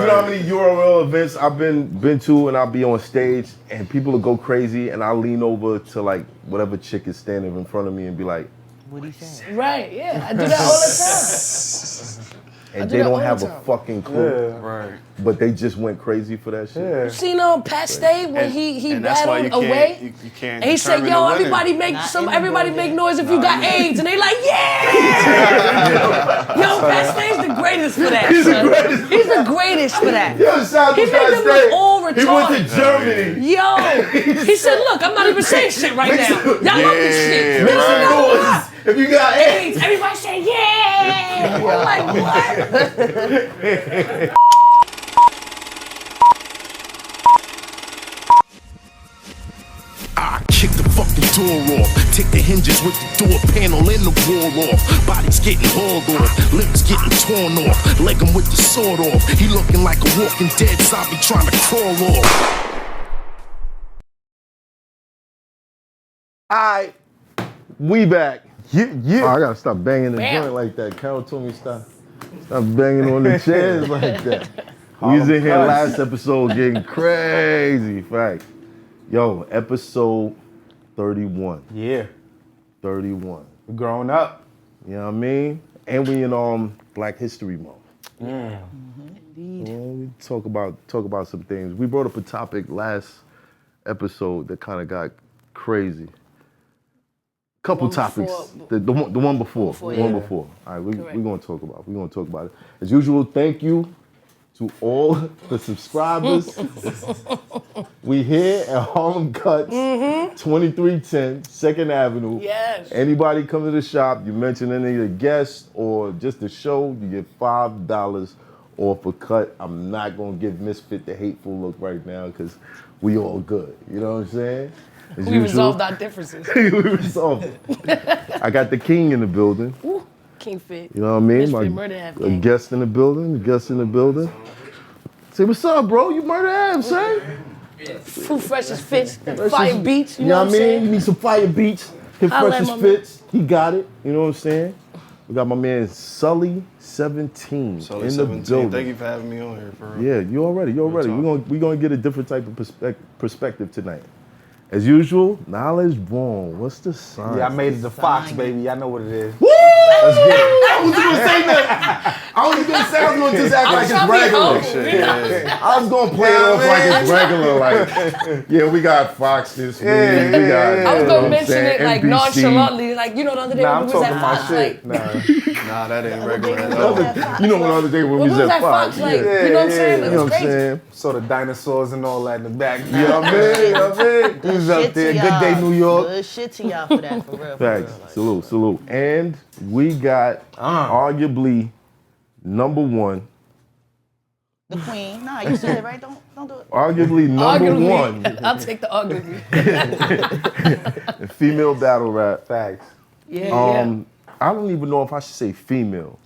know how many URL events I've been to, and I'll be on stage, and people will go crazy, and I'll lean over to like whatever chick is standing in front of me and be like, "What he saying?" Right? Yeah, I do that all the time. And they don't have a fucking clue. Yeah. Right. But they just went crazy for that shit. You seen Pat Stay when he battled away? You can't. And he said, "Yo, everybody make noise if you got AIDS," and they like, "Yeah!" Yo, Pat Stay's the greatest for that. He's the greatest. He's the greatest for that. Yo, shout out to He Pat made them Stay. look all retarded. He went to Germany. Yo, he said, "Look, I'm not even saying shit right now. Y'all love this shit. Make some noise if you got AIDS." Everybody say, "Yeah!" We're like, what? I kick the fucking door off, take the hinges with the door panel and the wall off. Body's getting hauled off, limbs getting torn off, leg him with the sword off. He looking like a walking dead zombie trying to crawl off. Alright, we back. Yeah. Oh, I gotta stop banging the joint like that. Carol told me stop banging on the chairs like that. We was in here last episode getting crazy. Fact. Yo, episode 31. Yeah. 31. We're growing up. You know what I mean? And we in Black History Month. Indeed. We talk about some things. We brought up a topic last episode that kind of got crazy. Couple topics. The one before. All right, we're gonna talk about it. As usual, thank you to all the subscribers. We here at Harlem Cuts, 2310 2nd Avenue. Yes. Anybody come to the shop, you mention any of the guests or just the show, you get $5 off a cut. I'm not gonna give Misfit the hateful look right now because we all good. You know what I'm saying? As We resolved our differences. We resolved it. I got the king in the building. Ooh, King Fit. You know what I mean? Misfit Murder Have A Gang. guest in the building. Say, what's up, bro? You murder Ab, son? Fruit Freshest Fits, fire beats, you know know what what I I'm mean? saying? You need some fire beats. Hit Holla at Freshest my man. Fits. He got it. You know what I'm saying? We got my man Sully 17 So in the 17. building. Thank you for having me on here, for real. Yeah, you already. We're gonna get a different type of perspective tonight. As usual, knowledge born. What's the sign? Yeah, I made it the Fox, baby. I know what it is. Woo! Let's get it. I was gonna say that. I was gonna just act like it's regular. I was gonna play it off like it's regular. Like, yeah, we got Fox this week. We got. I was gonna mention saying, it like NBC. nonchalantly, like the other day Nah, when I'm we was talking at my Fox, shit. like, Nah, that ain't regular at all. You know, the other day when we was at Fox. Like, Yeah. you know what I'm saying? You It know was what I'm crazy. saying? Saw the dinosaurs and all that in the back. You know what I mean? He was up there. Good day, New York. Good shit to y'all for that, for real. Thanks. Salute. And we got arguably number one. The queen. Nah, you said it right. Don't do it. Arguably number one I'll take the arguably. in female battle rap. Facts. Yeah. I don't even know if I should say female.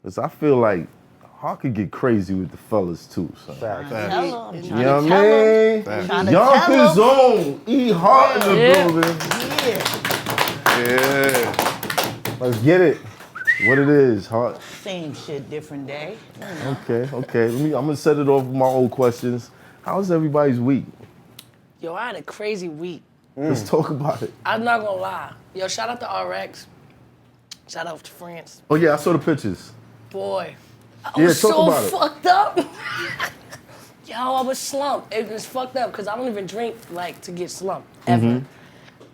Because I feel like Hart could get crazy with the fellas too. Son. Facts. Tell him. You know what I mean? Yonkers own E-HART in the building. Yeah. Let's get it. What it is, Hart. Same shit, different day. Okay. I'm gonna set it off with my old questions. How's everybody's week? Yo, I had a crazy week. Let's talk about it. I'm not gonna lie. Yo, shout out to RX. Shout out to France. Oh yeah, I saw the pictures. Boy, I Yeah, was talk so about it. fucked up. Yo, I was slumped. It was fucked up because I don't even drink like to get slumped ever.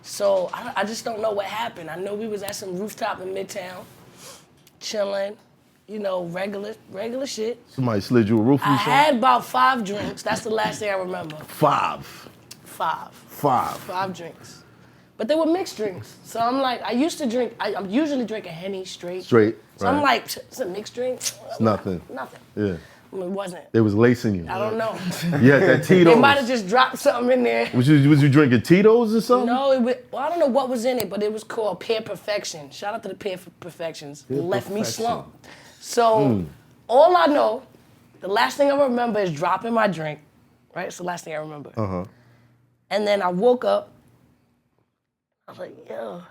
So I just don't know what happened. I know we was at some rooftop in Midtown, chilling, you know, regular shit. Somebody slid you a roof. I had about 5 drinks. That's the last thing I remember. 5 drinks. But they were mixed drinks. So I'm like, I usually drink a Henny straight. Straight. So I'm like, it's a mixed drink. It's nothing. Nothing. Yeah. It wasn't. They was lacing you. I don't know. Yeah, that Tito's. They might have just dropped something in there. Was you drinking Tito's or something? No, I don't know what was in it, but it was called Peer Perfection. Shout out to the Peer Perfections. It left me slumped. So all I know, the last thing I remember is dropping my drink. Right? It's the last thing I remember. And then I woke up. I was like, yo,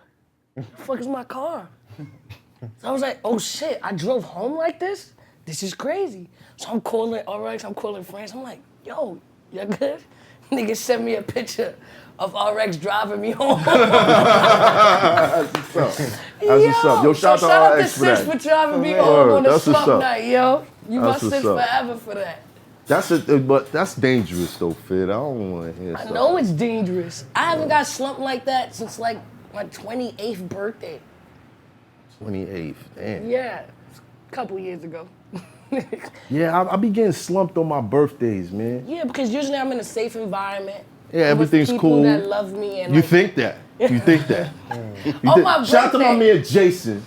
the fuck is my car? So I was like, oh shit, I drove home like this? this is crazy. So I'm calling RX, I'm calling friends. I'm like, yo, you good? Nigga sent me a picture of RX driving me home. That's what's up. That's what's up. Yo, shout out to RX for Sis that. for driving me home on a That's what's slump up. night, yo. You my That's what's sis up. forever for that. But that's dangerous though, Fid. I don't want to hear I something. know it's dangerous. I haven't got slumped like that since like my 28th birthday. 28th, damn. Yeah, a couple years ago. Yeah, I be getting slumped on my birthdays, man. Yeah, because usually I'm in a safe environment. Yeah, I'm with everything's people cool. that love me and You like, think that? You think that? On my Shout out to my birthday. man Jason,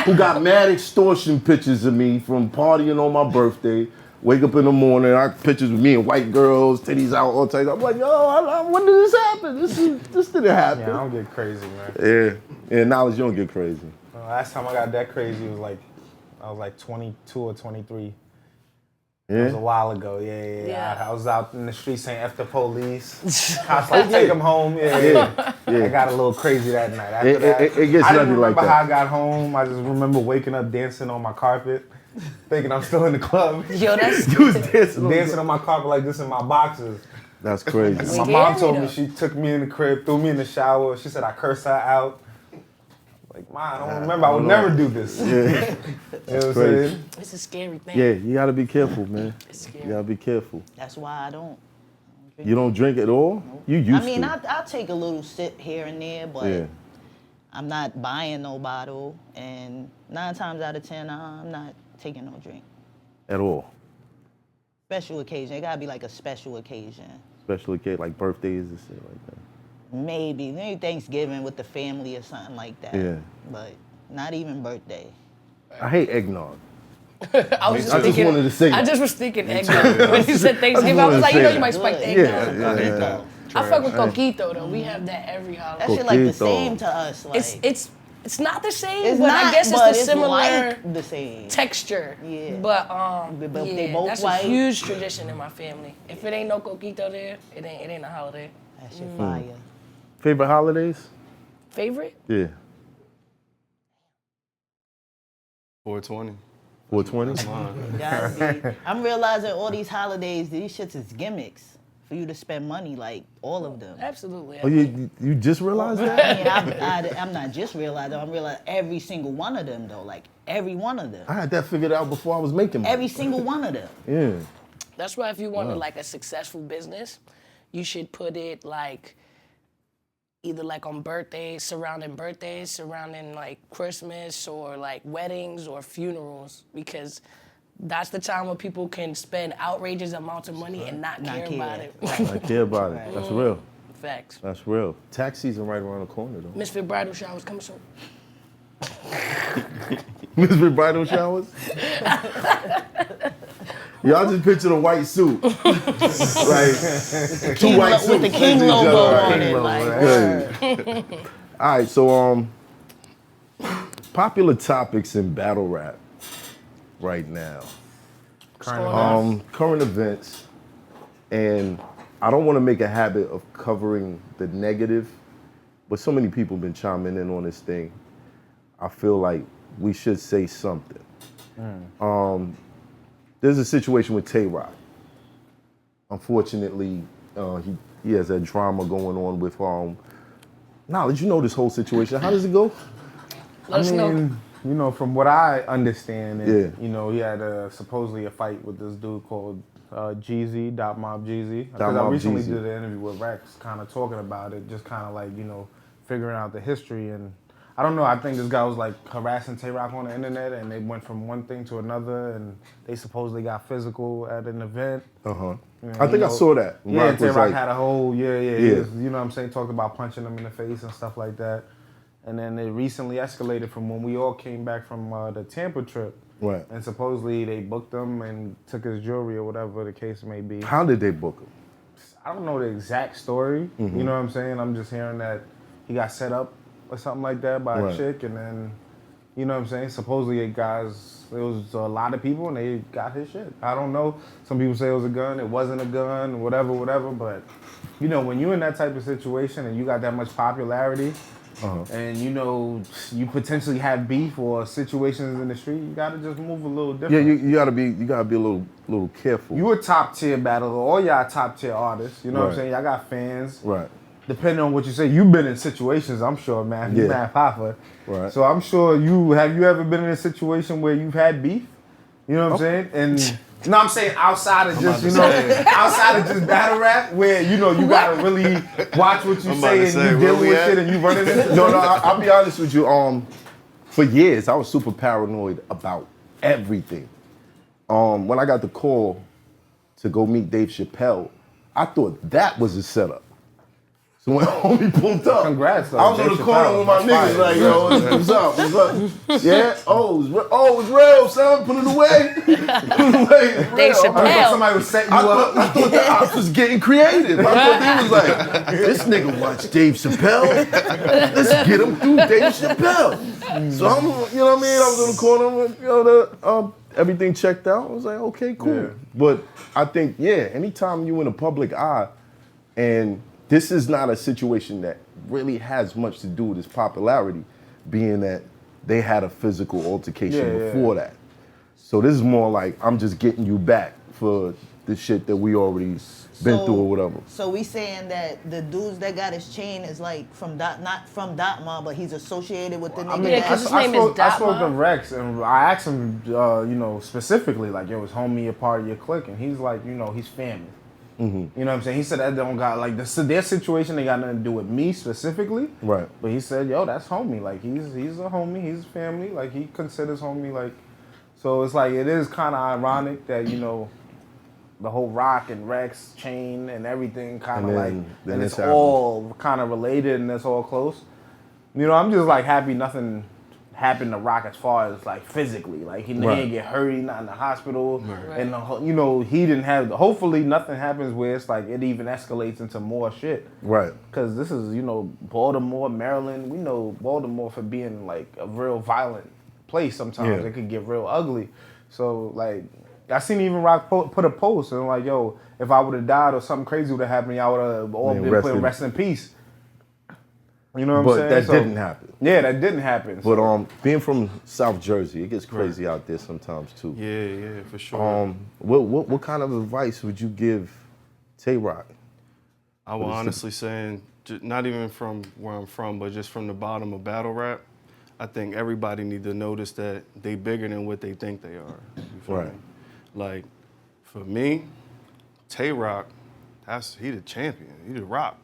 who got mad extortion pictures of me from partying on my birthday. Wake up in the morning, I pictures with me and white girls, titties out all the time. I'm like, yo, when did this happen? This didn't happen. Yeah, I don't get crazy, man. Yeah, knowledge you don't get crazy. Last time I got that crazy was like, I was like 22 or 23. It Yeah. was a while ago, yeah. Yeah. I was out in the street saying F the police. I was like, take them home, yeah. I got a little crazy that night. After that, It gets I didn't nothing like remember that. how I got home. I just remember waking up dancing on my carpet, thinking I'm still in the club. Yo, that's You was dancing. Dancing on my carpet like this in my boxes. That's crazy. My Scary mom told me, though. she took me in the crib, threw me in the shower. She said I cursed her out. Like, Ma, I don't remember. I would never do this. Yeah, You know what I'm crazy. saying? it's a scary thing. yeah, you gotta be careful, man. It's scary. You gotta be careful. That's why I don't. You don't drink at all? You used I mean, to. I'll take a little sip here and there, but Yeah. I'm not buying no bottle. And 9 times out of 10, I'm not taking no drink. At all. Special occasion. It gotta be like a special occasion. Especially cake like birthdays and shit like that. Maybe Thanksgiving with the family or something like that. Yeah. But not even birthday. I hate eggnog. I was I just wanted to say I that. just was thinking eggnog. When you said Thanksgiving, I was wanted like, to you know say you might that. spike the Good. eggnog. Yeah. I fuck with coquito though. We have that every holiday. That shit like the Coquito. same to us. Like, It's not the same, it's but not, I guess it's but the similar like the same. texture. Yeah. But But they yeah, both that's white. a huge tradition in my family. If it ain't no coquito there, it ain't a holiday. That shit fire. Favorite holidays? Favorite? Yeah. 420. 420? Gotta be. I'm realizing all these holidays, these shits is gimmicks for you to spend money, like all of them. Absolutely. Oh, you just realized that? I mean, I'm not just realizing, I'm realizing every single one of them though, like every one of them. I had that figured out before I was making money. Every single one of them. Yeah. That's why if you wanted like a successful business, you should put it like either like on birthdays, surrounding like Christmas or like weddings or funerals, because that's the time when people can spend outrageous amounts of money and not care about it. I care about it. That's real. Facts. That's real. Tax season right around the corner though. Misfit bridal showers coming soon. Misfit bridal showers? Y'all just picture the white suit. Like, two white suits. With the king next to each logo other. on it. Like, Good. All right, so popular topics in battle rap right now. Current events, and I don't want to make a habit of covering the negative, but so many people been chiming in on this thing. I feel like we should say something. There's a situation with Tay Rock. Unfortunately, he has that drama going on with Knowledge. You know this whole situation. How does it go? Let us know. You know, from what I understand, Yeah. you know, he had supposedly a fight with this dude called Jeezy, Dot Mob Jeezy. Because I Mob recently Jeezy. did an interview with Rex, kind of talking about it, just kind of like, you know, figuring out the history. And I don't know, I think this guy was like harassing Tay Rock on the internet, and they went from one thing to another, and they supposedly got physical at an event. I think I saw that. Yeah, Rock Tay was Rock like- had a whole, he Yeah. was, you know what I'm saying, talked about punching him in the face and stuff like that. And then it recently escalated from when we all came back from the Tampa trip. Right. And supposedly they booked him and took his jewelry or whatever the case may be. How did they book him? I don't know the exact story. You know what I'm saying? I'm just hearing that he got set up or something like that by Right. a chick, and then, you know what I'm saying? Supposedly it was a lot of people and they got his shit. I don't know. Some people say it was a gun, it wasn't a gun, whatever, but you know, when you're in that type of situation and you got that much popularity, and you know you potentially have beef or situations in the street, you gotta just move a little different. Yeah, you gotta be a little careful. You a top tier battler, all y'all top tier artists. You know what I'm Right. saying? Y'all got fans. Right. Depending on what you say, you've been in situations, I'm sure, man. You Yeah. Math Hoffa. Right. So I'm sure have you ever been in a situation where you've had beef? You know what I'm saying? And no, I'm saying outside of just, outside of just battle rap, where, you know, you gotta really watch what you say and you dealing with shit and you running it. No, I'll be honest with you. For years, I was super paranoid about everything. When I got the call to go meet Dave Chappelle, I thought that was a setup. So when homie pulled up, congrats, though. I was Dave on the corner Chappelle, with my that's niggas fire. like, yo, what's up? What's up? Yeah? It's real, son. Put it away. Put it away. It's Dave real. Chappelle. I thought somebody was setting you up. I thought the ops was getting creative. I thought he was like, this nigga watched Dave Chappelle. Let's get him through Dave Chappelle. So I'm, you know what I mean? I was in the corner, everything checked out. I was like, okay, cool. Yeah. But I think, anytime you in a public eye, and this is not a situation that really has much to do with his popularity, being that they had a physical altercation before that. So this is more like, I'm just getting you back for the shit that we already been through or whatever. So we saying that the dudes that got his chain is like from not from Dotma, but he's associated with the nigga. I mean, Yeah, 'cause his name is I spoke Dotma. to Rex and I asked him, specifically, like, yo, is homie a part of your clique? And he's like, he's family. You know what I'm saying? He said that don't got, like, their situation, they got nothing to do with me specifically. Right. But he said, yo, that's homie. Like, he's a homie. He's family. Like, he considers homie, like, so it's like, it is kind of ironic that, the whole Rock and Rex chain and everything kind of like, then and this it's happened. all kind of related and it's all close. I'm just like happy nothing happened to Rock as far as like physically. Like he didn't get hurt, he's not in the hospital. Right. And he didn't have, hopefully nothing happens where it's like it even escalates into more shit. Right. Because this is, Baltimore, Maryland. We know Baltimore for being like a real violent place sometimes. Yeah. It could get real ugly. So like, I seen even Rock put a post and like, yo, if I would have died or something crazy would have happened, y'all would have all been putting rest in peace. You know what I'm saying? But that didn't happen. Yeah, that didn't happen. But being from South Jersey, it gets crazy out there sometimes too. Yeah, for sure. What kind of advice would you give Tay Rock? I will honestly say, not even from where I'm from, but just from the bottom of battle rap, I think everybody need to notice that they bigger than what they think they are. You feel Right. me? Like, for me, Tay Rock, he the champion. He the Rock.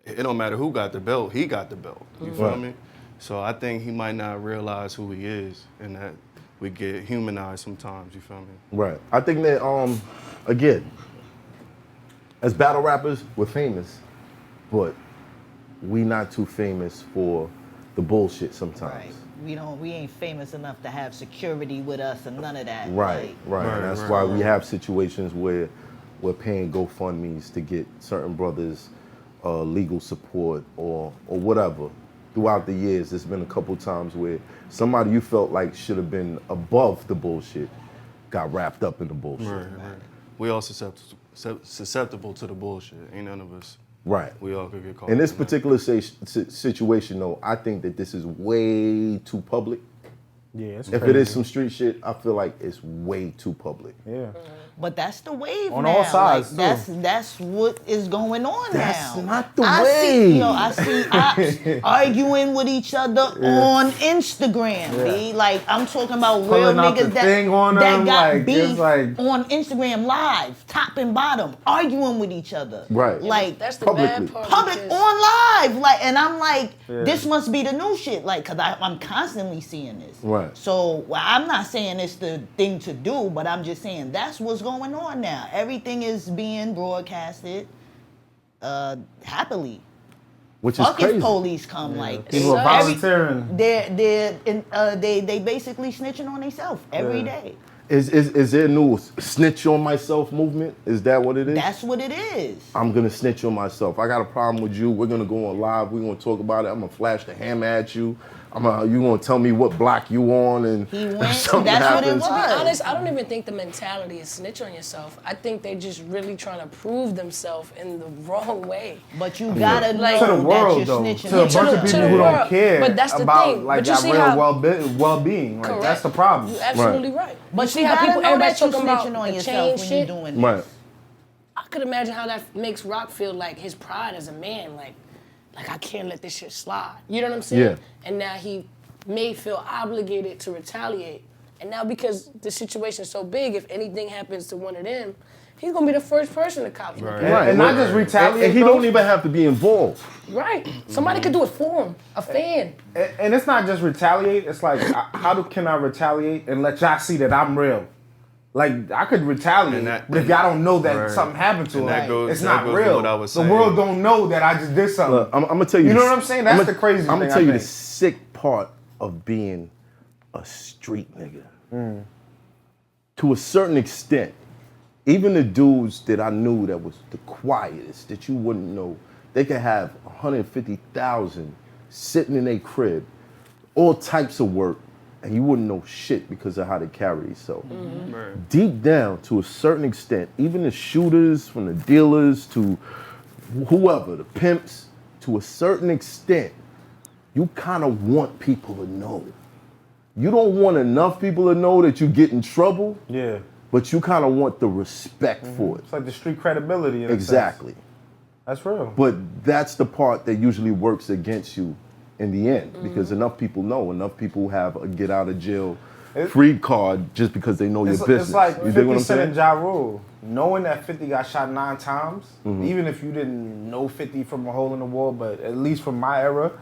It don't matter who got the belt, he got the belt. You feel Right. me? So I think he might not realize who he is and that we get humanized sometimes, you feel me? Right. I think that again, as battle rappers, we're famous, but we not too famous for the bullshit sometimes. Right. We ain't famous enough to have security with us and none of that. Right. Like, And that's why we have situations where we're paying GoFundMes to get certain brothers legal support or whatever. Throughout the years, there's been a couple times where somebody you felt like should have been above the bullshit got wrapped up in the bullshit. Right. We all susceptible to the bullshit. Ain't none of us. Right. We all could get caught. In this in that. particular situation, though, I think that this is way too public. yeah, it's If it crazy. is some street shit, I feel like it's way too public. Yeah. But that's the wave On now. all sides, like, too. that's what is going on That's now. not the I wave. see ops arguing with each other on Instagram, B. Like, I'm talking about real Pulling out the niggas thing on that them, got like, beef it's like- on Instagram live, top and bottom, arguing with each other. Right. Like, That's the Publicly. bad part. public because- on live, like, and I'm like, this must be the new shit, like, cause I'm constantly seeing this. Right. So I'm not saying it's the thing to do, but I'm just saying that's what's going on now. Everything is being broadcasted happily. Which is Fuck crazy. if police come, like People are every- volunteering. they basically snitching on themselves every day. Is there a new snitch on myself movement? Is that what it is? That's what it is. I'm gonna snitch on myself. I got a problem with you. We're gonna go on live. We're gonna talk about it. I'm gonna flash the hammer at you. You gonna tell me what block you on and He if went, something that's what it happens. was. To be honest, I don't even think the mentality is snitch on yourself. I think they just really trying to prove themselves in the wrong way. But you gotta Like- know To the world, that though. you're To a snitching. bunch of to people the who world. don't care But that's the about thing. like But you our see real how- well-being. Like Correct. that's the problem. You're absolutely right. But But see you how gotta people, know everybody's that you're talking about snitching on the yourself chain when shit. you're doing this. Right. I could imagine how that makes Rock feel like his pride as a man, like I can't let this shit slide. You know what I'm saying? Yeah. And now he may feel obligated to retaliate. And now because the situation's so big, if anything happens to one of them, he's gonna be the first person to cop him. Right. And not just retaliate. And he though. don't even have to be involved. Right. Somebody could do it for him. A fan. And it's not just retaliate. It's like, can I retaliate and let y'all see that I'm real? Like, I could retaliate, but if y'all don't know that something happened to him, it's not real. The world don't know that I just did something. Look, I'm gonna tell you. You know what I'm saying? That's the crazy thing. I'm gonna tell you the sick part of being a street nigga. To a certain extent, even the dudes that I knew that was the quietest, that you wouldn't know, they could have 150,000 sitting in their crib, all types of work, and you wouldn't know shit because of how they carry themselves. Right. Deep down, to a certain extent, even the shooters, from the dealers to whoever, the pimps, to a certain extent, you kind of want people to know. You don't want enough people to know that you get in trouble, Yeah. but you kind of want the respect for it. It's like the street credibility. In a Exactly. sense. That's real. But that's the part that usually works against you in the end, because enough people know, enough people have a get out of jail free card just because they know your business. It's like you dig 50 what I'm Cent saying? and Ja Rule. Knowing that 50 got shot 9 times, even if you didn't know 50 from a hole in the wall, but at least from my era,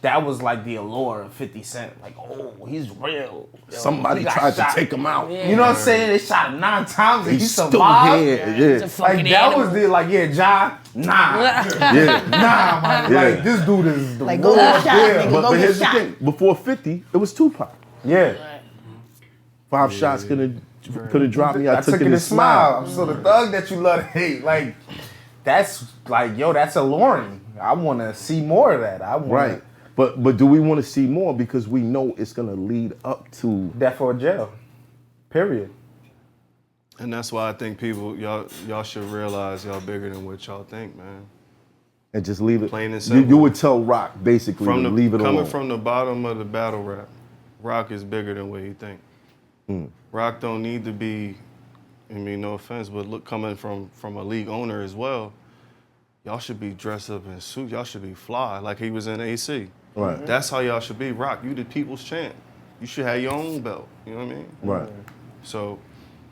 that was like the allure of 50 Cent. Like, oh, he's real. Yo, Somebody he got tried shot. to take him out. Yeah. You know what I'm saying? They shot him 9 times and he He's still survived. here. It's a Yeah. fucking Like that animal. was the Ja, nah, Yeah. nah, man. Yeah. Like this dude is the Like, go Lord get shot, there. nigga. But Go get here's the shot. thing: before 50, it was Tupac. Yeah. 5 shots could have dropped me. I took it in and a smile. smiled. I'm so the thug that you love to hate. Like that's like, yo, that's alluring. I want to see more of that. I want Right. But do we want to see more because we know it's gonna lead up to death or jail. Period. And that's why I think people, y'all should realize y'all bigger than what y'all think, man. and just leave it. Plain and You simple. would tell Rock basically to leave it coming alone. from the bottom of the battle rap, Rock is bigger than what you think. Rock don't need to be, I mean, no offense, but look, coming from a league owner as well, y'all should be dressed up in suits. Y'all should be fly like he was in AC. Right. That's how y'all should be. Rock, you the people's champ. You should have your own belt. You know what I mean? Right. So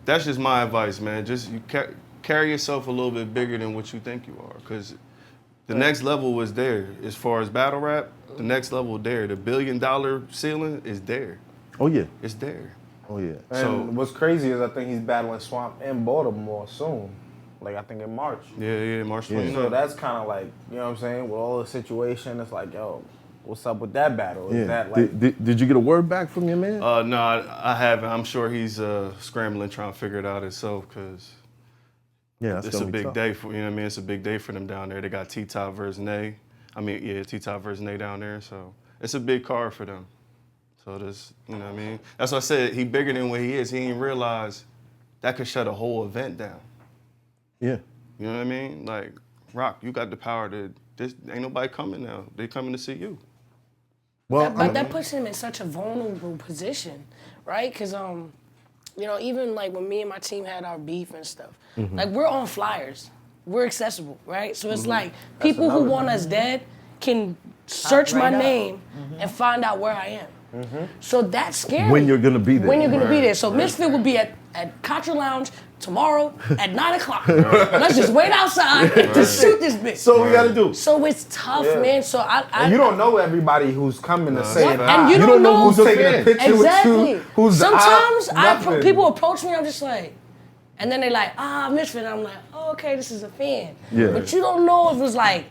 that's just my advice, man. Just you carry yourself a little bit bigger than what you think you are, because the next level was there. As far as battle rap, the next level there. The $1 billion ceiling is there. Oh yeah. It's there. Oh yeah. And So- what's crazy is I think he's battling Swamp in Baltimore soon. Like I think in March. Yeah, March 29th. So that's kind of like, you know what I'm saying? With all the situation, it's like, yo, what's up with that battle? Is Yeah. that like Did you get a word back from your man? No, I haven't. I'm sure he's scrambling, trying to figure it out himself, because yeah, that's it's a gonna be big tough. day for, you know what I mean? It's a big day for them down there. They got T-Top versus Nay. T-Top versus Nay down there. So it's a big card for them. So this, you know what I mean? That's why I said he bigger than what he is. He didn't realize that could shut a whole event down. Yeah. You know what I mean? Like, Rock, you got the power to, this ain't nobody coming now. They coming to see you. Well, But that puts him in such a vulnerable position, right? Because, you know, even like when me and my team had our beef and stuff, like we're on flyers, we're accessible, right? So it's like people who want us dead can search my right up. name and find out where I am. So that's scary. when you're gonna be there. When you're gonna be there. So Misfit will be at Contra Lounge tomorrow at 9 o'clock. Let's just wait outside to shoot this bitch. So what we gotta do. So it's tough, man. So I and you don't know everybody who's coming to say What? it. And you don't know who's who's a taking a fan. picture Exactly. with you. Who's the Sometimes nothing. people approach me, I'm just like, and then they like, Misfit. I'm like, oh, okay, this is a fan. Yeah. But you don't know if it's like,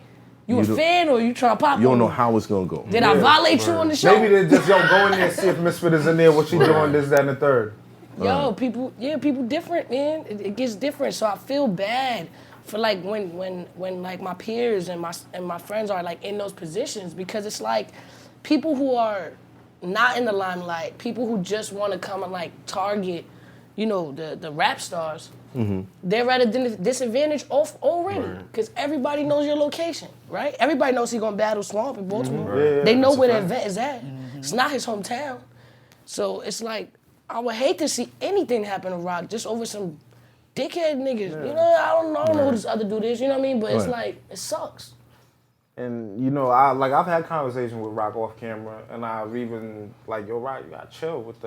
you a don't- fan or you trying to pop You don't on know me. how it's gonna go. Did I violate you on the show? Maybe they just go in there and see if Misfit is in there, what she doing, this, that, and the third. Yo, people different, man. It gets different. So I feel bad for like when like my peers and my friends are like in those positions, because it's like people who are not in the limelight, people who just want to come and like target, you know, the rap stars, they're at a disadvantage already because everybody knows your location, right? Everybody knows he's gonna battle Swamp in Baltimore. They know where the event is at. It's not his hometown. So it's like, I would hate to see anything happen to Rock just over some dickhead niggas. You know, I don't know who this other dude is, you know what I mean? But it's like, it sucks. And you know, I've had conversations with Rock off camera, and I've even like, yo, Rock, you gotta chill with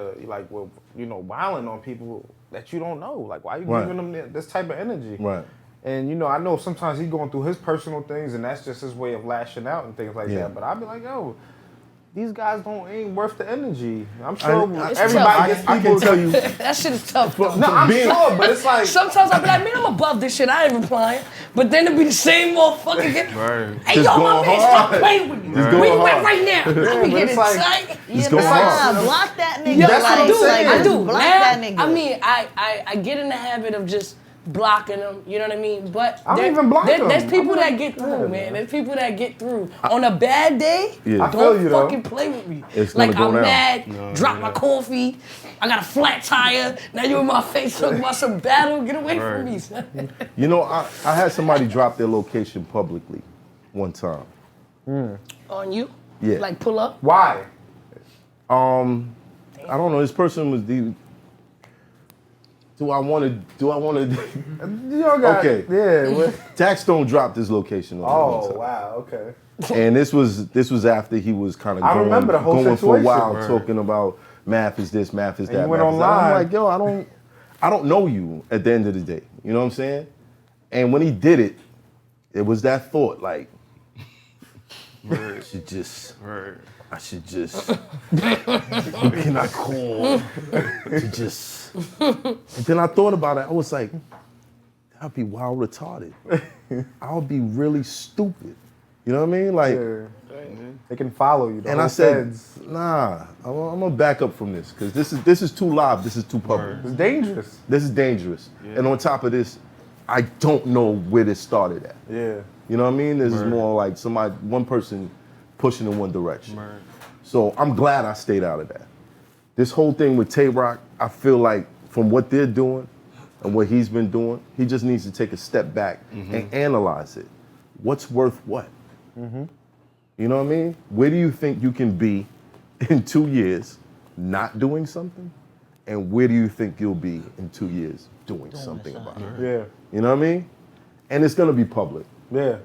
wilding on people that you don't know. Like, why you giving them this type of energy? Right. And you know, I know sometimes he's going through his personal things, and that's just his way of lashing out and things like that. But I'd be like, yo, these guys ain't worth the energy. I'm sure everybody gets people. I can tell you. That shit is tough, though. No, I'm sure, but it's like. Sometimes I'll be like, man, I'm above this shit. I ain't replying. But then it'll be the same motherfucker again. Right. Hey, yo, my man, stop playing with me. Where you at right now? I be getting tight. Block that nigga. Yo, That's what I'm saying. I do. Block that nigga. I mean, I get in the habit of just blocking them, you know what I mean? But I don't even block them. There's people that get through, man. There's people that get through. On a bad day, I feel you, fucking though. play with me. It's like, gonna go I'm down. mad, drop my coffee, I got a flat tire, now you in my face talking about some battle, get away from me, son. You know, I had somebody drop their location publicly one time. On you? Yeah. Like, pull up? Why? I don't know. This person was Do I want to? You don't got. Okay. Yeah. Taxstone dropped his location. Oh wow. Okay. And this was after he was kind of remember the whole going for a situation. while, talking about math is this, math is that. you went math is that. online. I'm like, yo, I don't know you at the end of the day. You know what I'm saying? And when he did it, it was that thought, like, I should just. Who can I call to just? And then I thought about it. I was like, that'd be wild retarded. I would be really stupid. You know what I mean? Like, they can follow you. and I said, nah, I'm gonna back up from this because this is too live. This is too public. it's dangerous. This is dangerous. And on top of this, I don't know where this started at. Yeah. You know what I mean? This is more like one person pushing in one direction. So I'm glad I stayed out of that. This whole thing with Tay Rock, I feel like from what they're doing and what he's been doing, he just needs to take a step back and analyze it. What's worth what? You know what I mean? Where do you think you can be in 2 years not doing something? And where do you think you'll be in 2 years doing something about it? Yeah. You know what I mean? And it's gonna be public. Yeah.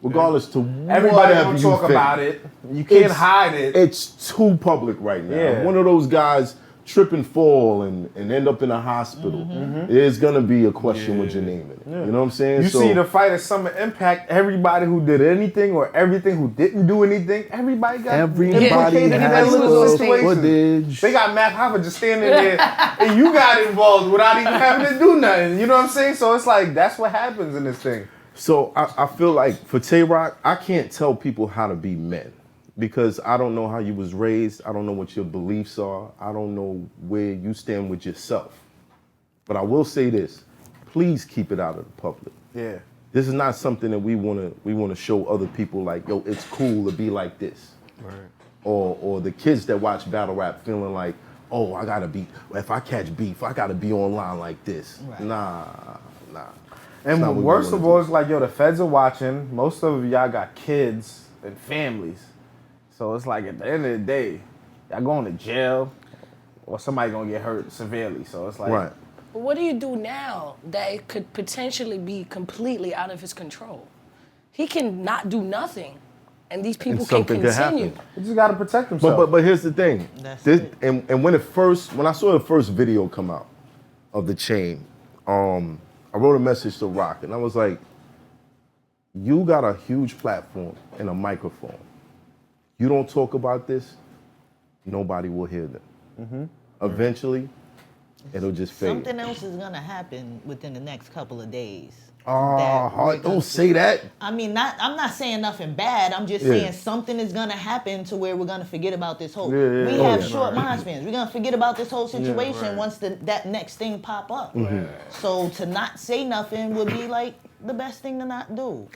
Regardless to Everybody whatever gonna you talk think. about it. You can't hide it. It's too public right now. Yeah. One of those guys trip and fall and end up in a hospital. There's gonna be a question with your name in it. You know what I'm saying? You see the fight at Summer Impact, everybody who did anything or everything who didn't do anything, everybody got implicated in that has little the situation. footage. They got Matt Hoffa just standing there and you got involved without even having to do nothing. You know what I'm saying? So it's like, that's what happens in this thing. So I feel like for Tay Rock, I can't tell people how to be men because I don't know how you was raised. I don't know what your beliefs are. I don't know where you stand with yourself. But I will say this, please keep it out of the public. Yeah. This is not something that we wanna show other people like, yo, it's cool to be like this. Right. Or the kids that watch battle rap feeling like, oh, if I catch beef, I gotta be online like this. Right. Nah. And worst of all, it's like, yo, the feds are watching. Most of y'all got kids and families. So it's like, at the end of the day, y'all going to jail or somebody gonna get hurt severely. So it's like... Right. But what do you do now that it could potentially be completely out of his control? He can not do nothing, and these people can something could continue. happen. He just gotta protect himself. But here's the thing. That's This, it. and when I saw the first video come out of the chain, I wrote a message to Rock, and I was like, you got a huge platform and a microphone. You don't talk about this, nobody will hear them. Eventually, it'll just fade. Something else is gonna happen within the next couple of days. Hart, don't say that. I mean, I'm not saying nothing bad. I'm just saying something is gonna happen to where we're gonna forget about this whole. We have short mind spans. We're gonna forget about this whole situation once that next thing pop up. So to not say nothing would be like the best thing to not do.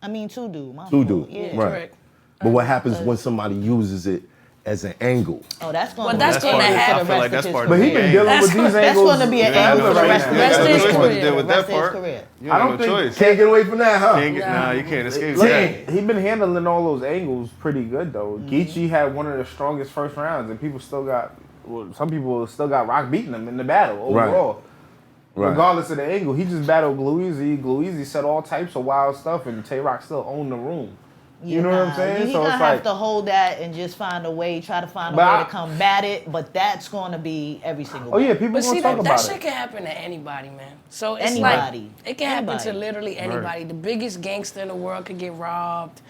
I mean, to do. To do. Yeah. Right. Correct. But what happens when somebody uses it as an angle. Oh, that's going But to that's gonna happen. I feel like that's part But of he the been game. dealing with these That's angles. going to be an angle for the rest of Rest of his You career. deal with Rest that of his part. career. You I ain't don't got no think- choice. Can't get away from that, huh? Nah, you can't escape Look, that. he been handling all those angles pretty good though. Geechee had one of the strongest first rounds, and people still got. Well, some people still got Rock beating him in the battle overall. Right. Regardless of the angle, he just battled Gluezy. Gluezy said all types of wild stuff, and Tay Rock still owned the room. You know what I'm saying? He's So gonna it's have like, to hold that and just find a way, try to find a But way I- to combat it. But that's gonna be every single. oh yeah, day. people But gonna see, talk that about shit it. can happen to anybody, man. So it's Anybody. like, it can happen to Anybody. literally anybody. The biggest gangster in the world could get robbed.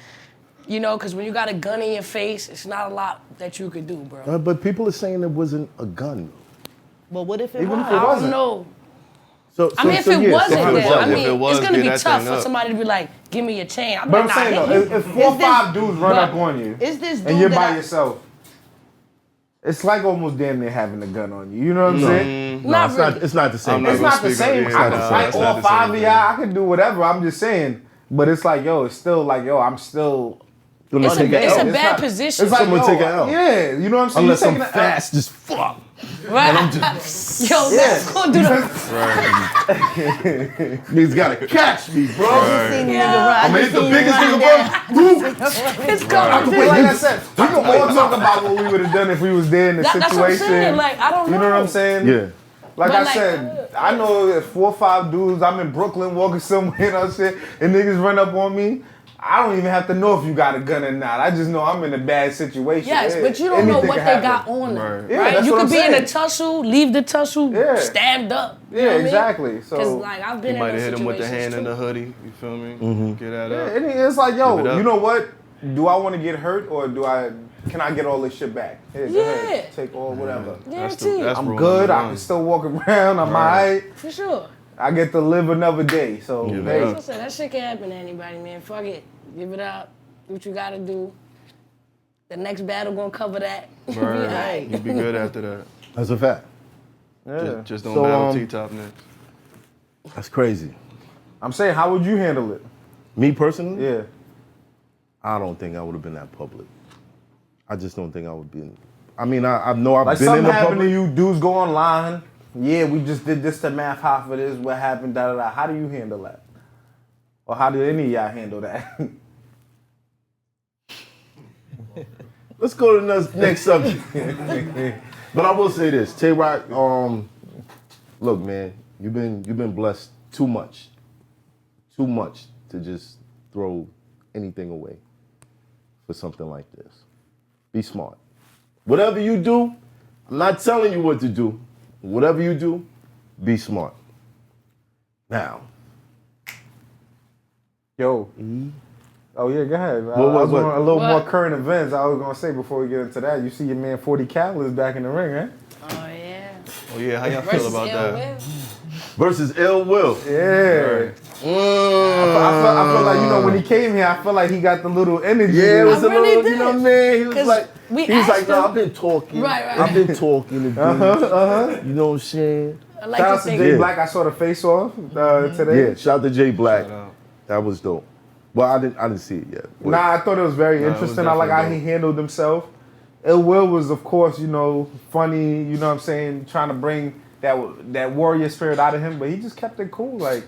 You know, because when you got a gun in your face, it's not a lot that you could do, bro. But people are saying it wasn't a gun. But what if it Even was? if it I don't wasn't. know. So, I mean, if it yeah, wasn't, so how then does that I work? mean, If it was, it's gonna get be that tough thing for up. somebody to be like, "Give me your chain." I'm But like, I'm nah, saying hit though, you. if 4 or 5 dudes run but- up on you, Is this dude and you're that by I- yourself, it's like almost damn near having a gun on you. You know what I'm saying? No, Not it's really. not. It's not the same. I'm not It's thing. not the speak up, same. yeah, I nah, can fight it's all not the 5 same of thing. y'all. I can do whatever. I'm just saying. But it's like, yo, it's still like, yo, I'm still. Gonna It's a, take an it's L. a bad not- position. It's like, Someone yo, take an L. yeah, you know what I'm saying? Unless You I'm taking a- fast as fuck. right? Yo, that's gonna do the. Niggas gotta catch me, bro. I just seen the nigga run. I'm gonna hit the biggest nigga, It's But gonna like I said, we can all talk about what we would have done if we was there in the That's what I'm situation. saying. Like, I don't know. You know what I'm saying? Yeah. Like But I like, said, I know if 4 or 5 dudes, I'm in Brooklyn walking somewhere and shit, and niggas run up on me. I don't even have to know if you got a gun or not. I just know I'm in a bad situation. Yes, Yeah, but you don't know anything what can they happen. got on them. Right. Yeah, Right? that's You what could I'm be in saying. a tussle, leave the tussle, Yeah. stabbed up. You know Yeah, what I mean? exactly. Because So like I've You been in might those have hit him with the hand in situations the too. hoodie. You feel me? Get that up. and it's like, Give it yo, up. you know what? Do I want to get hurt or can I get all this shit back? Here, go ahead. Yeah. Take all whatever. Guaranteed. that's I'm rule good. number I one. can still walk around. I'm alright. For sure. I get to live another day. So Give it hey, up. Like I said, that shit can happen to anybody, man. Fuck it. Give it up. Do what you gotta do. The next battle gonna cover that. Be Right. alright. You be good after that. That's a fact. yeah. Just don't So, battle T-Top next. That's crazy. I'm saying, how would you handle it? Me personally, Yeah. I don't think I would have been that public. I just don't think I would be. I mean, I know I've Like been in something the happened public. to you, dudes go online. Yeah, we just did this to Math Hoffa, this, what happened, da da da. How do you handle that? Or how did any of y'all handle that? Let's go to the next subject. But I will say this, Tay Rock. Look, man, you've been blessed too much to just throw anything away for something like this. Be smart. Whatever you do, I'm not telling you what to do. Whatever you do, be smart. Now, Yo. Oh yeah, go ahead. What- I was what? on a little What? more current events. I was gonna say before we get into that. You see your man 40 Cal is back in the ring, right? Oh yeah. Oh yeah, how y'all feel Versus about Ill that? Will. versus Ill Will. Yeah. I feel like, you know, when he came here, I feel like he got the little energy. Yeah, it was I a really little, did. you know what I mean? He was 'Cause like, we he was like, asked no, him- I've been talking. Right. I've been talking to dudes. You know what I'm saying? I like Shout to out to think. Jay Yeah. Black. I saw the face off today. Yeah, shout out to Jay Black. Shout out. That was dope. Well, I didn't see it yet. But Nah, I thought it was very Nah, it was interesting. I like how definitely he handled himself. Ill Will was, of course, you know, funny. You know what I'm saying? Trying to bring that warrior spirit out of him, but he just kept it cool. Like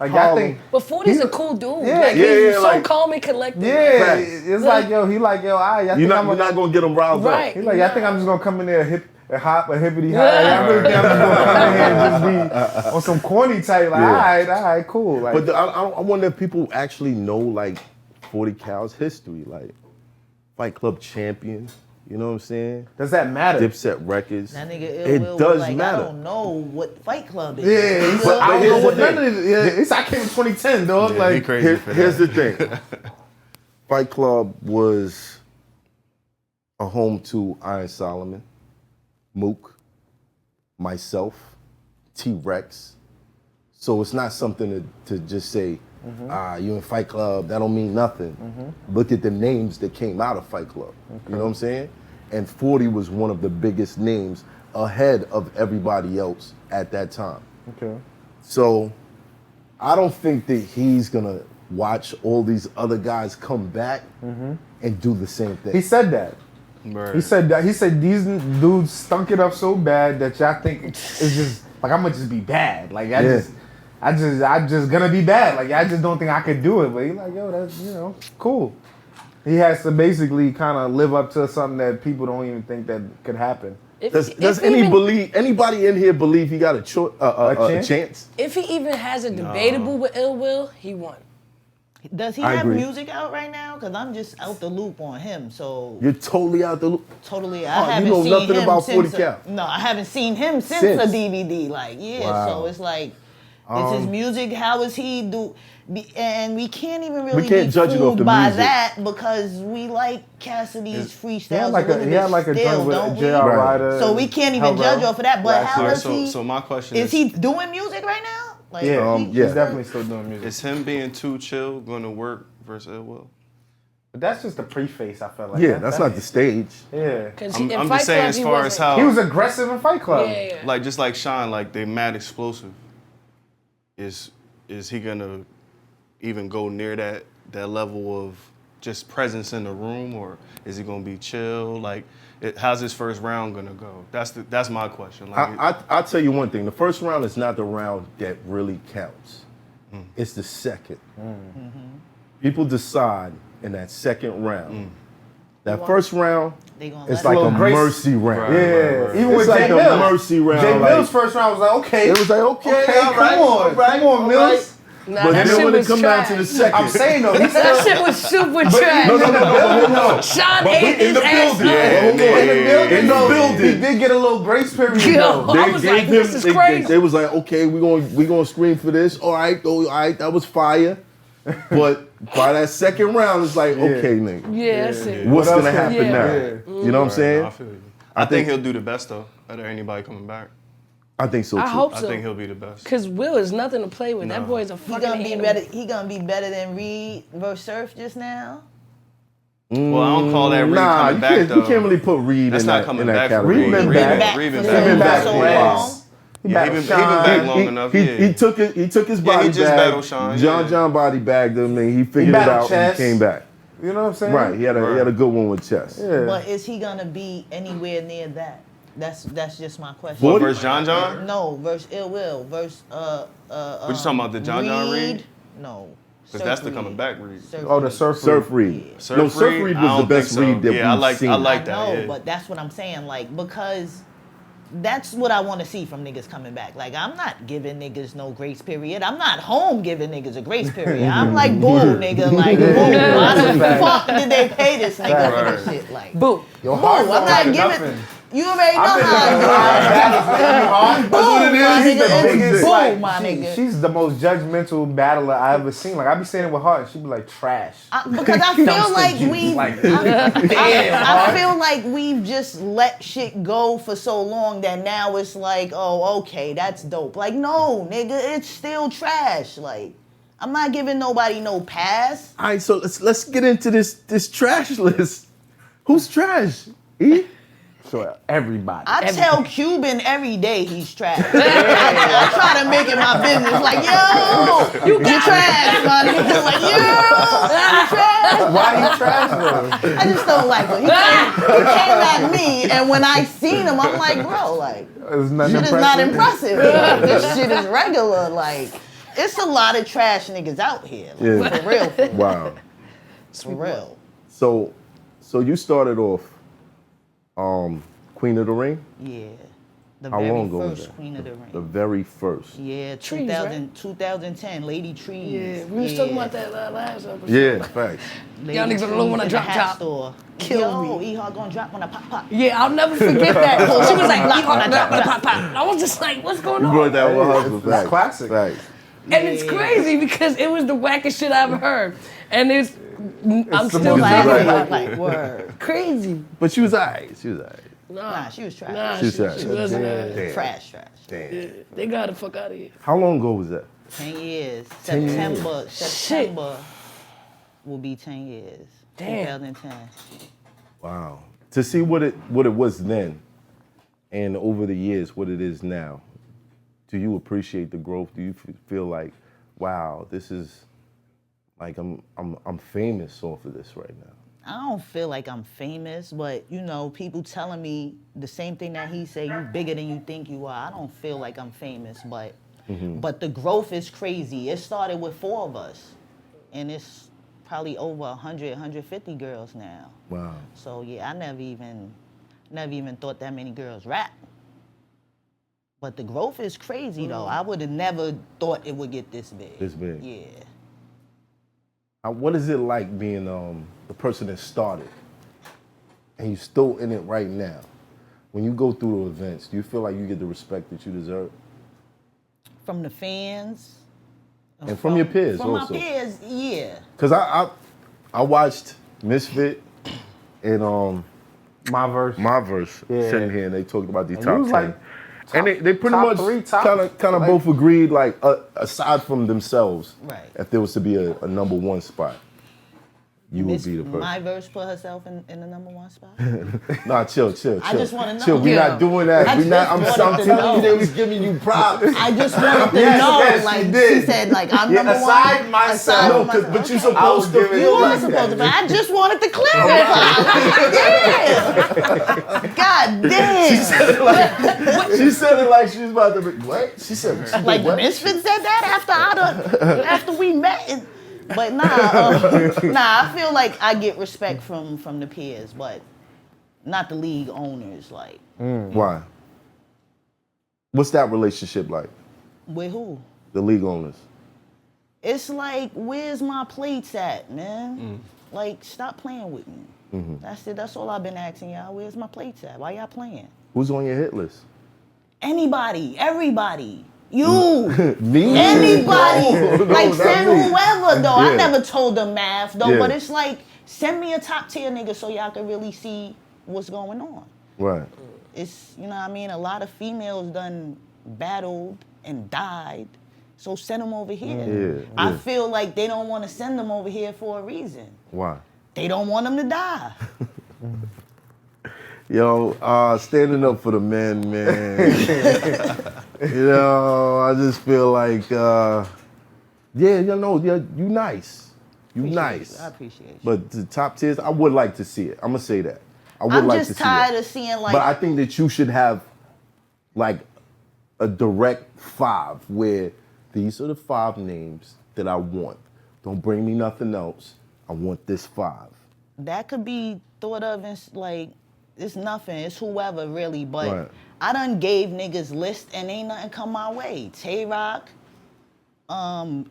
I think. But 40's He- a cool dude. Yeah, like, yeah, he's yeah, so like- calm and collected. Yeah, Facts. it's like yo, he like yo. I think you're I'm not gonna get him riled Right. up. He like, I think I'm just gonna come in there a hop, a hippity hop. I really think I'm just gonna come in here and just be on some corny type. Like, Yeah. all right, cool. Like, But I wonder if people actually know like 40 Cal's history, like Fight Club champion. You know what I'm saying? does that matter? Dipset Records. That nigga Ill It Will does was like, matter. I don't know what Fight Club is. Yeah, he said, But I don't here's know the what none thing. of it. Yeah, I came in 2010, dog. Yeah, he like, crazy for that. Here's the thing. Fight Club was a home to Iron Solomon, Mook, myself, T-Rex. So it's not something to just say, you in Fight Club, that don't mean nothing. Look at the names that came out of Fight Club. You know what I'm saying? And 40 was one of the biggest names ahead of everybody else at that time. okay. So I don't think that he's gonna watch all these other guys come back and do the same thing. He said that. Right. He said these dudes stunk it up so bad that y'all think it's just like I'm gonna just be bad. Like I just gonna be bad. Like I just don't think I could do it. But he's like, yo, that's cool. He has to basically kind of live up to something that people don't even think that could happen. Does anybody in here believe he got a chance? If he even has a debatable with Ill Will, he won. Does he have music out right now? Because I'm just out the loop on him. So you're totally out the loop. Totally, I haven't seen nothing him about 40 since Cal. No, I haven't seen him since a DVD. Like, Wow. So it's like, is his music? How is he do? And we can't even really judge it off the by music. that because we like Cassidy's freestyles He had like a joint with J.R. Ryder. So we can't even judge off of that. But how is he? So my question is he doing music right now? Like, he's definitely still doing music. Is him being too chill going to work versus Ill Will? But that's just the preface, I felt like. Yeah, that's not the stage. Yeah. I'm just saying as far as how... He was aggressive in Fight Club. Yeah. Like, just like Sean, like, they mad explosive. Is he going to even go near that level of just presence in the room, or is he going to be chill? Like, how's his first round going to go? That's my question. Like, I'll tell you one thing. The first round is not the round that really counts. It's the second. People decide in that second round. That first round, it's like a mercy round. Yeah. Even with like Jay Mills. a mercy round. Jay Mills' first round was like, okay. It was like, okay, come on, Mills. Nah, But that then shit when it was come down trash. to the second, I'm saying though, That shit was super trash. No. Sean But ate his ass up. In the building. He did get a little grace period Yo. though. I was like, this is crazy. They was like, okay, we gonna scream for this. All right, that was fire. But by that second round, it's like, okay, nigga. Yeah, that's it. What's gonna happen Yeah. now? Yeah. You know what I'm saying? I feel you. I think he'll do the best, though, out of anybody coming back. I think so too. I hope I so. think he'll be the best. Cause Will is nothing to play with. That boy's a fucking animal. He gonna be better than Reed versus Surf just now. Well, I don't call that Reed coming back, you though. can't really put Reed That's in not that, coming in that back for category. Reed. Reed been back. Reed been for back. so Yeah. long. Yeah, he been back long enough. He took his body he just bag. battled Sean. John body bagged him, and he figured it battled out Chess. and came back. You know what I'm saying? Right, he had a good one with Chess. Yeah. But is he gonna be anywhere near that? That's just my question. What, versus John John? No, versus Ill Will, versus What you talking about, the John John Reed? No. Because that's the coming back Reed. Oh, the Surf Reed. Surf No, Surf Reed? Reed I was the don't best think so. Reed that Yeah, we've seen. I like I that. know, Yeah. but that's what I'm saying. Like, because that's what I want to see from niggas coming back. Like, I'm not giving niggas no grace period. I'm not home giving niggas a grace period. I'm like, boo, nigga. Like, boo. Why the fuck did they pay this nigga for this shit? Like, Boo. Yo, boo. Hart I'm don't not like giving. nothing. You already know how I do. That's what it is. She's the biggest, Boom, like, my nigga. She's the most judgmental battler I ever seen. Like I be saying it with Hart, and she be like trash. Because I feel Dumpster like juice. we, Like, I feel like we've just let shit go for so long that now it's like, oh, okay, that's dope. Like, no, nigga, it's still trash. Like, I'm not giving nobody no pass. All right, so let's get into this trash list. Who's trash? E? So everybody. I tell Cuban every day he's trash. I try to make it my business. Like, yo, you trash, my nigga. Like, yo, you trash. Why he trash though? I just don't like him. He came at me, and when I seen him, I'm like, bro, like, It's nothing shit is not impressive. Like, this shit is regular. Like, it's a lot of trash niggas out here. Like, for real. For real. Wow. For real. So you started off Queen of the Ring? Yeah. The How very long ago was first that? Queen of the Ring. The very first. Yeah, Trees, 2010, Lady Trees. Yeah, we was talking about that last episode. Yeah, facts. Y'all niggas don't know when I drop top. Store. Kill me. E-HART gonna drop when I pop pop. Yeah, I'll never forget that. She was like, pop, pop. I was just like, what's going You on? brought that with husband. It's classic. Facts. And it's crazy because it was the wackest shit I ever heard. And I'm the still most laughing. Like, word. Crazy. But she was alright. Nah, she was trash. Nah, She was trash. she wasn't. Damn. Trash. Damn. They got the fuck out of here. How long ago was that? 10 years. 10 years. September will be 10 years. Damn. 2010. Wow. To see what it was then, and over the years what it is now, do you appreciate the growth? Do you feel like, wow, this is like I'm famous off of this right now? I don't feel like I'm famous, but you know, people telling me the same thing that he said, you bigger than you think you are. I don't feel like I'm famous, but the growth is crazy. It started with 4 of us, and it's probably over 100, 150 girls now. Wow. So yeah, I never even thought that many girls rap. But the growth is crazy though. I would have never thought it would get this big. This big. Yeah. What is it like being the person that started and you're still in it right now? When you go through the events, do you feel like you get the respect that you deserve? From the fans. And from your peers from also. From my peers, yeah. Because I watched Misfit and My Verse sitting here and they talked about these and top 10. Like, and they pretty much kind of like, both agreed, like aside from themselves, right. if there was to be a number 1 spot, you would be the person. My Verse put herself in the number 1 spot. Nah, chill. I just want to know. Chill, we're not doing that. I'm telling you, they was giving you props. I just wanted to know. Yes, like she did. she said, like I'm number 1. Aside myself. No, but you supposed to feel You are like supposed to. that. But I just wanted to clarify. Damn. God damn. She said it like she was about to be, what? She said Like what? Misfit said that after we met. But I feel like I get respect from the peers, but not the league owners. Like, Why? What's that relationship like? with who? The league owners. It's like, where's my plates at, man? Like, stop playing with me. That's it. That's all I've been asking y'all. Where's my plates at? Why y'all playing? Who's on your hit list? Anybody, everybody. You, Me? anybody, No, like not send me. whoever though. Yeah. I never told them math though, Yeah. but it's like send me a top tier nigga so y'all can really see what's going on. Right. It's, you know what I mean, a lot of females done battled and died, so send them over here. Yeah, I yeah. feel like they don't want to send them over here for a reason. Why? They don't want them to die. Yo, standing up for the men, man. You know, I just feel like, you nice. You nice. I appreciate you. But the top tiers, I would like to see it. I'm gonna say that. I would I'm like just to see tired it. of seeing like. But I think that you should have like a direct 5 where these are the 5 names that I want. Don't bring me nothing else. I want this 5. That could be thought of as like, it's nothing, it's whoever really, but Right. I done gave niggas list and ain't nothing come my way. Tay Rock,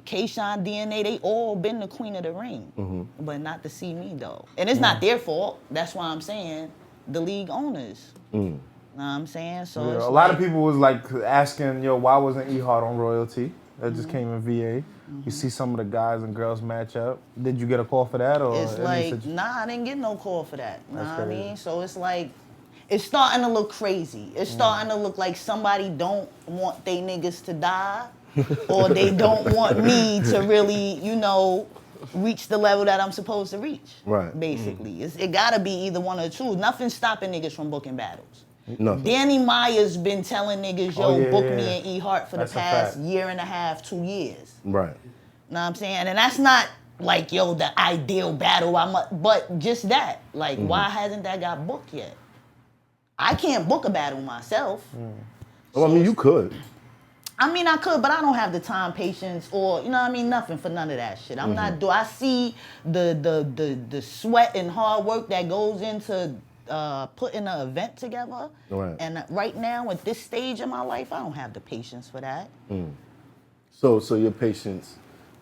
K-Shine, DNA, they all been the queen of the ring, but not to see me though. And it's not their fault, that's why I'm saying the league owners. Know what I'm saying? So Yeah, it's a lot like, of people was like asking, yo, why wasn't E-HART on royalty? That just came in VA. You see some of the guys and girls match up. Did you get a call for that? Or it's any like, nah, I didn't get no call for that. Know what I crazy. mean? So it's like, it's starting to look crazy. It's starting to look like somebody don't want they niggas to die, or they don't want me to really, you know, reach the level that I'm supposed to reach. Right. Basically. It gotta be either one or two. Nothing's stopping niggas from booking battles. Nothing. Danny Meyer's been telling niggas, yo, Oh, yeah, book yeah. me and E-HART for That's the a past fact. year and a half, 2 years. Right. Know what I'm saying? And that's not like, yo, the ideal battle, but just that. Like, why hasn't that got booked yet? I can't book a battle myself. Well, I mean, you could. I mean, I could, but I don't have the time, patience, or, you know what I mean, nothing for none of that shit. I'm not I see the sweat and hard work that goes into putting an event together. Right. And right now, at this stage of my life, I don't have the patience for that. So your patience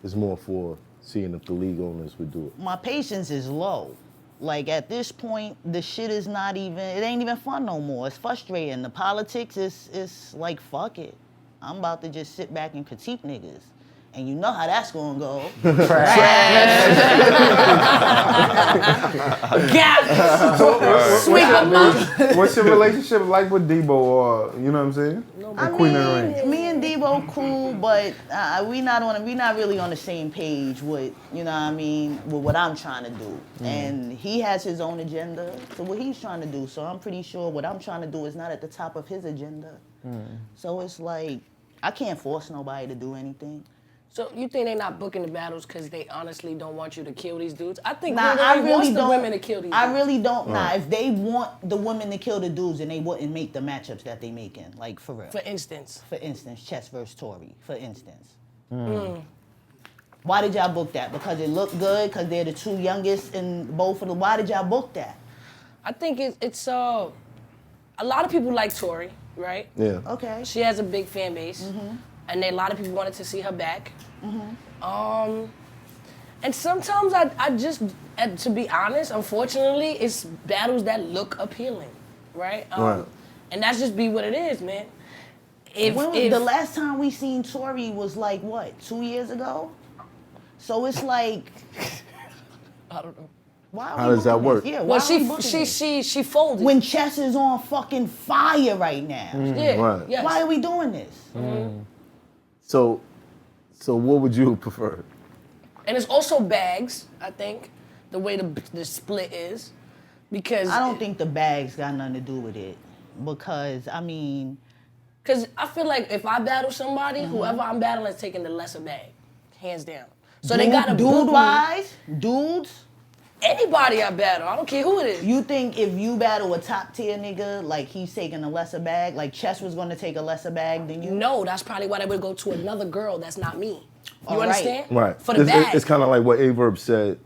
is more for seeing if the league owners would do it. My patience is low. Like, at this point, the shit is not even, it ain't even fun no more. It's frustrating. The politics is like, fuck it. I'm about to just sit back and critique niggas. And you know how that's gonna go. Sweep them up. What's your relationship like with Debo, or you know what I'm saying? I The Queen of the Ring. me and Debo cool, but we not really on the same page with, you know what I mean, with what I'm trying to do. And he has his own agenda to what he's trying to do. So I'm pretty sure what I'm trying to do is not at the top of his agenda. So it's like, I can't force nobody to do anything. So you think they're not booking the battles because they honestly don't want you to kill these dudes? I think I really wants don't. the women to kill these dudes. I really don't. Nah, if they want the women to kill the dudes, then they wouldn't make the matchups that they making. Like for real. For instance, Chess versus Tory. For instance. Why did y'all book that? Because it looked good. Because they're the two youngest in both of them. Why did y'all book that? I think it's a lot of people like Tory, right? Yeah. Okay. She has a big fan base, and a lot of people wanted to see her back. And sometimes I just, to be honest, unfortunately, it's battles that look appealing, right? Right. And that's just be what it is, man. When was the last time we seen Tory was like what, 2 years ago? So it's like, I don't know. why? How does that work? Yeah. Well, she folded. When chess is on fucking fire right now. Yeah. Right. Yes. Why are we doing this? So what would you prefer? And it's also bags, I think, the way the split is, because I don't think the bags got nothing to do with it. Because, I mean... Because I feel like if I battle somebody, whoever I'm battling is taking the lesser bag, hands down. So they got to book me. Dude-wise, dudes, Anybody I battle, I don't care who it is. you think if you battle a top-tier nigga, like he's taking a lesser bag, like Chess was going to take a lesser bag than you? No, that's probably why they would go to another girl that's not me. You All right. understand? Right. For the bag. It's kind of like what A.R.R.S said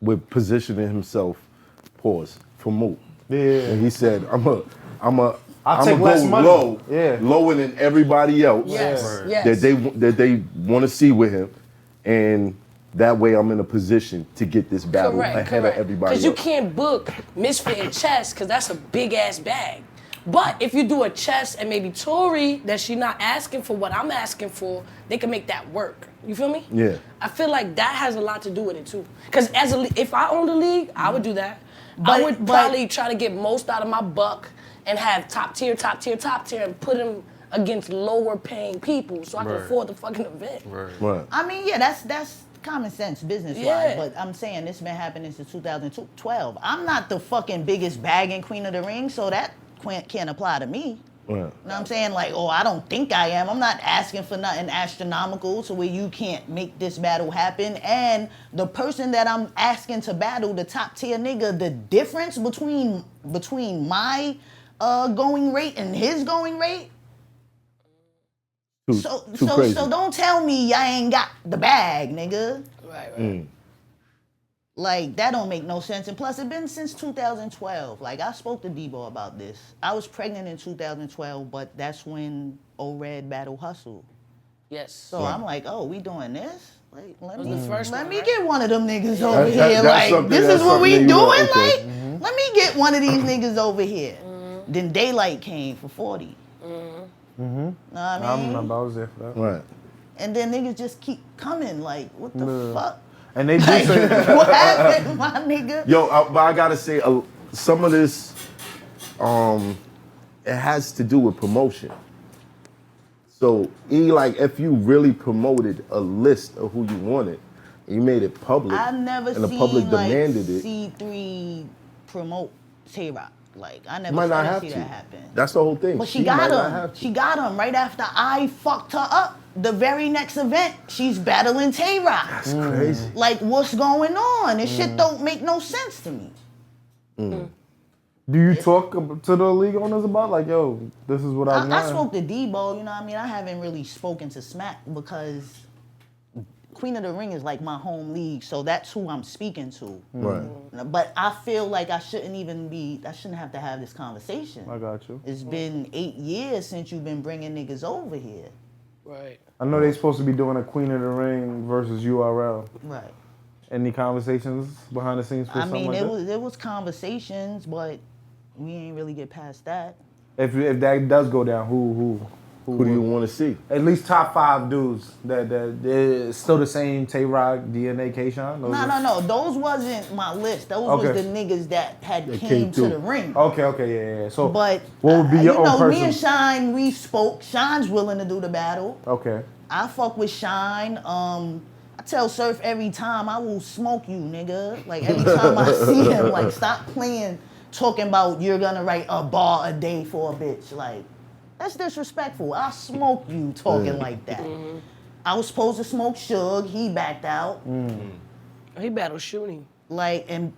with positioning himself, for Moot. Yeah. And he said, I'll take go less money. low, Yeah. lower than everybody else Yes, Right. yes. that they want to see with him, and that way I'm in a position to get this battle ahead of everybody Because you else. can't book Misfit and Chess because that's a big ass bag. But if you do a Chess and maybe Tory that she not asking for what I'm asking for, they can make that work. You feel me? Yeah. I feel like that has a lot to do with it too. Because if I owned the league, I would do that. I But- would probably try to get most out of my buck and have top tier, and put them against lower paying people so I can afford the fucking event. Right. I mean, yeah, that's common sense business-wise, Yeah. but I'm saying this been happening since 2012. I'm not the fucking biggest bagging queen of the ring, so that can't apply to me. Right. You know what I'm saying? Like, oh, I don't think I am. I'm not asking for nothing astronomical to where you can't make this battle happen. And the person that I'm asking to battle, the top tier nigga, the difference between my going rate and his going rate. So don't tell me I ain't got the bag, nigga. Right. Like, that don't make no sense. And plus, it's been since 2012. Like, I spoke to Debo about this. I was pregnant in 2012, but that's when O-Red Battle Hustle. Yes. So I'm like, oh, we doing this? Like, let was the first me one, right? get one of them niggas over That- here. that's Like, something- this that's is what we something doing? you know, okay. Like, let me get one of these niggas over here. Then Daylight came for 40. Know what I I mean? remember I was there for that. Right. And then niggas just keep coming. Like, what the fuck? And they do Like, say what happened, my nigga? Yo, but I gotta say, some of this, it has to do with promotion. So, like, if you really promoted a list of who you wanted, and you made it public, I never and the seen public like demanded it, C3 promote Tay Rock. Like, I never might not started have to see to. that happen. That's the whole thing. But she might got not him. have to. She got him right after I fucked her up. The very next event, she's battling Tay Rock. That's crazy. Like, what's going on? This shit don't make no sense to me. Do you talk to the league owners about like, yo, this is what I want? I spoke to Debo, you know what I mean? I haven't really spoken to Smack because Queen of the Ring is like my home league, so that's who I'm speaking to. Right. But I feel like I shouldn't have to have this conversation. I got you. It's been 8 years since you've been bringing niggas over here. Right. I know they're supposed to be doing a Queen of the Ring versus URL. Right. Any conversations behind the scenes for I something mean, like that? there was conversations, but we ain't really get past that. If that does go down, who Who do you want to see? At least top 5 dudes that they're still the same. Tay Rock, DNA, K-Shine. No. Those wasn't my list. Those was Okay. the niggas that had That came came to through. the ring. Okay, yeah. So, But what would be your you own know, person? me and Shine, we spoke. Shine's willing to do the battle. Okay. I fuck with Shine. I tell Surf every time, I will smoke you, nigga. Like, every time I see him, like, stop playing, talking about you're gonna write a bar a day for a bitch. Like, that's disrespectful. I'll smoke you talking like that. I was supposed to smoke Suge. He backed out. He battled shooting. Like, and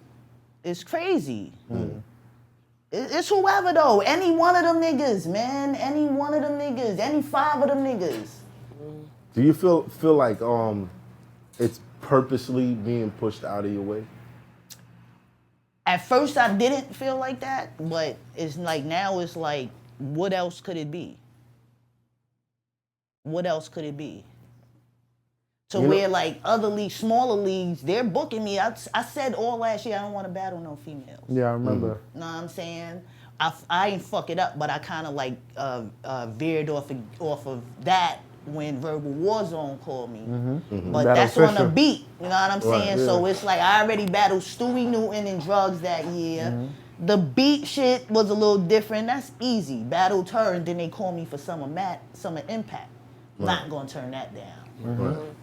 it's crazy. It's whoever though. Any one of them niggas, man. Any one of them niggas. Any 5 of them niggas. Do you feel like it's purposely being pushed out of your way? At first I didn't feel like that, but it's like now it's like, what else could it be? What else could it be? To where like other leagues, smaller leagues, they're booking me. I said all last year I don't want to battle no females. Yeah, I remember. Know what I'm saying? I ain't fuck it up, but I kind of like veered off of that when Verbal Warzone called me. But Battle that's on Fisher. the beat. You know what I'm saying? yeah. So it's like I already battled Stewie Newton in drugs that year. The beat shit was a little different. That's easy. Battled her, and then they called me for Summer Impact. Not gonna turn that down. Know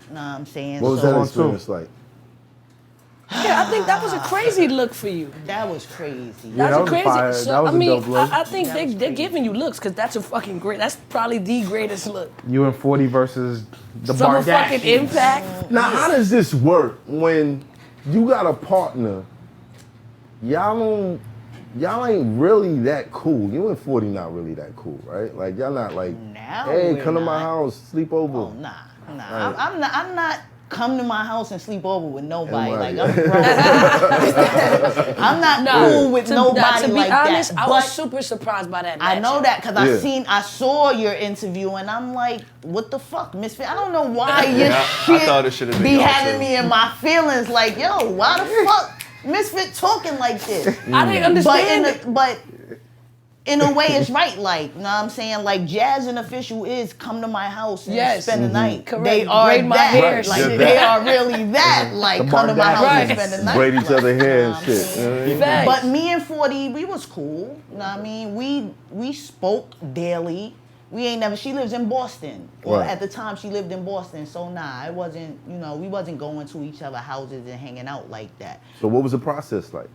what I'm saying? What was that experience like? Yeah, I think that was a crazy look for you. That was crazy. Yeah, that was crazy. fire. So, That was I a mean, dope look. I think That was they're crazy. giving you looks because that's a fucking great. That's probably the greatest look. You and 40 versus the Summer Bardashians. fucking Impact. Now, how does this work when you got a partner? Y'all ain't really that cool. You and 40 not really that cool, right? Like y'all not like, Now hey, we're come to my not. house, sleep over. Oh, nah. Right. I'm not come to my house and sleep over with nobody. Right. Like I'm grown. I'm not cool with nobody to be like honest, that. I was But super surprised by that. I know matchup. that because Yeah. I saw your interview and I'm like, what the fuck, Misfit? I don't know why your Yeah, I shit thought it should've been be y'all having too. me in my feelings. Like, yo, why the fuck Misfit talking like this? I didn't understand it. But in a way, it's right. Like, you know what I'm saying? Like, Jazz and Official is come to my house and Yes. spend the night. Correct. They are Braid my that. hair, Like, shit. they are really that. Like, The come to my house and Right. spend the night. Braid each Like, other hair you know and what I'm shit. saying? You know what I mean? Facts. But me and 40, we was cool. You know what I mean? We spoke daily. We ain't never, she lives in Boston. Or Right. at the time she lived in Boston. So nah, it wasn't, you know, we wasn't going to each other's houses and hanging out like that. So what was the process like?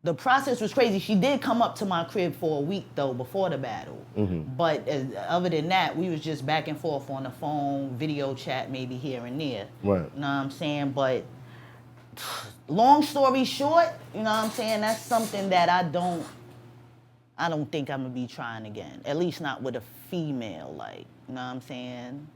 The process was crazy. She did come up to my crib for a week though before the battle. But other than that, we was just back and forth on the phone, video chat maybe here and there. Right. You know what I'm saying? But long story short, you know what I'm saying? That's something that I don't think I'm gonna be trying again. At least not with a female, like, you know what I'm saying?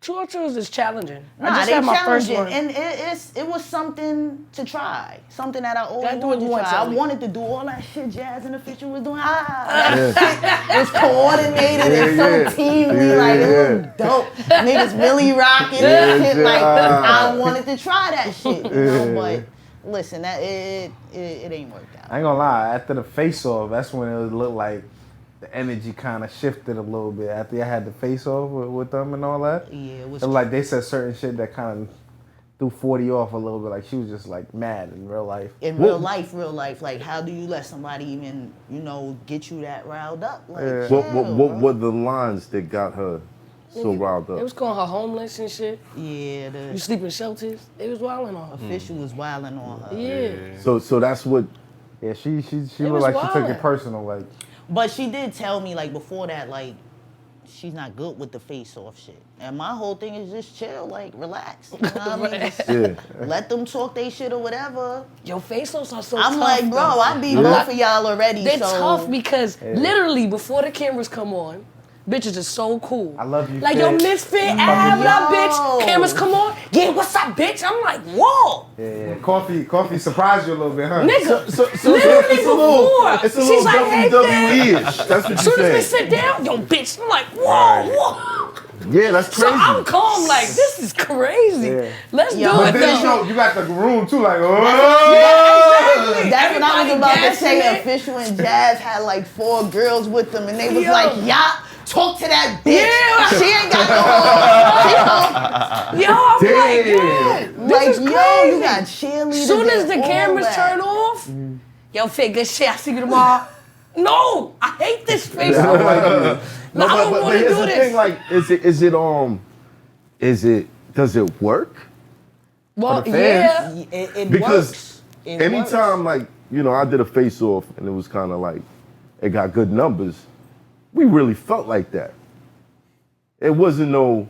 True is challenging. Nah, I just they had my first challenging, one. and it was something to try, something that I always Gotta do wanted it to once, try. I Ellie. wanted to do all that shit Jazz and Official was doing. That shit was coordinated and so teamly, like it was dope. Niggas really rocking and shit. Like I wanted to try that shit, you know. But listen, that it ain't worked out. I ain't gonna lie, after the face-off, that's when it looked like the energy kind of shifted a little bit. After I had the face-off with them and all that. Yeah, it was. It was like they said certain shit that kind of threw 40 off a little bit. Like she was just like mad in real life. In real life, like how do you let somebody even, you know, get you that riled up? Like, Yeah. chill, What bro. were the lines that got her so riled They up? was calling her homeless and shit. Yeah, You the sleep in shelters. They was wilding on her. Official was wilding on her. Yeah. So that's what. Yeah, she was looked like she took wildin'. it personal. Like But she did tell me, like, before that, like, she's not good with the face-off shit. And my whole thing is just chill, like, relax. You know what I mean? Just Yeah. let them talk they shit or whatever. Your face-offs are so I'm tough. like, bro, though. I beat both of y'all already, They're so... tough because literally before the cameras come on, bitches are so cool. I love you, Like, Fit. yo, Misfit, Ab, what up, Yo. bitch? Cameras come on. Yeah, what's up, bitch? I'm like, whoa. yeah, coffee surprised you a little bit, huh? Nigga, So literally it's a little, before. it's a She's little like, hey, WWE-ish. That's what As soon you're as we saying. sit down, yo, bitch, I'm like, whoa. Yeah, that's So crazy. I'm calm, like, this is crazy. Yeah. Let's Yo, do But it, then though. you got the room too, like Exactly. That's what I was Everybody about to gassing say. it. Official and Jazz had, like, 4 girls with them, and they was Yo. like, yeah, talk to that bitch. Yeah. She ain't got no... Yo, I'm like, Damn. yo, this Like, is yo, crazy. you got cheerleaders. Soon as and the all cameras that. turn off, yo, Fit, good shit. I see you tomorrow. No, I hate this face. No, I don't want to here's do the this. thing, like, does it work? Well, for the fans. yeah. It Because works. It anytime, works. like, you know, I did a face-off and it was kind of like, it got good numbers, we really felt like that. It wasn't no,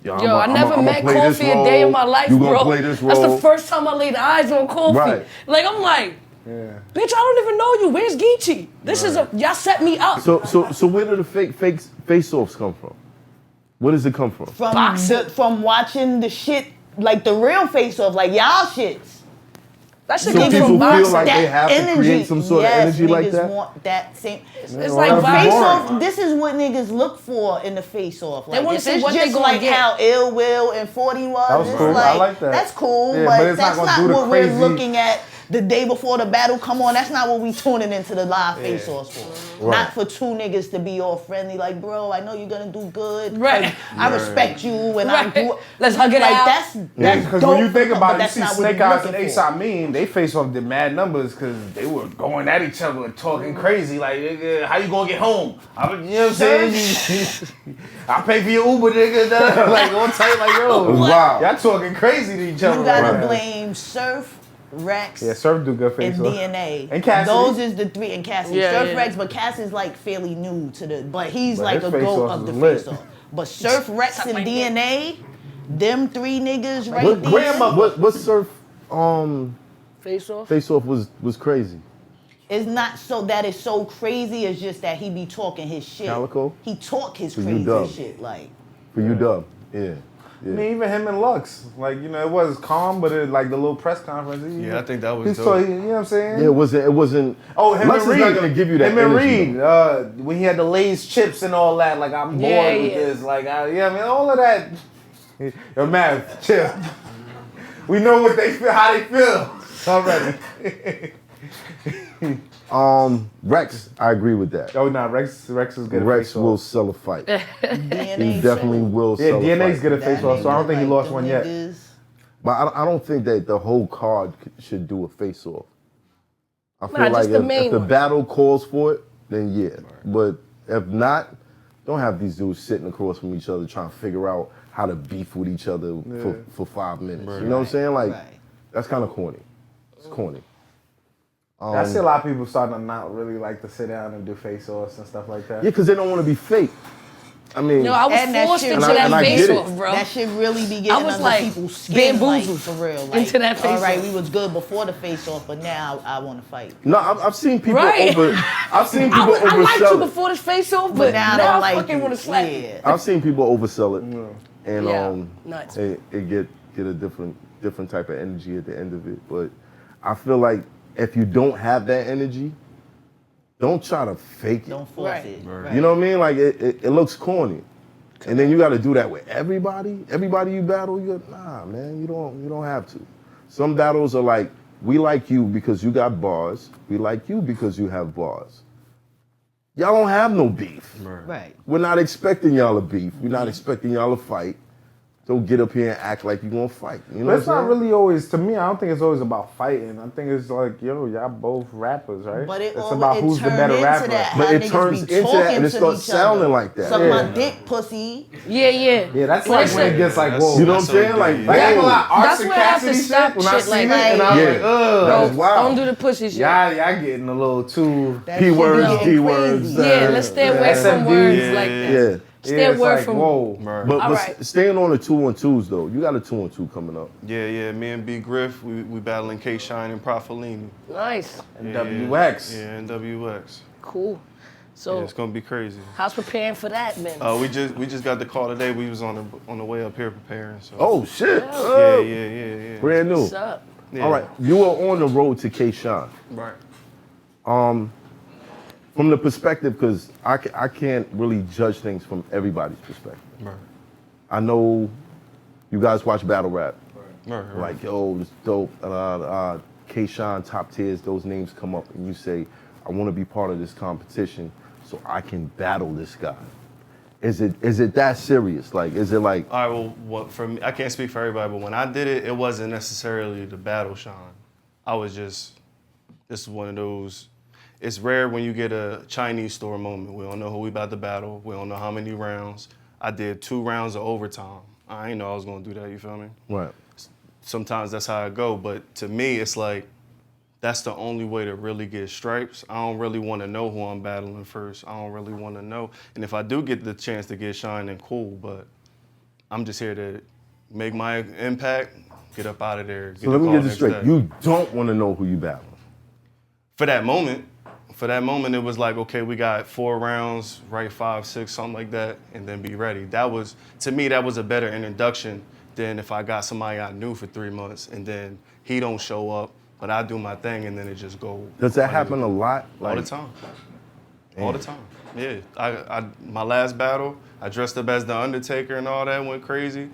Yo, I never met Kofi a day in my life, you bro. gonna play this role. That's the first time I laid eyes on Kofi. Right. Like, I'm like, bitch, I don't even know you. Where's Geechee? This is y'all set me up. So where do the fake face-offs come from? Where does it come from? From watching the shit, like the real face-off, like y'all shits. That shit So came people from feel boxing. like they have to create some sort of energy like that? Want that same. It's like Face-off, this is what niggas look for in the face-off. Like, They wanna if see it's what they just gonna like get. how Ill Will and 40 was. That was It's cool. I like that. That's cool, Yeah, but but it's not that's gonna not do the what crazy- we're looking at the day before the battle. Come on, that's not what we tuning into the live face-offs for. Right. Not for two niggas to be all friendly, like, bro, I know you're gonna do good. Right. I respect you, and Right. Let's hug it like out. that's Because dope when you for think them, about but it, you that's see not what Snake we Eyes and looking for. A$AP Mean, they face off did mad numbers because they were going at each other and talking crazy. Like, nigga, how you gonna get home? You know what I'm saying? I'll pay for your Uber, nigga. Like, all tight, like, yo. Wow. Y'all talking crazy to each other. You gotta right now. blame Surf, Rex, Yeah, Surf do good face and off. DNA. And Cassidy. Those is the three, and Cassidy. Yeah, Surf, yeah. Rex, but Cass is like fairly new to the, but he's But like his a face goat off of the is lit. face-off. But Surf, Rex, and like DNA, them three niggas right What there, what Surf Face off. face-off was crazy? it's not so that it's so crazy, it's just that he be talking his shit. Calico? He talk his you crazy dumb. shit, like. For you, Dub. Yeah. I mean, even him and Lux, like, you know, it was calm, but it, like the little press conference. Yeah, I think that was he's dope. so, you know what I'm saying? Yeah, it wasn't. Oh, him Lux and is Reed. not gonna give you that Him and energy, Reed, when he had the Lay's chips and all that, like, I'm bored Yeah, with yeah. this. Like, I mean, all of that. Yo, Mav, chill. We know what they feel, how they feel already. Rex, I agree with that. Oh, nah, Rex is good at Rex face-off. will sell a fight. DNA He definitely will Yeah, sell a DNA's fight. good at face-off, so I don't think he lost one yet. But I don't think that the whole card should do a face-off. I feel Nah, like just the if main the one. battle calls for it, then yeah. But if not, don't have these dudes sitting across from each other trying to figure out how to beef with each other for 5 minutes. You know what I'm saying? Like, that's kind of corny. It's corny. I see a lot of people starting to not really like to sit down and do face-offs and stuff like that. Yeah, because they don't want to be fake. I mean, No, I was And that forced shit- into and that I get face it. off, bro. That shit really be I getting was under like people's skin, like, bamboozled for real. Like, into that all right, face-off. we was good before the face-off, but now I want to fight. no, I've seen people Right. I've seen people I liked you oversell it. before this face off, But but now I now don't I like fucking you. want to slap you. Yeah. I've seen people oversell it, and Yeah, nuts. it get a different type of energy at the end of it. But I feel like if you don't have that energy, don't try to fake it. Don't force Right. it. You know what I mean? Like it looks corny, and then you got to do that with everybody. Everybody you battle, nah, man, you don't have to. Some battles are like, we like you because you got bars. We like you because you have bars. Y'all don't have no beef. Right. We're not expecting y'all to beef. We're not expecting y'all to fight. Don't get up here and act like you're gonna fight. You know But it's what I'm not saying? really always, to me, I don't think it's always about fighting. I think it's like, yo, y'all both rappers, right? But it's about who's the better rapper. That, But how it niggas turns be into that talking and it to starts each other. sounding like that. Suck Yeah. my dick, pussy. Yeah, yeah. Yeah, that's When like it's when like- it gets like, That's- whoa. You know what I'm that's saying? Like, OD. Like, I ain't gonna lie, That's Arts and where I have to Cassidy stop shit, when I shit seen like it, that. and I was Yeah. like, ugh. That was wild. Don't do the pussy shit. Y'all getting a little too... That P shit be words, getting T crazy. words. Yeah, let's stay away from SMD. words like that. Yeah. Stay it's away like, from. whoa. Right. But Alright. staying on the 2-on-2s though, you got a 2-on-2 coming up. Yeah, me and B Griff, we battling K Shine and Profilini. Nice, And WX. Yeah, NWX. cool. So, Yeah, it's gonna be crazy. how's preparing for that, man? We just got the call today. We was on the way up here preparing. So. Oh shit! Yeah. Brand new. What's up? Yeah. All right, you are on the road to K-Shine. Right. From the perspective, because I can't really judge things from everybody's perspective. Right. I know you guys watch battle rap. Right. Like, yo, this dope. K-Shine, top tiers, those names come up, and you say, I want to be part of this competition so I can battle this guy. Is it that serious? Like, is it like? All right. Well, what for me? I can't speak for everybody, but when I did it, it wasn't necessarily the battle shine. I was just. This is one of those. It's rare when you get a Chinese store moment. We don't know who we about to battle. We don't know how many rounds. I did 2 rounds of overtime. I ain't know I was gonna do that. You feel me? Right. Sometimes that's how I go, but to me, it's like that's the only way to really get stripes. I don't really want to know who I'm battling first. I don't really want to know. And if I do get the chance to get shine, then cool, but I'm just here to make my impact, get up out of there. So let me get this straight. You don't want to know who you battling. For that moment, it was like, okay, we got 4 rounds, right, 5, 6, something like that, and then be ready. To me, that was a better introduction than if I got somebody I knew for 3 months and then he don't show up, but I do my thing and then it just go. Does that happen a lot? All the time. All the time. Yeah. I my last battle, I dressed up as the Undertaker and all that, went crazy.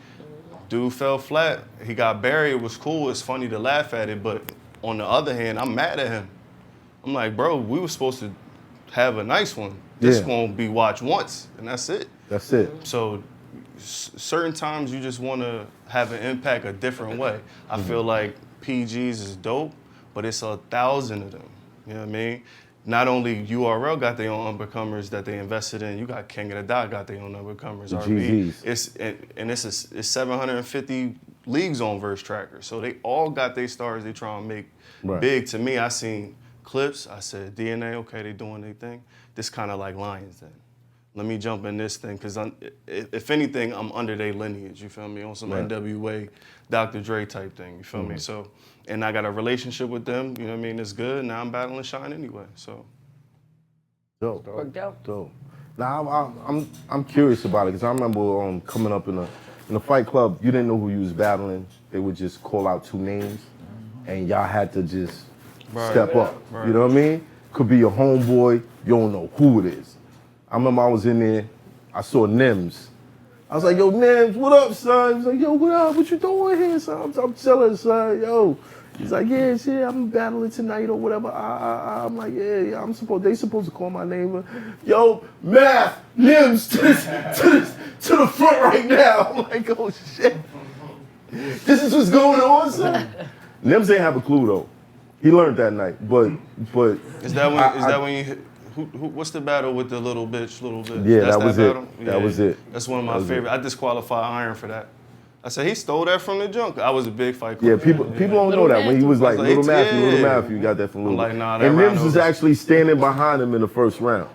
Dude fell flat. He got buried. It was cool. It's funny to laugh at it, but on the other hand, I'm mad at him. I'm like, bro, we were supposed to have a nice one. This won't be watched once, and that's it. That's it. So certain times you just want to have an impact a different way. I feel like PGs is dope, but it's 1,000 of them. You know what I mean? Not only URL got their own uppercomers that they invested in, you got King of the Dot got their own uppercomers. RB. It's 750 leagues on Verse Tracker, so they all got their stars they try and make big. To me, I seen clips. I said DNA, okay, they doing their thing. This kind of like Lions then. Let me jump in this thing, because if anything, I'm under their lineage, you feel me? On some NWA, Dr. Dre type thing, you feel me? So, and I got a relationship with them, you know what I mean? It's good. Now I'm battling Shine anyway, so. Dope. Now I'm curious about it, because I remember coming up in a fight club, you didn't know who you was battling. They would just call out 2 names, and y'all had to just step up. You know what I mean? Could be your homeboy, you don't know who it is. I remember I was in there, I saw Nims. I was like, yo, Nims, what up, son? He's like, yo, what up? What you doing here, son? I'm chilling, son, yo. He's like, yeah, shit, I'm battling tonight or whatever. I'm like, yeah, they supposed to call my name. Yo, Math, Nims, to the front right now. I'm like, oh, shit. This is what's going on, son? Nims ain't have a clue, though. He learned that night, but. Is that when you? What's the battle with the little bitch? Yeah, that was battle? it. That was it. That's one of my favorite. I disqualified Iron for that. I said he stole that from the junk. I was a big fight club. Yeah, people don't know that. When he was like Little Matthew, got that from Little. Like, nah, and Nims was actually standing behind him in the first round.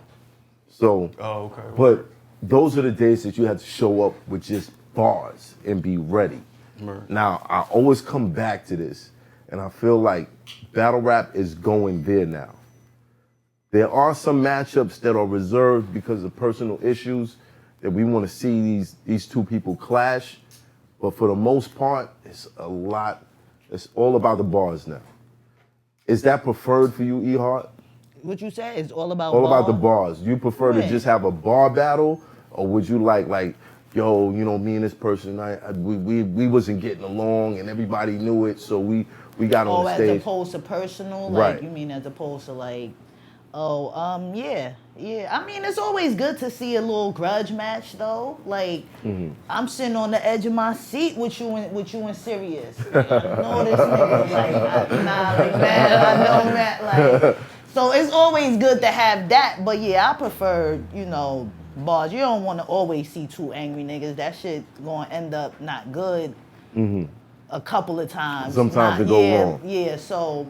So. Oh, okay. But those are the days that you had to show up with just bars and be ready. Right. Now I always come back to this, and I feel like battle rap is going there now. There are some matchups that are reserved because of personal issues that we want to see these 2 people clash. But for the most part, it's all about the bars now. Is that preferred for you, E-HART? What you say? It's all about all about the bars. Do you prefer to just have a bar battle, or would you like, yo, you know, me and this person, we wasn't getting along and everybody knew it, so we got on the stage. As opposed to personal? Like, you mean as opposed to like, yeah. I mean, it's always good to see a little grudge match, though. Like, I'm sitting on the edge of my seat with you and Sirius. You know this nigga, like, I know that, like. So it's always good to have that, but yeah, I prefer, you know, bars. You don't want to always see 2 angry niggas. That shit gonna end up not good a couple of times. Sometimes it go wrong. Yeah, so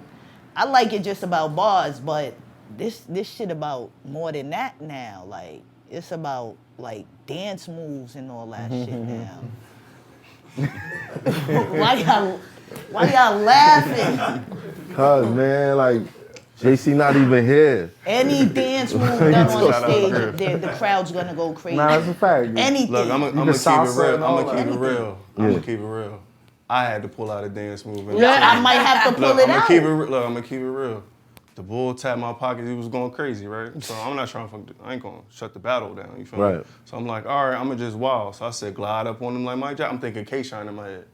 I like it just about bars, but this shit about more than that now. Like, it's about like dance moves and all that shit now. Why y'all laughing? Cause man, like JC not even here. Any dance move done on stage, the crowd's gonna go crazy. Nah, that's a fact. Anything. Look, I'm gonna keep it real. I had to pull out a dance move. I might have to pull it out. I'm gonna keep it real. The bull tapped my pocket. He was going crazy, right? So I'm not trying to I ain't gonna shut the battle down. You feel me? So I'm like, all right, I'm gonna just wild. So I said, glide up on him like Mike Jackson. I'm thinking K-Shine in my head.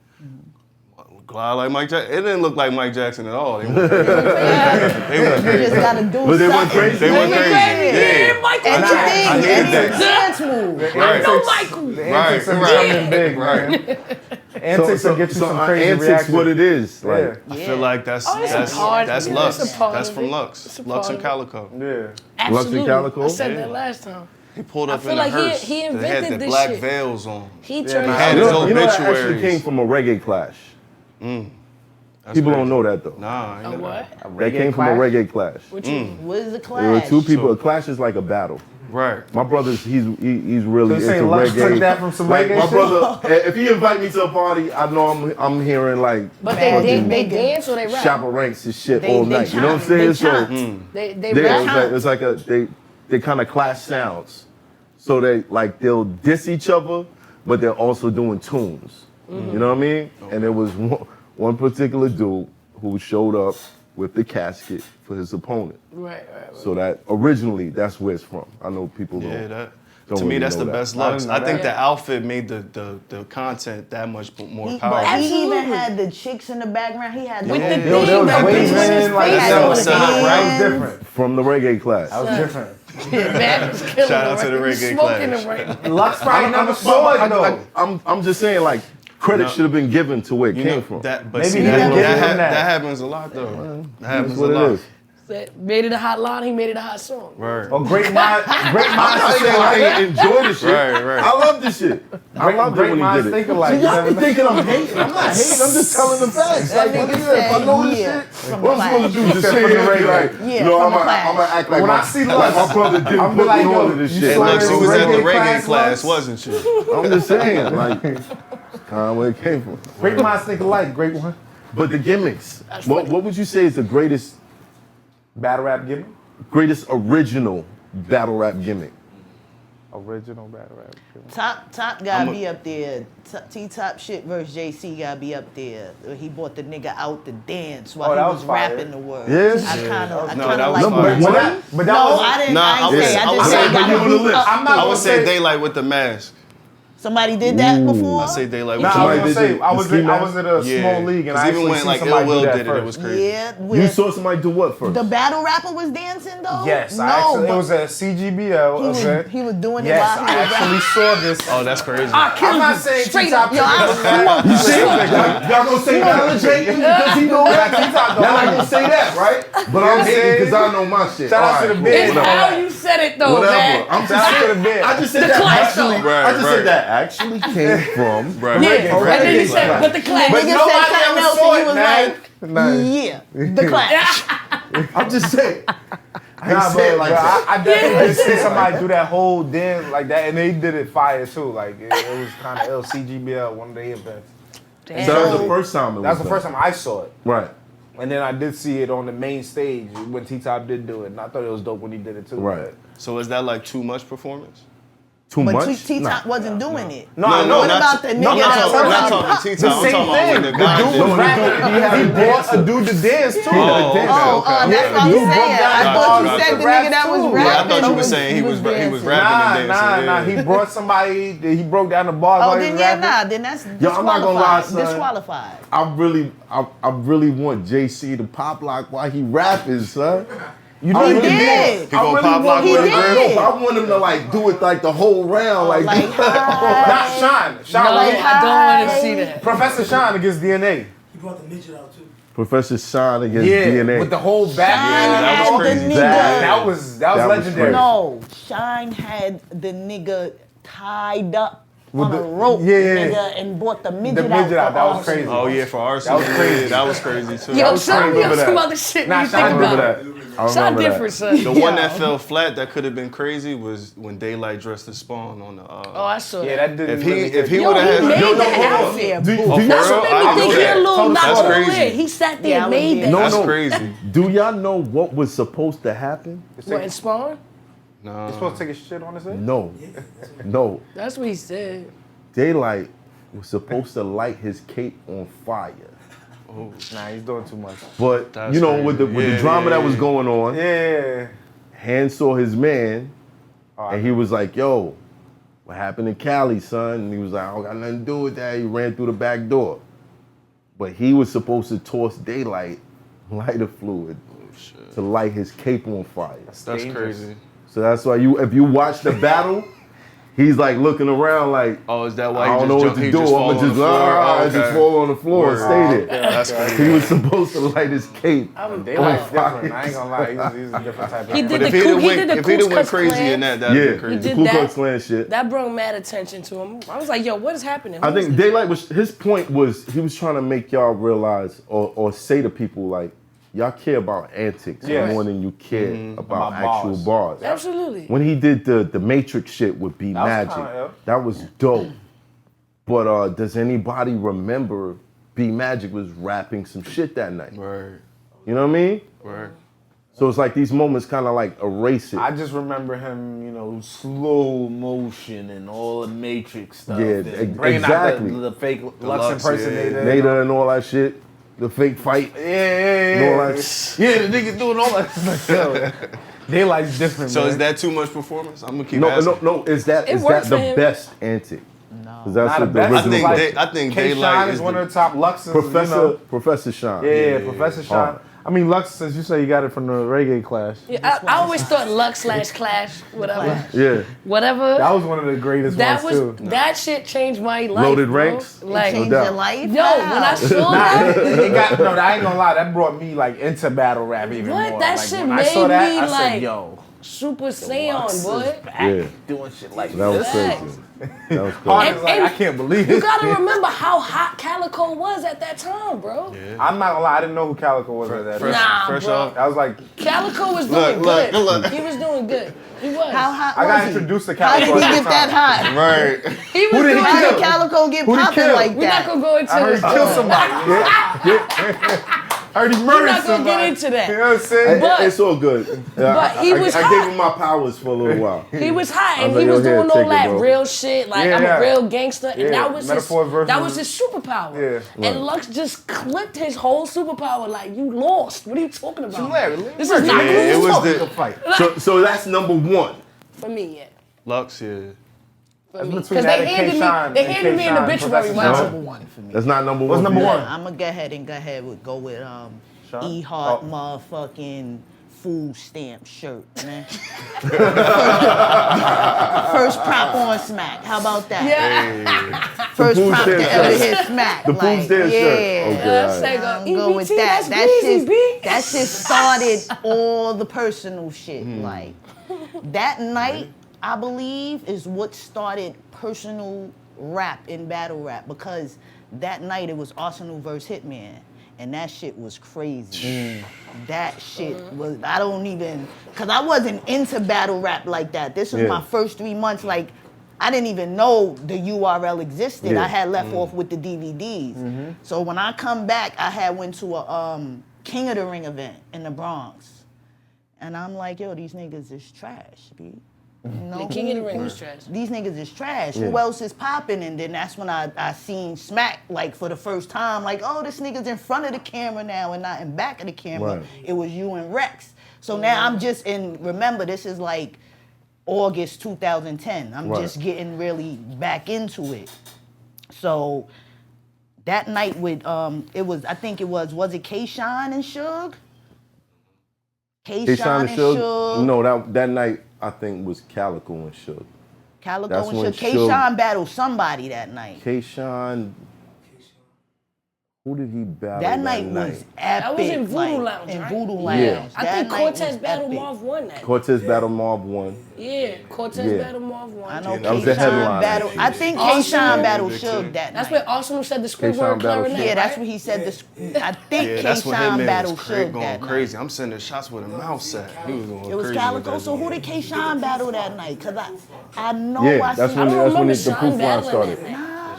Glide like Mike Jackson. It didn't look like Mike Jackson at all. They went crazy. You just gotta do something. They went crazy. They went crazy. Yeah, Michael Anything, any dance move. I know Michael. The antics are coming big, right? Antics will get you some crazy antics reactions. What it is. Like, I feel like that's Lux. That's from Lux. Lux and Calico. Yeah. Lux and Calico? I said that last time. He pulled up I feel in the like hearse. he They invented had the this black shit. veils on. He turned had you his know that actually obituaries. came from a reggae clash. People don't know that though. Nah, I ain't know What? that. That came from a reggae clash. What you? What is the There were clash? two people. A clash is like a battle. Right. My brother's he's really into saying Lux reggae. took that from some like, reggae my shit? brother, if he invite me to a party, I know I'm hearing like But fucking they dance or they rap? Chopper ranks and shit They- all they night. You know what I'm chant, they saying? chant. They Yeah, rap. it's like they kind of clash sounds. So they'll diss each other, but they're also doing tunes. You know what I mean? And there was one particular dude who showed up with the casket for his opponent. Right. So that originally that's where it's from. I know people don't. Yeah, that. don't To me, really that's know the that. best looks. know I think that. the outfit made the content that much more But powerful. he even Absolutely. had the chicks in the background. He had With the whole- thing, There was like, waving, with his like face that on was the set up, thing. That was different. From the reggae class. That was different. Man was killing Shout out him, to the right? reggae Smoking clash. him right now. Lux probably never saw it though. I'm just saying, like, credit No. should have been given to where it You came know, from. that, but Maybe see, he that, didn't give him that. that happens a lot though. That That's happens what a it lot. is. That made it a hot line, he made it a hot song. Right. Oh, great minds I'm not saying I ain't enjoy this shit. Right. I love this shit. I love it great when he minds did think it. alike. See, You y'all never be know. thinking I'm hating. I'm not hating. I'm just telling the facts. That Like, nigga if I said, know this yeah, shit, from what the I'm supposed to do? Just From sit the here and be reggae. like, Yeah, no, from I'm the clash. gonna act like When I my, see like Lux, my brother didn't I'm put like, me yo, on to this you shit. saw Hey, Like, Lux, this you was at the reggae reggae class, class, Lux? wasn't you? I'm just saying, like, kind of where it came from. Great minds think alike. Great one. But the gimmicks, what would you say is the greatest Battle rap gimmick. original battle rap gimmick? Original battle rap gimmick. Top gotta be up there. T-Top shit versus JC gotta be up there. He brought the nigga out to dance while that he was was fire. rapping the words. Yes. I kind of No, that was like fire. the But words. But that No, was. I didn't. Nah, I I didn't say. was- I I just was said saying, gotta but you on the be list. up I'm not I gonna would say say. Daylight with the mask. Somebody did that before. I say Daylight with Nah, the I was mask. gonna say I was Ski I Mask? was at a small league and 'Cause I even actually when seen like Ill somebody Will do that did it, it was first. crazy. Yeah, You with saw somebody do what first? the battle rapper was dancing though. Yes, no, I actually. It but was at CGBL. he was doing it Yes, while he I was actually saw this. Oh, that's crazy. I'm not saying Straight T-Top up, yo, I You see? Y'all gonna say validating because he know that? Y'all not gonna say that, right? But I'm hating because I know my shit. Shout out to the Alright, big. It's how you said it though, Whatever. man. I'm just Shout out to saying. the big. I just said The that clash, actually. though. I just Right. said that actually came from. Right. Yeah, Reggae and clash. then he said, Clash. but the clash. But Nigga nobody said something ever else saw and he it, was man. like, yeah, the clash. I'm just saying. I Nah, ain't say it like that. I definitely did see somebody do that whole dance like that, and they did it fire too. Like it was kind of ill. CGBL, one of the events. So that was the first time it was That's the done. first time I saw it. Right. And then I did see it on the main stage when T-Top did do it. And I thought it was dope when he did it too. Right. So is that like too much performance? Too But much? T-Top wasn't doing it. No, I know. What about the nigga I'm not that talking, was I'm not rapping? talking The T-Top. I'm same talking about thing. when The the guy dude did was it. rapping. He brought a dude to dance too. Oh, okay. Oh, that's what I'm You saying. broke down I the thought you bars said to the rap nigga that was too. rapping. Yeah, I thought you were saying he was dancing. rapping and dancing. Nah. He brought somebody. He broke down the bars. Oh, while he then was yeah, rapping. nah, then that's Yo, I'm not gonna lie, son. disqualified. I really want JC to pop lock while he rapping, son. You I know really he did. want- He I gonna really pop want lock him with to the do girl? it. I want him to like do it like the whole round, like Like, Not hi. Sean. Sean No, was I don't want to see that. Professor Sean against DNA. He brought the midget out too. Professor Sean against Yeah, DNA. with the whole Shine back. that had was the crazy. nigga. That was That was legendary. crazy. No, Shine had the nigga tied up on the- a rope, yeah. nigga, and brought the midget, midget out, for that was Arsenal. crazy. Oh yeah, for Arsenal. That was crazy. That was crazy too. Yo, was Sean, crazy. yo, Remember some that. other shit Nah, when you Sean think remember about that. it. I Sean remember different, that. son. The one Yo. that fell flat that could have been crazy was when Daylight dressed as Spawn on the. Oh, I saw Yeah, that. that didn't. If he Yo, would he have made had. the hold on. outfit. Do for y'all- real? That's what I made me know think he that. a little That's not crazy. lit. He sat there Yeah, I and was made there. that. No, That's no. crazy. Do y'all know what was supposed to happen? What, in Spawn? No. He's supposed to take his shit on his head? No. No. That's what he said. Daylight was supposed to light his cape on fire. Nah, he's doing too much. But That's you know, with the crazy. Yeah, drama yeah, that was yeah. going on, Yeah. Han saw his man, Alright. and he was like, "Yo, what happened in Cali, son?" And he was like, "I don't got nothing to do with that." He ran through the back door, but he was supposed to toss Daylight lighter fluid to light his cape on fire. That's dangerous. crazy. So that's why if you watch the battle, he's like looking around like, Oh, is that why I don't know what to do. I'm gonna just fall on the floor and stay there. That's crazy. He was supposed to light his cape. They like different. I ain't gonna lie. He's a different type of. He did But the if he Ku didn't went Klux crazy Klan. in that, that'd be Yeah, crazy. did Ku that. Klux Klan shit. That brought mad attention to him. I was like, yo, what is happening? I think Daylight was, his point was he was trying to make y'all realize or say to people like, y'all care about antics more than you care about actual bars. Absolutely. When he did the Matrix shit with B Magic, that was dope. But does anybody remember B Magic was rapping some shit that night? Right. You know what I mean? Right. So it's like these moments kind of like erase it. I just remember him, you know, slow motion and all the Matrix stuff. Yeah, and bringing exactly. out the fake Lux, Lux impersonator. Nada and all that shit. The fake fight. Yeah. And all that. Yeah, the nigga doing all that. Daylight's different. So man. is that too much performance? I'm gonna keep No, asking. no. Is that works the for him. best antic? No. 'Cause that's Not what the the best. original. I think K. Daylight Shine is is one of the top Luxes. Professor Shine. Yeah, Professor Shine. Hard. I mean, Lux, since you say you got it from the reggae clash. Yeah, I always thought Lux / Clash, whatever. Yeah. Whatever. That was one of the greatest That ones was too. that shit changed my life. Loaded bro. Ranks? Like, Change doubt. your life. yo, when I saw that, I ain't gonna lie, that brought me like into battle rap even What? more. That like, shit when I saw made that, me, I like- said, yo, Super Saiyan, boy. Yeah. Doing shit like That was this. crazy. That was Hard crazy. is like, and I can't believe You it. gotta remember how hot Calico was at that time, bro. I'm not gonna lie, I didn't know who Calico was at that Fresh, time. Nah, fresh bro. off. I was like, Calico was Look, doing look, good. look. He was doing good. He was. How hot I got was he? introduced to How did Calico he at get that that time. hot? Right. He was Who did he doing How kill? did Calico get Who'd he popping kill? like We're not that? gonna go into I heard this. he killed somebody. I heard he murdered not gonna get somebody. into that. You know what I'm saying? But- It's all good. But he was I hot. gave him my powers for a little while. He was hot, I and was he like, was yo, here, doing all take it, that bro. real shit. Like, I'm Yeah. a real gangster, and Yeah, that was metaphor his, versus- that was his superpower. Yeah. And Lux just clipped his whole superpower. Like, you lost. What are you talking about? Hilarious. This is not Yeah, cool. it was The the fight. So that's number one. For me, yeah. Lux, yeah. For me. between Because that they and handed K-Shine me, and an K-Shine, obituary Professor when Shine. I Number one for me. That's not number What's one. number for you? one? I'm gonna go ahead with Sean? E-HART Oh. motherfucking food stamp shirt, man. First prop on Smack. How about that? Yeah. First food prop stamp to ever shirt. hit Smack. The food stamp shirt. yeah. Okay, all right. Say I'm go, go with EBT, that. that's Breezy, B. That shit started all the personal shit. Like that night, I believe, is what started personal rap in battle rap because that night it was Arsenal versus Hitman. And that shit was crazy. That shit was, I don't even, cause I wasn't into battle rap like that. This was my first 3 months, like, I didn't even know the URL existed. Yeah. I had left off with the DVDs. So when I come back, I had went to a King of the Ring event in the Bronx. And I'm like, yo, these niggas is trash, B. You know, The King of the Ring was trash. These niggas is trash. Who else is popping? And then that's when I seen Smack like for the first time. Like, oh, this nigga's in front of the camera now and not in back of the camera. Right. It was you and Rex. So now I'm just in. Remember, this is like August 2010. I'm Right. just getting really back into it. So that night with it was, I think it was it K-Shine and Suge? K-Shine and Suge. No, that night I think was Calico and Suge. Calico That's and when Suge. K-Shine battled somebody that night. K-Shine. Who did he battle That night was epic. That was in Voodoo like, Lounge, In right? Voodoo Lounge. Yeah. I That think night Cortez was Battle epic. Marv won that. Cortez Battle Mob 1. Yeah, Cortez Yeah. Battle Marv won. I know That was the K-Shine headline, battle. actually. I think Awesome. K-Shine battled Big Suge too. that That's night. where Arsenal said the squid K-Shine word battle clarinet. Yeah, that's right? what he said. I think Yeah, that's when K-Shine Hitman battled was Suge going that crazy. night. I'm sending shots with a mouse at. He was going It was crazy. Calico. with So that who did K-Shine battle that night? Cause I know Yeah, I that's seen. when I don't the remember proof Sean line battling started. that night. Nah,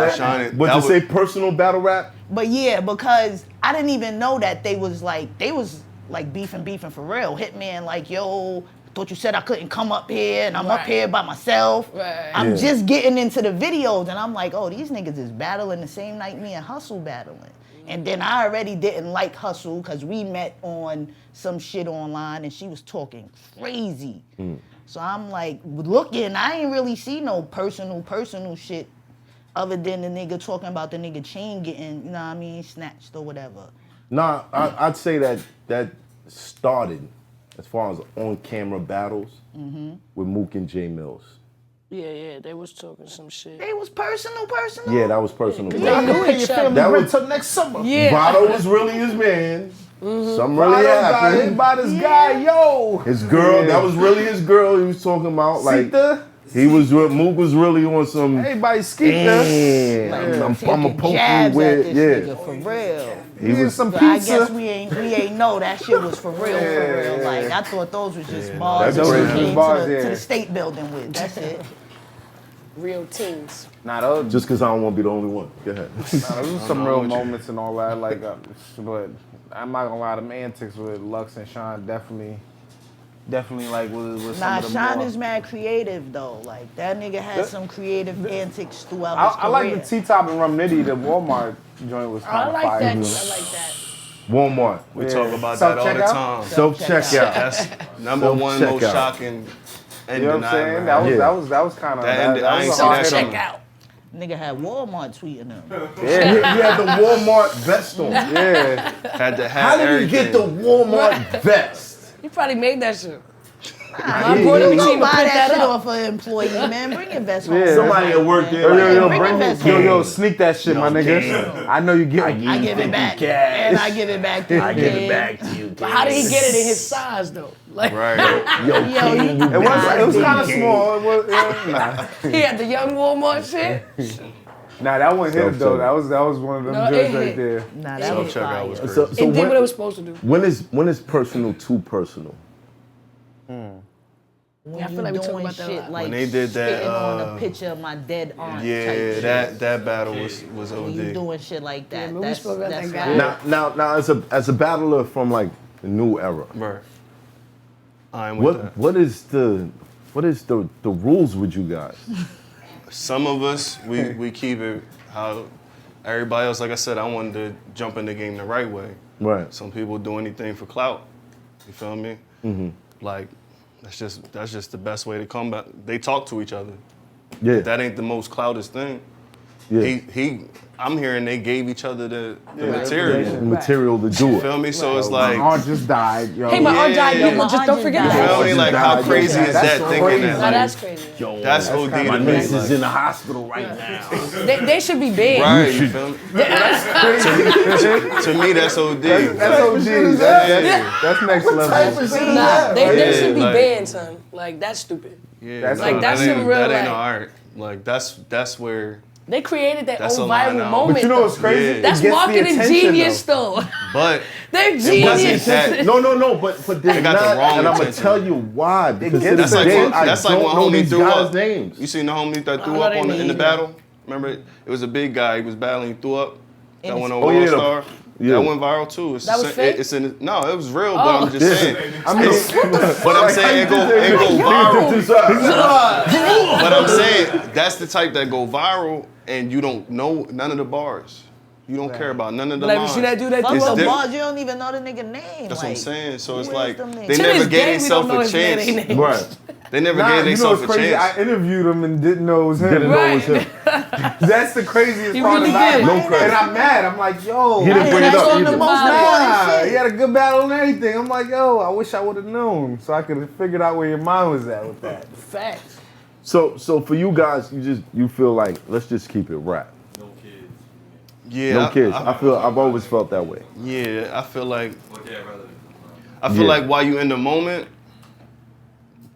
Sean, But that to was- say personal battle rap, But yeah, because I didn't even know that they was like beefing for real. Hitman like, yo, thought you said I couldn't come up here and I'm up Right. here by myself. Right. I'm Yeah. just getting into the videos and I'm like, oh, these niggas is battling the same night me and Hustle battling. And then I already didn't like Hustle because we met on some shit online and she was talking crazy. So I'm like looking, I ain't really see no personal shit other than the nigga talking about the nigga chain getting, you know what I mean, snatched or whatever. I'd say that started as far as on-camera battles with Mook and J Mills. Yeah, they was talking some shit. They was personal. Yeah, that was personal. Yeah, you and your family That was Till next summer. Yeah. Votto was really his man. Something really Votto got happened. hit by this guy, yo. His girl, that was really his girl. He was talking about like he was. Mook was really on some. Everybody skeet I'm a poke you jabs with. at this nigga, for real. He was some So I pizza. guess we ain't know that shit was for real. Like I thought those was just bars that's that we crazy. came Bars, to the state building with. That's it. Real teams. Nah, those Just because I don't want to be the only one. Go ahead. those was some real moments and all that. Like, but I'm not gonna lie, them antics with Lux and Sean definitely like was Nah, some of the Sean more. is mad creative though. Like that nigga had some creative antics throughout his I like career. the T-Top and Rum Nitty. The Walmart joint was I kind of like fire. that. I like that. Walmart. We talk about that all the Self-checkout? time. Self-checkout. That's number one most Self-checkout. shocking You ending know what I'm I saying? ever That had. was that was kind of That ended- I ain't was a see hard that hit. coming. Check out. Nigga had Walmart tweeting him. He had the Walmart vest on. Yeah, Had to have How did he everything. get the Walmart vest? He probably made that shit. Nah, My brother you team don't to buy print that that shit up. off an employee, man. Bring your vest home. Yeah. Somebody at work there. yo, Bring bring your vest yo, home. yo, sneak that shit, my nigga. gang. I know you get. I give it back. And I give it back to you. I give it back to you. But how did he get it in his size though? Like Right. Yo, Yo, King, you- you It was Nah, kind of small. It was, nah, he had the young Walmart shit. nah, that one hit it though. Self-checkout. That was one of them No, joints it right hit. there. Nah, that was Self-checkout was fire. crazy. So It did what it when, was supposed to do. when is personal too personal? When Yeah, I feel you like we talk doing about that a shit lot. like When they did that, spitting on a picture of my dead aunt. type Yeah, shit. that battle was When you OD. doing shit like that, man, we that's spoke about that's that guy. fire. Now, as a battler from like the new era, Right. I'm with that. what is the rules with you guys? Some of us, we keep it how everybody else, like I said, I wanted to jump in the game the right way. Right. Some people do anything for clout. You feel me? Like, that's just the best way to combat. They talk to each other. Yeah. That ain't the most cloutest thing. Yeah. I'm hearing they gave each other the material. Material to do You it. feel me? So it's My like, aunt just died, yo. Hey, my aunt died. Yeah. You just don't forget you My that. feel me? Like, how crazy is That's that so thinking crazy. that? Now Like, that's crazy. that's OD kinda to my me. niece Like, in the hospital right now. They should be banned. right, you feel me? To me, that's OD. That's OG. That's next level. Nah, they Yeah, should be like- banned, son. Like that's stupid. Yeah, That's nah, like- that's that ain't, some real, that ain't no like- art. Like that's where. They created their That's own a line viral out. moment. But you know what's though. crazy? Yeah. It That's gets the marketing attention, genius, though. But They're it wasn't genius. that. No, but they're got the not, wrong and I'm gonna intention. tell you why. Because to That's this like day, when, I that's like don't when know homie these threw guys' up. names. You seen the homie that threw know up their in the names, battle? Remember, it was a big guy. He was battling. He threw up. That In went his- on World yeah, Star. yeah. That went viral too. It's That was fake? It's in. No, it was real. But Oh. I'm just saying. I mean, But I'm saying it go viral. But I'm saying that's the type that go viral, and you don't know none of the bars. You don't care about none of the Like, you lines. see that dude that Fuck threw It's up up? different. bars, you don't even know the nigga name. That's what I'm saying. So it's who like is them niggas? they To never this gave day, we themselves don't know a his man chance. name. Right. They never nah, gave you know themselves what's a crazy? I chance. interviewed him and didn't know it was him. Didn't know it was Right. him. That's the craziest He part really about did. it. No credit. And I'm mad. I'm like, yo. He didn't bring it That's up on the either. most Nah, important he shit. had a good battle and everything. I'm like, yo, I wish I would have known so I could have figured out where your mind was at with that. Facts. So for you guys, you feel like let's just keep it rap. Yeah, No kids. I've always felt that way. Yeah, I feel like while you in the moment,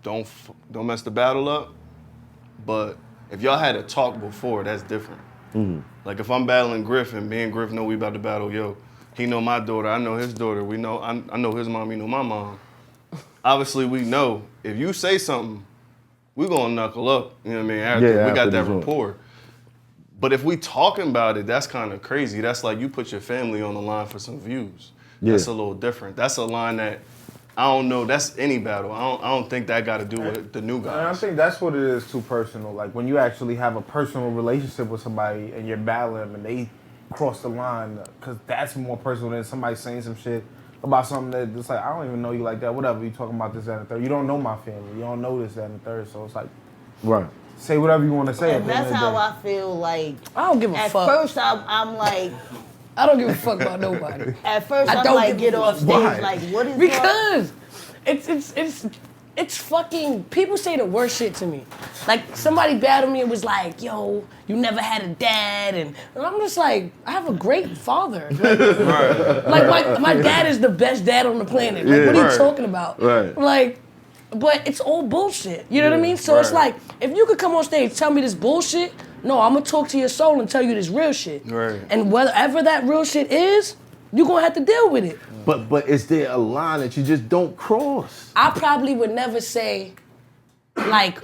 don't mess the battle up. But if y'all had a talk before, that's different. Like if I'm battling Griff and me and Griff know we about to battle, yo, he know my daughter, I know his daughter, we know I know his mom, he know my mom. Obviously we know if you say something, we gonna knuckle up. You know what I mean? After Yeah, we got after that the joint. rapport. But if we talking about it, that's kind of crazy. That's like you put your family on the line for some views. Yeah. That's a little different. That's a line that I don't know. That's any battle. I don't think that got to do with the new And I guys. think that's what it is, too personal. Like when you actually have a personal relationship with somebody and you're battling them and they cross the line, because that's more personal than somebody saying some shit about something that it's like, I don't even know you like that. Whatever, you talking about this, that, and the third. You don't know my family. You don't know this, that, and the third. So it's like, Right. say whatever you want to say. And that's how I feel like. I don't give a At fuck. first, I'm like, I don't give a fuck about nobody. at first, I I'm don't like, give get a off fuck. stage. Why? Like, what is Because It's fucking, people say the worst shit to me. Like, somebody battled me and was like, yo, you never had a dad, and I'm just like, I have a great father. Like my dad is the best dad on the planet. Like, what are you talking about? Like, but it's all bullshit. You know what I mean? So it's like, if you could come on stage, tell me this bullshit, no, I'm gonna talk to your soul and tell you this real shit. And whatever that real shit is, you're gonna have to deal with it. But is there a line that you just don't cross? I probably would never say, like,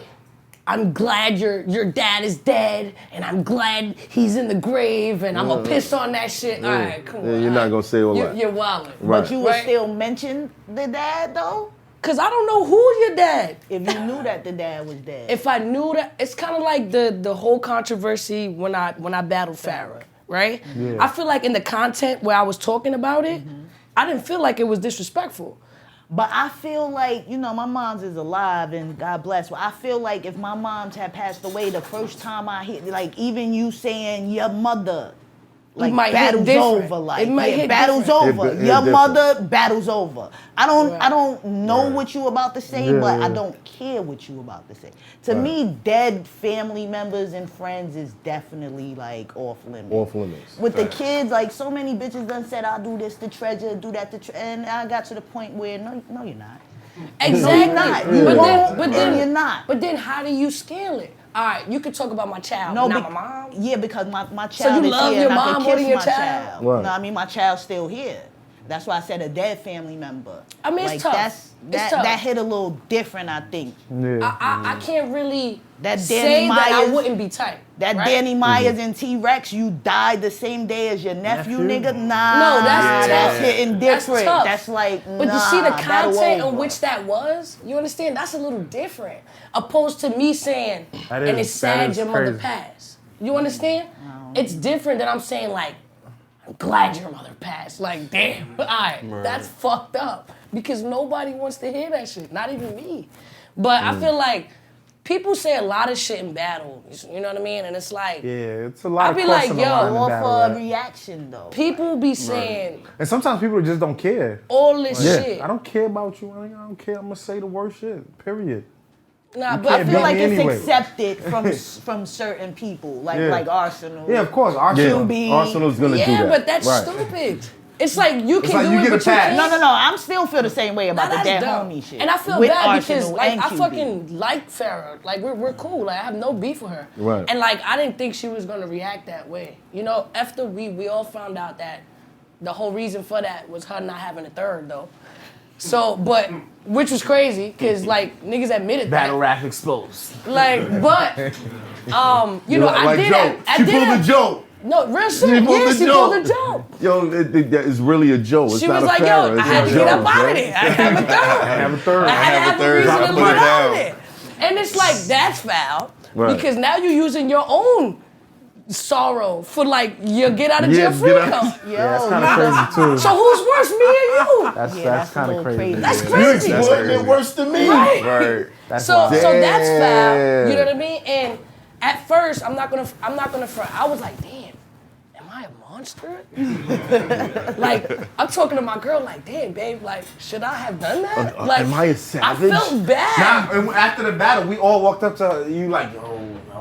I'm glad your dad is dead, and I'm glad he's in the grave, and I'm gonna piss on that shit. All right, come on. You're not gonna say all that. You're wildin'. But you would still mention the dad, though? Cause I don't know who's your dad. If you knew that the dad was dead. If I knew that, it's kind of like the whole controversy when I battled Farrah, right? Yeah. I feel like in the content where I was talking about it, I didn't feel like it was disrespectful. But I feel like, you know, my mom's is alive and God bless. But I feel like if my mom's had passed away, the first time I hear, like, even you saying your mother, like, battle's over. Like, battle's over. Your mother, battle's over. I don't know what you about to say, but I don't care what you about to say. To me, dead family members and friends is definitely, like, off limits. Off limits. With the kids, like, so many bitches done said, I'll do this to Treasure, do that to Treasure. And I got to the point where, no, you're not. Exactly. No, you're not. But then you're not. But then how do you scale it? All right, you could talk about my child, not my mom. Yeah, because my child so you is love here your and I mom can more kiss than your my child? Right. No, I mean, my child's still here. That's why I said a dead family member. I mean, it's tough. That hit a little different, I think. Yeah. I can't really say that I wouldn't be tight. That right? Danny Myers and T-Rex, you died the same day as your nephew? Nigga? Nah. No, that's hitting different. That's like, but you see the content in which that was? You understand? That's a little different. Opposed to me saying, and it's sad your mother passed. You understand? It's different than I'm saying, like, I'm glad your mother passed. Like, damn, all right, that's fucked up. Because nobody wants to hear that shit, not even me. But I feel like people say a lot of shit in battle, you know what I mean? And it's like, it's a lot I of be like, yo, all for a reaction though. People be saying, and sometimes people just don't care. All this shit. I don't care about you. I don't care. I'm gonna say the worst shit. Period. Nah, but I feel like it's accepted from certain people, like Arsenal. Yeah, of course, Arsenal. Arsenal's gonna do that. Yeah, but that's stupid. It's like you can do it, but you can't. No. I'm still feel the same way about the dead homie shit. And I feel bad because like I fucking like Farrah. Like we're cool. Like I have no beef with her. Right. And like I didn't think she was gonna react that way. You know, after we all found out that the whole reason for that was her not having a third though. So, but which was crazy because like niggas admitted Battle rap exposed. Like, but you know, I did She pulled a joke. No, real shit. She pulled a joke. Yo, that is really a joke. It's she not was a like, Farrah, yo, I had to get up out of there. I have a third. I had to have a reason to get out of there. And it's like, that's foul. Right. Because now you're using your own sorrow for like your get out of jail free card. Yeah, that's kind of crazy too. So who's worse, me or you? That's kind of crazy. That's crazy. You're exploiting it worse than me. Right. So that's foul. You know what I mean? And at first, I'm not gonna front. I was like, damn, am I a monster? Like, I'm talking to my girl like, damn, babe, like, should I have done that? Like, am I a savage? I felt bad. Nah, after the battle, we all walked up to you like, yo.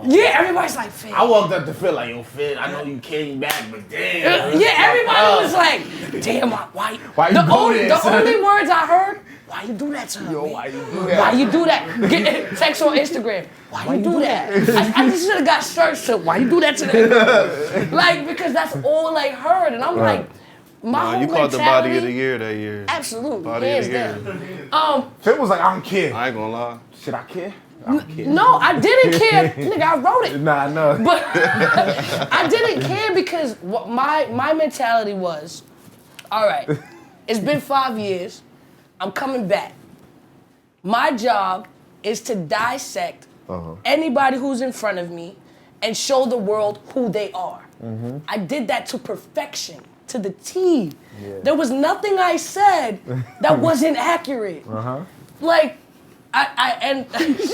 Yeah, everybody's like, Finn. I walked up to Phil like, yo, Finn, I know you came back, but damn. Yeah, everybody was like, damn, why you go there? The only words I heard, why you do that to her? Yo, why you do that? Why you do that? Get text on Instagram. Why you do that? I just should have got shirts to why you do that to them? Like, because that's all I heard. And I'm like, my whole you caught the body of the mentality- year that year. Absolutely. Body Hands of the year. down. Phil was like, I don't care. I ain't gonna lie. Should I care? I don't care. No, I didn't care. Nigga, I wrote it. Nah, no. But I didn't care because what my mentality was, all right, it's been 5 years. I'm coming back. My job is to dissect anybody who's in front of me and show the world who they are. Mm-hmm. I did that to perfection, to the T. Yeah. There was nothing I said that wasn't accurate. Like, And That's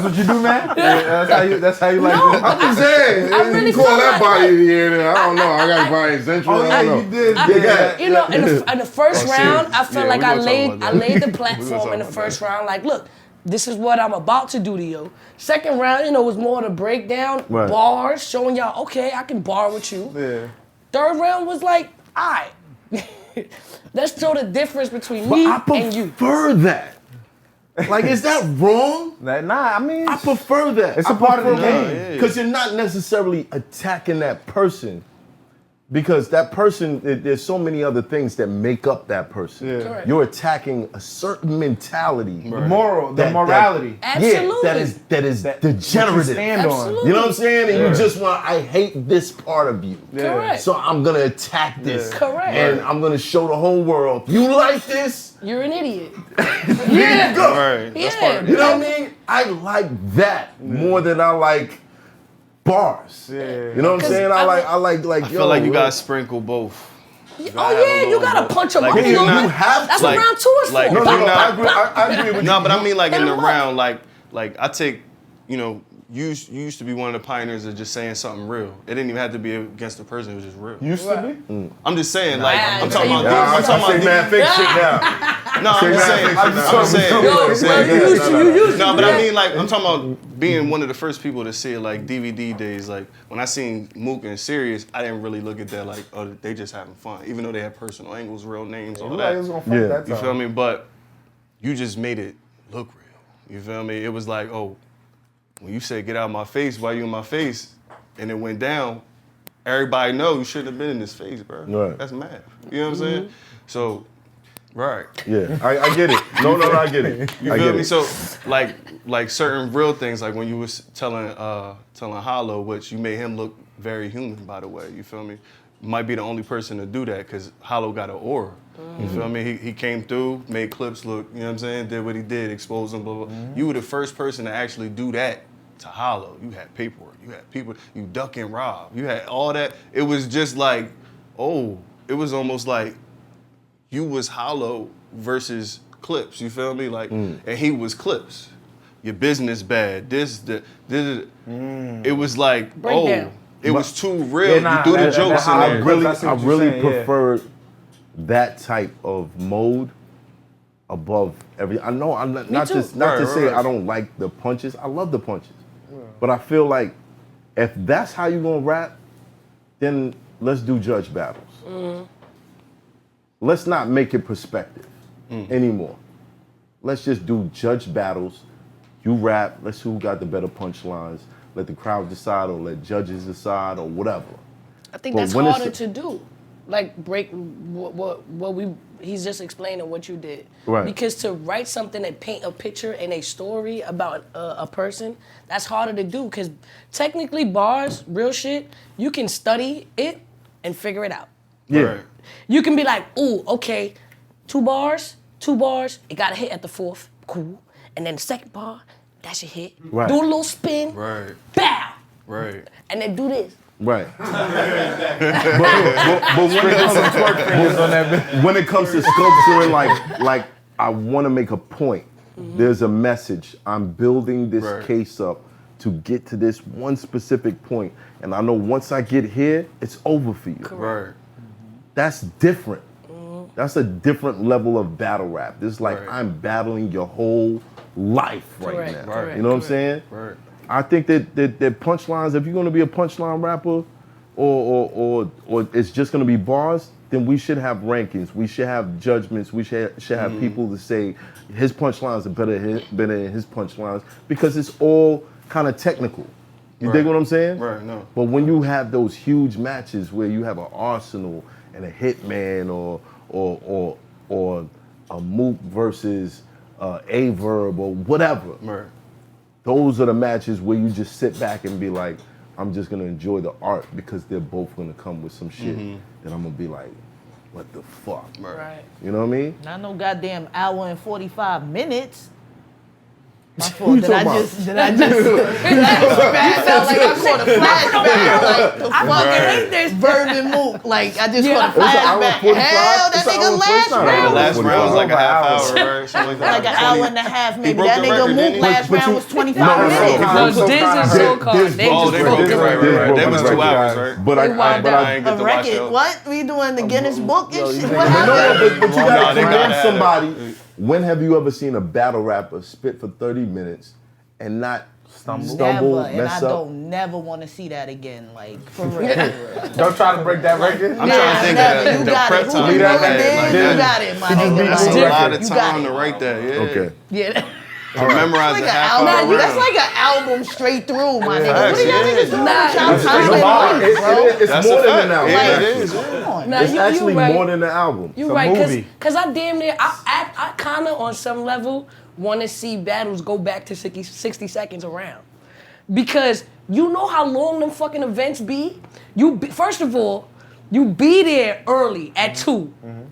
what you do, man? That's how you like No, it? I'm just saying. I really you call feel that like- body in here. I don't know. I got body central. Oh, I yeah, don't know. you did. You know, in the first round, I felt Yeah, like we I gonna talk laid about I that. laid the We gonna platform talk in the about first that. round. Like, look, this is what I'm about to do to you. Second round, you know, was more the breakdown, Right. bars, showing y'all, okay, I can bar with you. Yeah. Third round was like, all right, let's show the difference between But me I and you. prefer that. Like, is that wrong? Nah, I mean, I prefer that. It's a part of the game. Because you're not necessarily attacking that person. Because that person, there's so many other things that make up that person. Yeah. Correct. You're attacking a certain mentality. the morality. Absolutely. Yeah, that is degenerative. stand on. Absolutely. You know what I'm saying? And you just want, I hate this part of you. Correct. So I'm gonna attack this. Correct. And I'm gonna show the whole world, you like this? You're an idiot. Here you go. Right. That's Yeah. part of You know what I mean? I like that more than I like bars. Yeah. You know what I'm saying? I like I feel like you gotta sprinkle both. Oh yeah, you gotta punch him Like, up. you You not- have That's like- what round 2 is like, for. if No, you're no, not- I agree with you. No, but I mean like in Hit the 'em up. round, like I take, you know, you used to be one of the pioneers of just saying something real. It didn't even have to be against the person, it was just real. Used to be? I'm just saying, like, Nah, I'm talking about, yeah, I'm talking say mad about, fake shit now. no, I'm just saying, I'm just saying, Yo, I'm saying, you used to, you used to. no, but I mean, like, I'm talking about being one of the first people to see it, like DVD days. Like when I seen Mook and Sirius, I didn't really look at that like, oh, they just having fun, even though they had personal angles, real names, all Look like it was that. gonna fuck Yeah. that You time. feel me? But you just made it look real. You feel me? It was like, oh, when you said get out of my face, why you in my face, and it went down. Everybody know you shouldn't have been in this face, bro. Right. That's math. You know what I'm saying? So, right. Yeah, I get it. No, I get it. You I feel get me? it. So, like certain real things, like when you was telling Hollow, which you made him look very human, by the way. You feel me? Might be the only person to do that because Hollow got an aura. You feel me? He came through, made clips look, you know what I'm saying? Did what he did, exposed him, blah, blah. You were the first person to actually do that to Hollow. You had paperwork, you had people, you duck and rob, you had all that. It was just like, oh, it was almost like you was Hollow versus Clips, you feel me? Like, and he was Clips. Your business bad, this. It was like, Breakdown. it was too real. Yeah, nah, you threw the that- jokes that- in I there. really- I see what you're really saying, yeah. prefer that type of mode above every. I know I'm not too. to Right, say right. I don't like the punches. I love the punches, but I feel like if that's how you gonna rap, then let's do judge battles. Let's not make it perspective anymore. Let's just do judge battles. You rap. Let's see who got the better punchlines. Let the crowd decide, or let judges decide, or whatever. I think But that's when it's- harder to do. Like break what we he's just explaining what you did. Right. Because to write something and paint a picture and a story about a person, that's harder to do. Because technically bars, real shit, you can study it and figure it out. Yeah. Right. You can be like, ooh, okay, two bars, it got a hit at the fourth, cool. And then the second bar, that should hit. Right. Do a little spin, Right. bow, Right. and then do this. Right. but when it comes to sculpturing, like I want to make a point. There's a message. I'm building this Right. case up to get to this one specific point, and I know once I get here, it's over for you. Right. That's different. That's a different level of battle rap. This is like Right. I'm battling your whole life right Correct, now. correct, You know what I'm correct. saying? Right. I think that punchlines, if you're gonna be a punchline rapper or it's just gonna be bars, then we should have rankings. We should have judgments. We should have people to say his punchlines are better than his punchlines because it's all kind of technical. You dig Right. what I'm saying? Right, no. But when you have those huge matches where you have an Arsenal and a Hitman or a Mook versus A.R.R.S or whatever, Right. those are the matches where you just sit back and be like, I'm just gonna enjoy the art because they're both gonna come with some shit that I'm gonna be like, what the fuck? Right. You know what I mean? Not no goddamn hour and 45 minutes. My fault. Did I just You felt like I caught a flashback. Like the fucking hate this. Vernon Mook. Like I just Yeah. caught a flashback. Hell, that It's an nigga hour last 45. round. The last round was like a half hour, hour. right? Something like Like an hour and a half, maybe. broke That the nigga record, Mook didn't he? last But round you- was 25 no, minutes. No, Diz is so called. Diz- They Oh, just they broke broke the it, right, record. right, right. That was Broke 2 the hours, record. right? But I They wound I up. ain't get A to watch record? that. What? We doing the Guinness Book and shit? you What think- happened? but you No, gotta they gotta convince have somebody. it. When have you ever seen a battle rapper spit for 30 minutes and not stumble, Never, and mess I up? don't never want to see that again. Like for real. Don't try to break that record. I'm trying to think never. of You the got prep it. time Who you you had. did? Like You that. got it, my just nigga. be That's a different. lot of You got time it. to write that. Yeah. Okay. Yeah. To memorize Like a an half album. hour That's round. like an album straight through, my nigga. What are y'all Yeah. niggas doing? Nah, with y'all it's time It's and more- money, bro? it's That's more a than fact. an album. Yeah, it actually. is. Come on. Nah, It's you actually right. more than an album. You're a right, movie. cause I damn near, I kind of on some level want to see battles go back to 60 seconds around, because you know how long them fucking events be. First of all, you be there early at 2.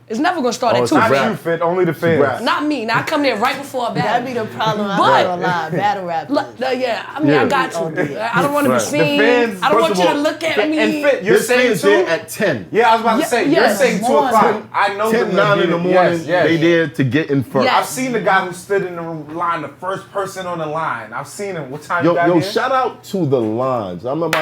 It's never gonna start Oh, at it's 2. a Not rap. you, Fit. Only the fans. rap. Not me. Now I come there right before a battle. That'd be the problem. I'm But- not gonna lie. Battle rap. Yeah, I mean, I Yeah. got to. I don't want to be Right. seen. fans- I don't first want of you to all, look at me. And Fit, you're This saying thing's there 2? at 10. Yeah, I was about to say, you're yes. saying 2 Morning. o'clock. I know 10, them 9 in the morning, Yes, yes. they there to get in first. Yes. I've seen the guy who stood in the line, the first person on the line. I've seen him. What time you Yo, got yo, here? shout out to the lines. I remember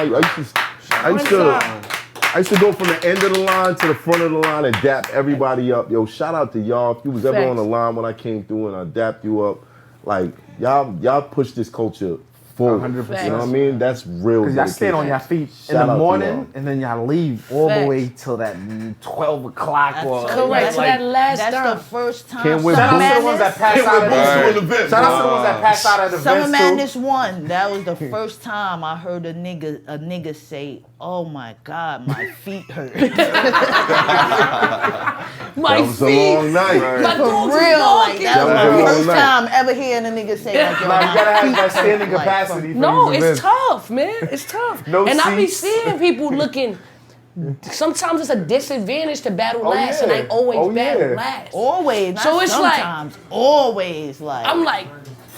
I used to go from the end of the line to the front of the line and dap everybody up. Yo, shout out to y'all. If you was ever Facts. on the line when I came through and I dapped you up, like y'all push this culture forward. 100%. You know what I mean? That's real. Because y'all stand on dedication. your feet Shout out in the to morning y'all. and then y'all leave all the Facts. way till that 12 o'clock or Correct. So that last That's time. the first time. Can't win Summer boots. Shout out to the ones that Madness. passed out of Right. the Shout out to the ones that passed out of the Summer events too. Madness 1. That was the first time I heard a nigga say, "Oh my God, my feet hurt." My That was a feet. long night. My For dogs real, is like barking. that was That was a the long first night. time ever hearing a nigga say like, "Yo, Nah, you my gotta have feet that hurt," standing like, capacity for No, these it's events. tough, man. It's tough. No and I be seats. seeing people looking. Sometimes it's a disadvantage to battle Oh, last, yeah. and I always Oh, battle yeah. last. Always, not So it's like- sometimes. Always, like.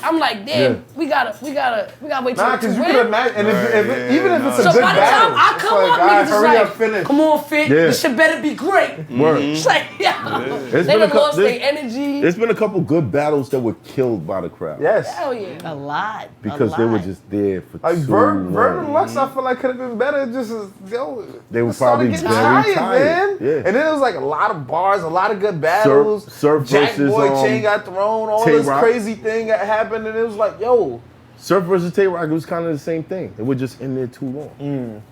I'm like, damn, we gotta wait till Nah, to because you win. could imagine, and Right, even if it's a So good by the battle, time I it's come like, up, all right, niggas is hurry like, up, finish. come on, Fit, Yeah. this shit better be great. Word. It's like, yeah. It's They been a done lost cou- their energy. There's been a couple good battles that were killed by the crowd. Yes. Hell yeah. a lot. Because a they were lot. just there for Like too Vernon long. Lux, I feel like could have been better. Just as yo, They were it started probably getting very tired, man. yeah. And then it was like a lot of bars, a lot of good battles. Surf Jack versus, Boy Chain got thrown. All Tay this Rock. crazy thing that happened, and it was like, yo, Surf versus Tay Rock, it was kind of the same thing. They were just in there too long.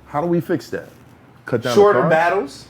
How do we fix that? Cut down shorter the card? battles,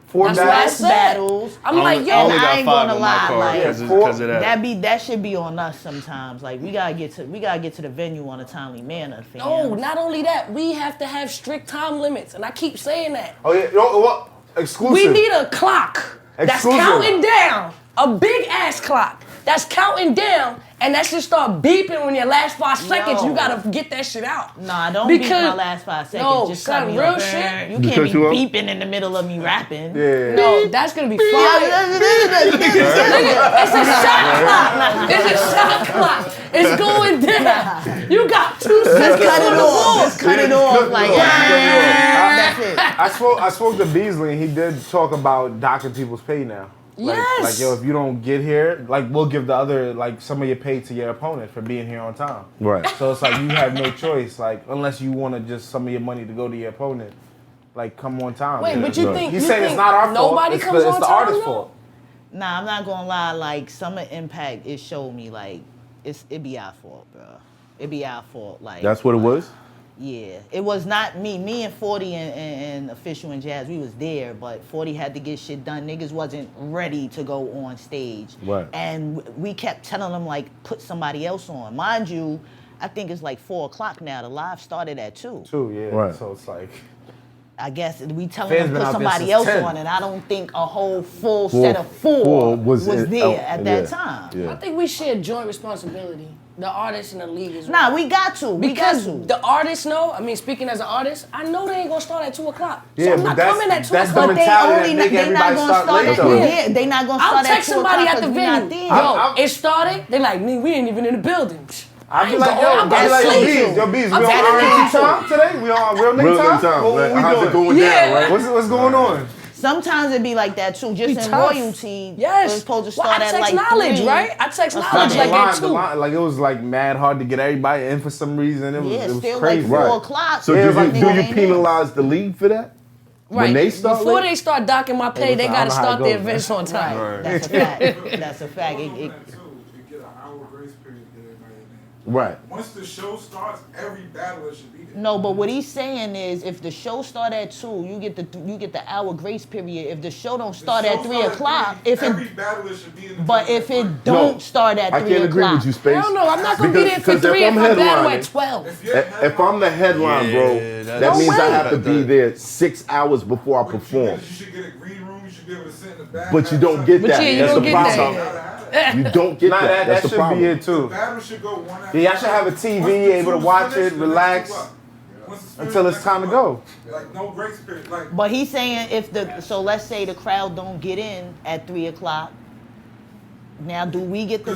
4 That's what I battles. said. battles. I'm like, yo, I only ain't got 5 gonna on my lie, card like, because of that. That should be on us sometimes. Like we gotta get to the venue on a timely manner. Fam. no, not only that, we have to have strict time limits, and I keep saying that. Oh yeah, yo, what? Exclusive. We need a clock that's Exclusive. counting down, a big ass clock that's counting down, and that should start beeping when your last 5 seconds. No. You gotta get that shit out. Nah, don't beat Because- my last 5 seconds. No, Just son, cut me real off. shit. You Just can't be cut you off? beeping in the middle of me rapping. Yeah. No, that's gonna be fire. Nigga, it's a shot clock. It's a shot clock. It's going down. You got 2 seconds. Just cut it on the off. ball. Just cut it off. Like, that's it. I spoke to Beasley, and he did talk about docking people's pay now. Like, Yes. Like, yo, if you don't get here, like, we'll give the other, like, some of your pay to your opponent for being here on time. Right. So it's like you have no choice, like, unless you want to just some of your money to go to your opponent. Like, come on time. Wait, but you Right. think He's you saying think it's not our fault. nobody It's comes the, it's on the time, artist's though? fault. Nah, I'm not gonna lie. Like Summer Impact, it showed me like it be our fault, bro. It be our fault. Like That's what it was? Yeah, it was not me. Me and 40 and Official and Jazz, we was there, but 40 had to get shit done. Niggas wasn't ready to go on stage. Right. And we kept telling them, like, put somebody else on. Mind you, I think it's like 4 o'clock now. The live started at 2. Too, yeah. Right. So it's like, I guess we telling Fans them been put out there somebody since else 10. on, and I don't think a whole full set of four was was in- there oh, at yeah, that time. yeah. I think we share joint responsibility. the artists in the league is Nah, we got to. because we got to. the artists know. I mean, speaking as an artist, I know they ain't gonna start at 2:00. So Yeah, I'm but not that's- coming at 2 that's the o'clock. But they mentality only that make they not everybody gonna start start late, at though. yeah. They not gonna I'll start at text 2 somebody o'clock at the 'cause we not venue. there. Yo, it started. They like, me, we ain't even in the building. I'll be ain't like, going, yo, I'm I'll be gonna like, sleep. yo, Bees, we I'm on taking R&T it. time today? We on real Real nigga nigga time? time. What Like, we how's it doing? going Yeah. down, right? What's going on? Sometimes it be like that too. Just Be in tough. royalty, Yes. we're supposed to Well, start I at text like knowledge, 3. right? I text Or knowledge something. like at 2. Like it was like mad hard to get everybody in for some reason. It was, Yeah, it was still crazy. like 4 Right. o'clock. So Yeah, do it's like you niggas ain't in. penalize the league for that? Right. When they start Before late? they start docking my pay, Hey, they listen, I gotta don't know how start it their goes, man. events on time. Right. That's a fact. That's a fact. You get an hour grace period to get everybody in. Right. Once the show starts, every battler should be there. No, but what he's saying is, if the show start at 2, you get the hour grace period. If the show don't start The at show 3 start at o'clock, 3, if every it, battler should be in the but building if at it 3. don't start at 3 I can't agree o'clock, with you, Space. Hell no, I'm not gonna be there for Because if 3 if I'm I battle headlining- at 12. If I'm the headline, bro, Yeah, that that's- means No I way. have to be there 6 hours before I But you perform. should get a green room. You should be able to sit in the back. But you have don't something. get But that. yeah, you That's don't the get problem. that. You don't get Nah, that. that That's the should problem. be it too. Battle should go 1 after Yeah, y'all should have a Once TV, the able to two's watch finished, it, the next relax, 2 up. Once it's finished, until it's the time to next go. 2 up. Like no grace period. Like but he's saying so let's say the crowd don't get in at 3 o'clock. Now, do we get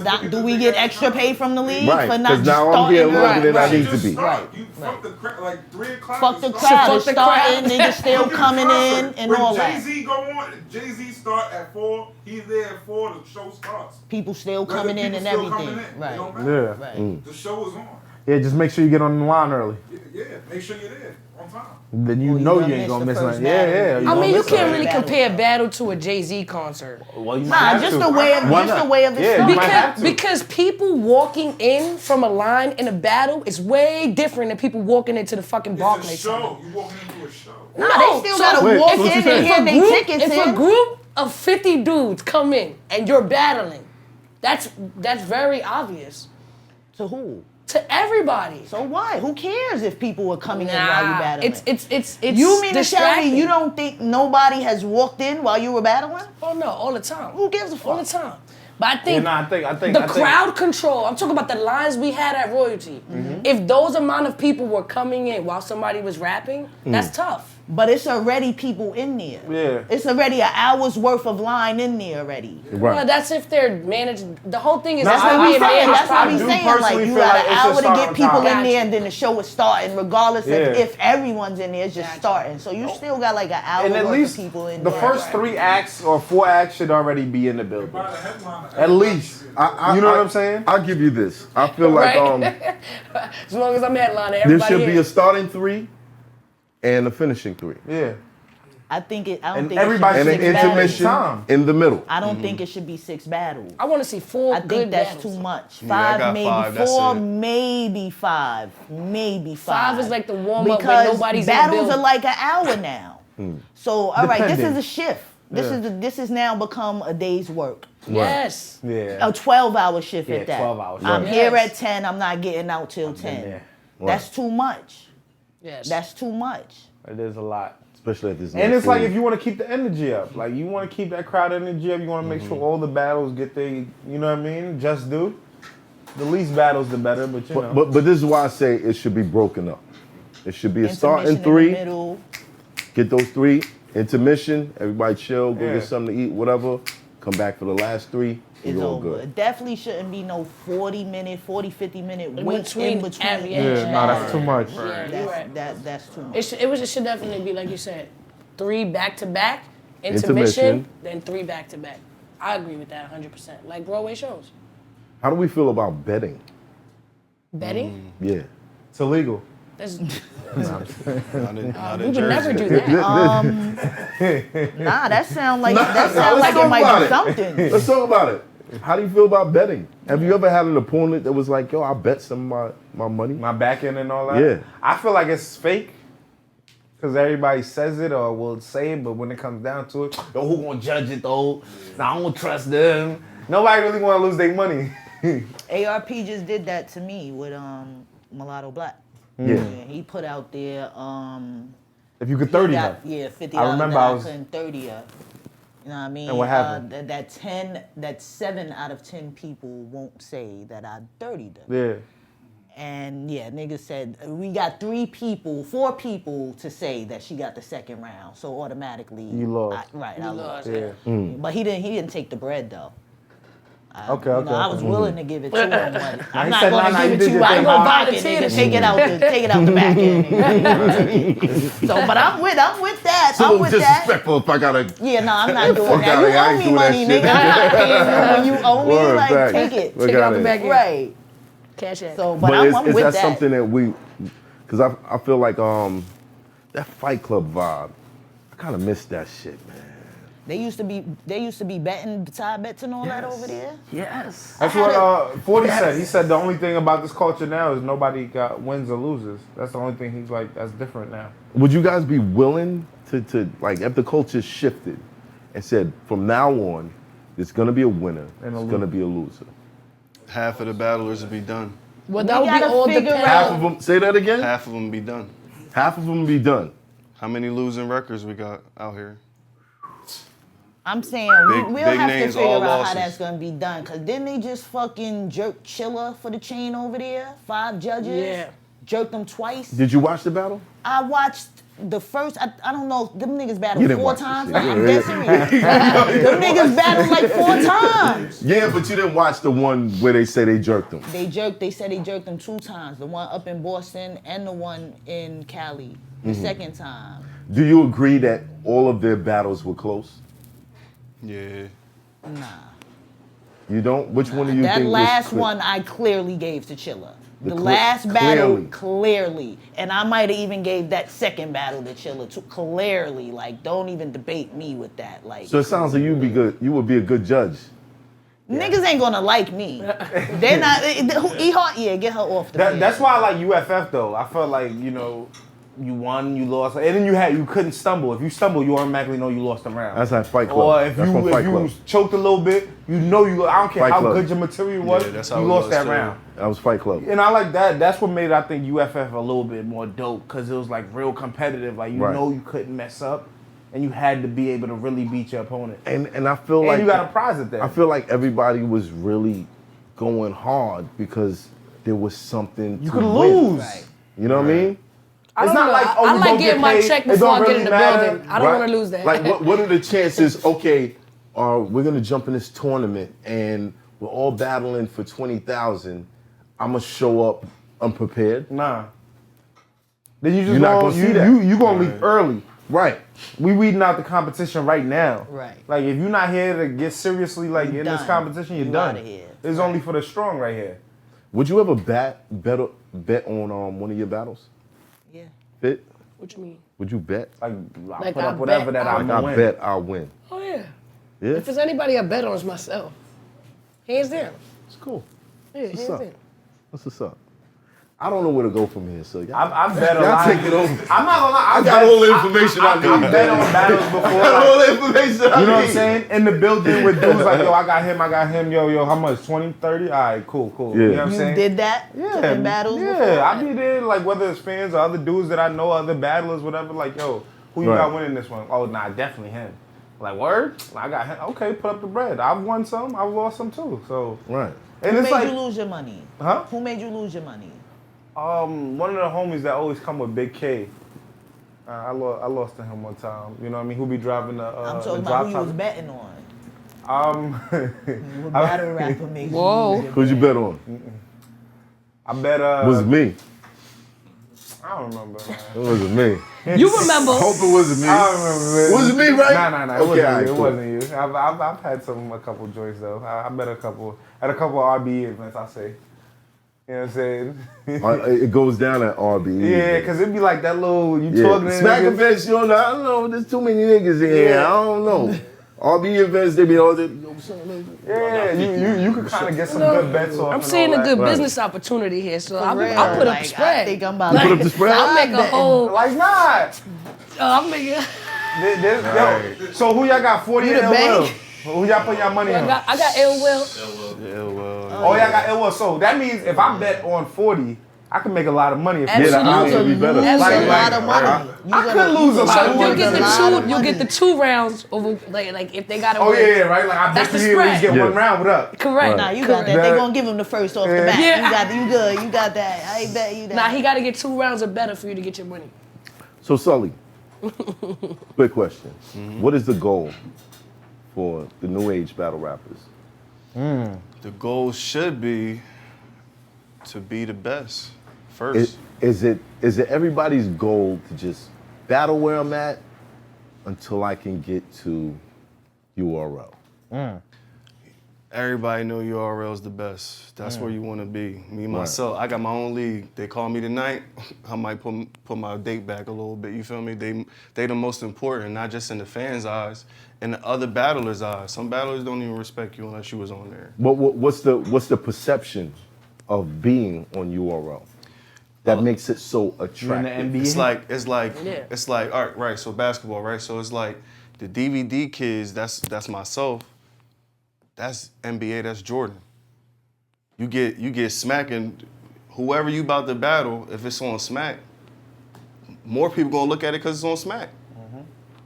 extra pay from the league Right, for not 'cause now I'm starting here early? longer than I need to just be. start. You fuck the crowd. Like 3 o'clock. Fuck the you crowd. start. It's the starting. crowd. Niggas still Look at the coming in concert. and when all that. Jay-Z go on, Jay-Z start at 4. He's there at 4. The show starts. People still Whether coming in people and still everything. coming in, it Right. don't matter. Yeah. Right. The show is on. Yeah, just make sure you get on the line early. Yeah, make sure you're there on time. Then you Well, you know gonna you ain't miss gonna the miss first nothing. Yeah, battle. yeah. I I gonna mean, you miss can't nothing. really Battle. compare battle to a Jay-Z concert. Well, you might Nah, have just to. the way of Why just not? the way of the Yeah, show. you might have to. Because people walking in from a line in a battle is way different than people walking into the fucking It's a Barclays. show. You walking into a show. Nah, they still gotta Wait, walk so what in you and saying? hand their tickets If a in. group of 50 dudes come in and you're battling, that's very obvious To who? to everybody. So what? Who cares if people are coming in while you battling? It's You mean to tell me distracting. you don't think nobody has walked in while you were battling? Oh no, all the time. Who gives a fuck? All the time. But I think, I think the crowd control. I'm talking about the lines we had at Royalty. If those amount of people were coming in while somebody was rapping, that's tough. But it's already people in there. Yeah. It's already an hour's worth of line in there already. Well, Right. that's if they're managed. The whole thing is No, that's That's not what we being saying. managed That's what we properly. saying. Like personally you feel got like an it should hour to start get on people time. in there, Gotcha. and then the show is starting, regardless Yeah. if everyone's in there. It's just starting. So you still got like an hour And at worth least of people in the there. first 3 acts or 4 acts should already be in the building. By the headliner. At least. You know what I'm saying? I'll give you this. I feel like As long as I'm headlining, there everybody should be here. a starting 3 and a finishing 3. Yeah. I don't And think everybody it And should an be 6 intermission battles. in the middle. I don't think it should be 6 battles. I want to see 4 I good think that's battles. too much. Yeah, I 5, got maybe 5, that's 4, it. maybe 5, maybe 5. 5 is like the warm-up when because nobody's in the battles building. are like an hour now. So all right, this Depending. is a shift. This has now become a day's work. Yes. Yeah. A 12-hour shift Yeah, at that. 12-hour shift. I'm Right. here Yes. at 10. I'm not getting out till 10. there. That's too much. Yes. That's too much. It is a lot. Especially at this And next it's like league. if you want to keep the energy up, like you want to keep that crowd energy up, you want to make sure all the battles get you know what I mean? Just do. The least battles, the better, but you know. But this is why I say it should be broken up. It should be a starting Intermission in the 3. middle. Get those 3. Intermission. Everybody chill. Go Yeah. get something to eat. Whatever. Come back for the last 3. It's We're all over. good. It definitely shouldn't be no 50-minute In wait between in between. every- each Yeah, no, battle. that's too much. Yeah, you're That's, right. that's too much. It should definitely be, like you said, 3 back-to-back, intermission, Intermission. then 3 back-to-back. I agree with that 100%. Like Broadway shows. How do we feel about betting? Betting? Yeah. It's illegal. That's, Not in we would Jersey. never do that. Nah, that sound like let's it talk might about be it. something. Let's talk about it. How do you feel about betting? Have you ever had an opponent that was like, yo, I bet some of my money? My back end and all that. Yeah. I feel like it's fake. Because everybody says it or will say it, but when it comes down to it, yo, who gonna judge it though? Nah, I don't trust them. Nobody really wanna lose their money. ARP just did that to me with Mulatto Black. Yeah. He put out there If you could 30 he her. got, yeah, $50. I remember that I was- couldn't 30 her. You know what I mean? And what happened? That 7 out of 10 people won't say that I dirtied them. Yeah. And yeah, niggas said we got 4 people to say that she got the second round. So automatically, You lost. I lost. Yeah. But he didn't take the bread though. Okay. I was willing to give it to him, but I'm he not said, going nah, to you give it did to you. your I ain't thing. going to Nah. buy it, nigga. Take it out the back end. So, but I'm with that. It's a I'm little with that. disrespectful if I gotta. Yeah, no, I'm not doing Fuck that. outta You here, I owe ain't me doing that money, shit. nigga. I'm not paying you when you owe me. Word Like, back. take it. Look Take it out at the it. back end. Right. Cash app. So, But I'm is with that that. something that we? Because I feel like that Fight Club vibe. I kind of miss that shit, man. They used to be betting side bets and all that over there. Yes. That's what 40 said. He said the only thing about this culture now is nobody got wins or loses. That's the only thing he's like, that's different now. Would you guys be willing to like if the culture shifted and said from now on, there's gonna be a winner, And a there's gonna be a loser. Half of the battlers would be done. Well, that would be gotta all figure dependent. Half of them. Say that again. Half of them be done. Half of them be done. How many losing records we got out here? I'm saying Big- we'll big have to names, figure all out how losses. that's gonna be done. Cause didn't they just fucking jerk Chilla for the chain over there? 5 judges. Yeah. Jerked them twice. Did you watch the battle? I watched the first. I don't know. Them niggas You battled didn't 4 watch this times. shit. I'm dead serious. Them niggas battled like 4 times. Yeah, but you didn't watch the one where they say they jerked them. They said they jerked them 2 times. The one up in Boston and the one in Cali. The second time. Do you agree that all of their battles were close? Yeah. Nah. You don't? Which one do you That think last was clear? one I clearly gave to Chilla. The cle- last battle, clearly. clearly. And I might have even gave that second battle to Chilla too. Clearly. Like, don't even debate me with that. Like, So it sounds like you'd be good. You would be a good judge. niggas ain't gonna like me. They're not. E-HART, yeah, get her off the bed. That's why I like UFF though. I felt like, you know, you won, you lost, and then you couldn't stumble. If you stumble, you automatically know you lost the round. That's like Fight Club. Or if That's from Fight you Club. choked a little bit, you know you. I don't care Fight how Club. good your material was, Yeah, that's how you it lost was that too. round. That was Fight Club. And I like that. That's what made I think UFF a little bit more dope because it was like real competitive. Like you Right. know you couldn't mess up, and you had to be able to really beat your opponent. And I feel And like you got a prize at that. I feel like everybody was really going hard because there was something you to could win. lose. Right. You know what I mean? I It's don't not know. like, oh, I we like both getting get my paid. check It before don't I get really in the matter. building. I don't Right? want to lose that. Like, what are the chances? Okay, we're gonna jump in this tournament and we're all battling for 20,000. I'm gonna show up unprepared. Nah. Then you just You're not gonna see that. You gonna leave early. Right. We weeding out the competition right now. Right. Like if you're not here to get seriously like You in this done. competition, you're You done. outta here. It's Right. only for the strong right here. Would you ever bet on one of your battles? Yeah. Bet? What you mean? Would you bet? Like I Like put I up whatever bet that I I'm Like gonna I win. bet I'll win. Oh yeah. Yeah, If there's anybody I bet on, it's myself. Hands down. it's cool. Yeah, What's hands up? down. That's what's up. I don't know where to go from here, so y'all, I've bet a y'all lot. take it over. I'm not gonna lie. I got all the information I need. I've bet on battles before. I got like, all the information I you know what I'm need. saying? In the building with dudes like, yo, I got him, yo, how much? 20, 30? All right, cool. Yeah. You know what I'm You saying? did that in battles before? Yeah, I be there, like, whether it's fans or other dudes that I know, other battlers, whatever, like, yo, who you Right. got winning this one? Oh, nah, definitely him. Like, word? I got him. Okay, put up the bread. I've won some, I've lost some too, so. Right. And Who it's made like, you lose your money? huh? Who made you lose your money? One of the homies that always come with Big K. I lost to him one time. You know what I mean? Who be driving the I'm the talking drop about who you top. was betting on. What battle rapper made you Whoa. lose your Who'd you bet on? I bet Was it me? I don't remember, man. It wasn't me. You remember? I hope it wasn't me. I don't remember. Man. Was it me, right? Nah. It Okay, wasn't alright, you. It cool. wasn't you. I've had a couple joints though. I bet at a couple RBE events. I say. You know what I'm saying? It goes down at RBE. Yeah, cause it'd be like that little you Yeah. talking to Smack niggas. events, you know, I don't know. There's too many niggas in here. Yeah. I don't know. RBE events, they be all there. Yeah, you could kind of get some good bets off. I'm and seeing all a good that. business opportunity here, so I'll real. put up Like, the spread. I think I'm about You put up the spread? I'll make a whole. Like nah. I'm making. Yo, so who y'all got 40 You in the Ill Will? bank? Who y'all put y'all money I on? got Ill Will. Yeah, well. Oh, y'all got Ill Will. So that means if I bet on 40, I can make a lot of money if Absolutely. Yeah, the odds will be better. Lose Like- a lot of money. I could lose a lot of money. You'll get the 2 rounds over like if they got to Oh win. yeah, right. Like I That's bet the you at least spread. get one round. What up? Correct. Nah, you got that. Correct. They gonna give him the first off the bat. Yeah. You good. You got that. I bet you that. Nah, he got to get 2 rounds or better for you to get your money. So Sully, quick question. What is the goal for the new age battle rappers? The goal should be to be the best first. Is it everybody's goal to just battle where I'm at until I can get to URL? Everybody know URL is the best. That's where you want to be. Me, myself, I got my own league. They call me tonight. I might put my date back a little bit. You feel me? They the most important, not just in the fans' eyes, in the other battlers' eyes. Some battlers don't even respect you unless you was on there. What's the perception of being on URL that makes it so attractive? It's like all right, so basketball, right? So it's like the DVD kids, that's myself. That's NBA, that's Jordan. You get smacking whoever you about to battle, if it's on Smack, more people gonna look at it because it's on Smack.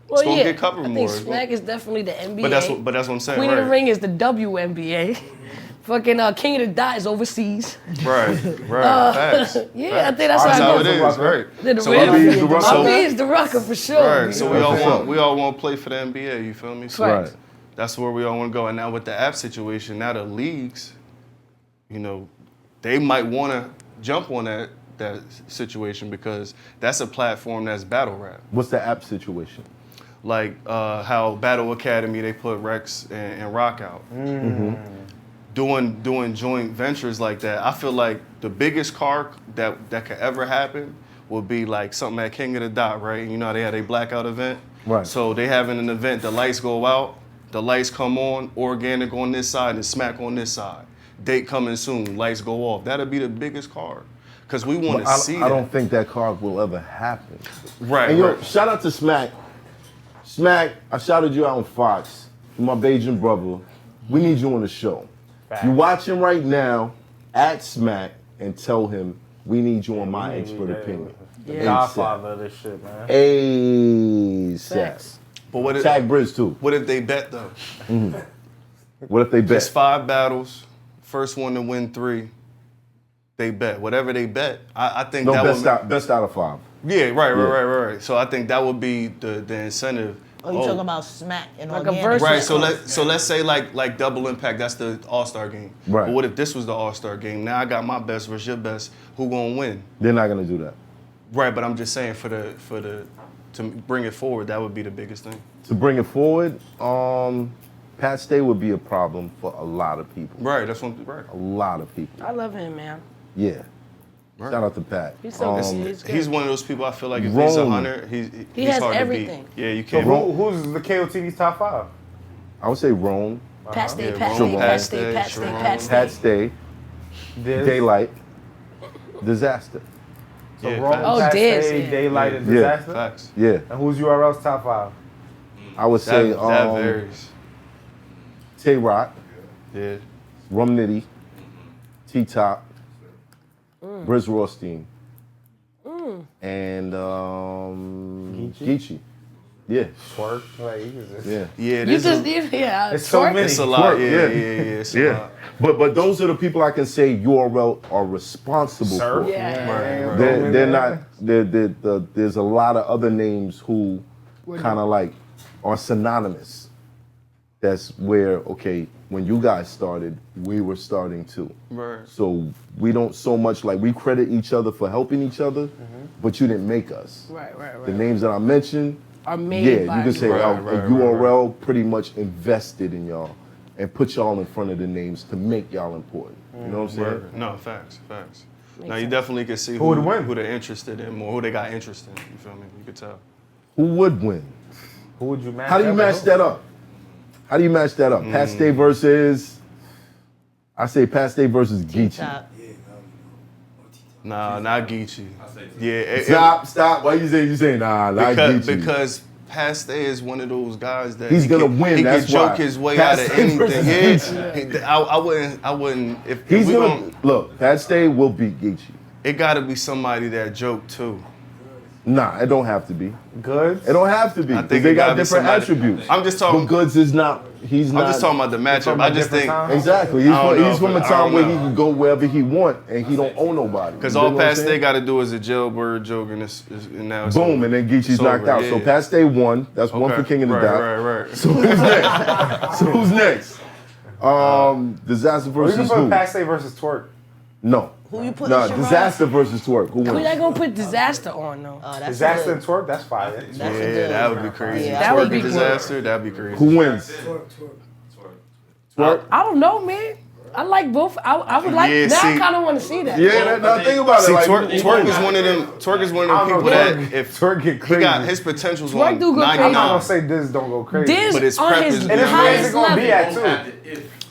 Well, gonna yeah, get covered I more. think Smack is definitely the NBA. But that's what I'm saying. Queen right. of the Ring is the WNBA. Fucking King of the Dot is overseas. Right. Facts. Yeah, I think that's How how it it is, goes. right? So RB is the Rucker. RB is the Rucker for sure. Right. So we all want to play for the NBA. You feel me? So Right. that's where we all want to go. And now with the app situation, now the leagues, they might want to jump on that situation because that's a platform that's battle rap. What's the app situation? Like how Battle Academy, they put Rex and Rock out. Doing joint ventures like that. I feel like the biggest car that could ever happen would be like something at King of the Dot, right? You know how they had a blackout event? Right. So they having an event, the lights go out, the lights come on, organic on this side and Smack on this side. Date coming soon, lights go off. That'll be the biggest card. Because we want to see that. I don't think that card will ever happen. Right, And right. shout out to Smack. Smack, I shouted you out on Fox. My Bajan brother. We need you on the show. You watching right now at Smack and tell him we need you on my expert opinion. The godfather of this shit, man. ASAP. But what if, Tag Briz too. what if they bet though? What if they bet? Just 5 battles, first one to win 3. They bet. Whatever they bet, I think No, that best out of 5. Yeah, right. So I think that would be the incentive. Oh, you talking about Smack and Like a organic? verse. Right, so let's say like Double Impact, that's the All-Star game. Right. But what if this was the All-Star game? Now I got my best versus your best. Who gonna win? They're not gonna do that. Right, but I'm just saying to bring it forward, that would be the biggest thing. To bring it forward, Pat Stay would be a problem for a lot of people. Right, that's what. Right. A lot of people. I love him, man. Yeah. Right. Shout out to Pat. He's so good. He's good. He's one of those people I feel like if he's Rome. 100, He he's has hard everything. to beat. Yeah, you So can't. who's the KOTV's top 5? I would say Rome, Pat Stay, Yeah, Pat Rome, Stay, Pat Pat Stay, Stay, Pat Stay, Sharon. Pat Stay. Pat Stay, Diz. Daylight, Disaster. So Yeah, Rome, facts. Oh, Pat Diz, Stay, yeah. Daylight, and Yeah. Disaster. Facts. Yeah. And who's URL's top 5? I would say That varies. Tay Rock, Yeah. Rum Nitty, T-Top, Briz Rothstein, and Geechee. Yeah, Twerk. Like, he's just, yeah. Yeah, You this just, is, yeah. It's so twerk. many. it's a lot. Twerk, Yeah, yeah. it's a Yeah, lot. but those are the people I can say URL are responsible Sir? for. Yeah. Right. They're not. There's a lot of other names who kind of like are synonymous. That's where when you guys started, we were starting too. Right. So we don't so much like we credit each other for helping each other, but you didn't make us. Right. The names that I mentioned, Are made yeah, by you can say Right, URL pretty much invested in y'all and put y'all in front of the names to make y'all important. You know what I'm saying? Word. No, facts. Now you definitely can see Who would win? who they're interested in more, who they got interest in. You feel me? You could tell. Who would win? Who would you match? How do you up match with? that up? How do you match that up? Pat Stay versus, I say Pat Stay versus Geechee. Top. Nah, not Geechee. Yeah, Stop. Why you saying nah, not Geechee? because Pat Stay is one of those guys that He's he gonna can- win, He that's can joke why. his way Pat out of Stay anything. versus Yeah, I wouldn't. If He's we gonna look. Pat Stay will beat Geechee. It got to be somebody that joke too. Nah, it don't have to be. Goods? It don't have to be. I think they it got gotta be different somebody- attributes. I'm just talking. But Goods is not. He's not. I'm just talking about the matchup. I just think exactly. I don't know, He's from a but I time don't where he know. can go wherever he want and he don't owe nobody. because You know all what I'm Pat Stay saying? got to do is a jailbird joke, and now it's Boom, over. and then Geechee's It's knocked over, out. yeah. So Pat Stay won. That's one Okay. for King of the Right, Dot. right. So who's next? Who's next? Disaster Or you can versus put who? Pat Stay versus Twerk. No. Who you putting? Nah, Sharon? Disaster versus Twerk. Who We're wins? not gonna put Disaster on though. Oh, that's Disaster good. and Twerk, that's fire. That's a Yeah, good. that would be crazy. Yeah, that would be Twerk disaster. That'd be crazy. Who wins? Twerk. I don't know, man. I like both. I would like. Yeah, now I see- kind of want to see that. Yeah, now think about it. See, Like, Twerk is one of them. Twerk is one of them people that if Twerk get he crazy. got his potential's Twerk on do go crazy. I'm not 99. gonna say this don't go crazy. Diz But his on prep his is- and it's where's it highest gonna be level. at too.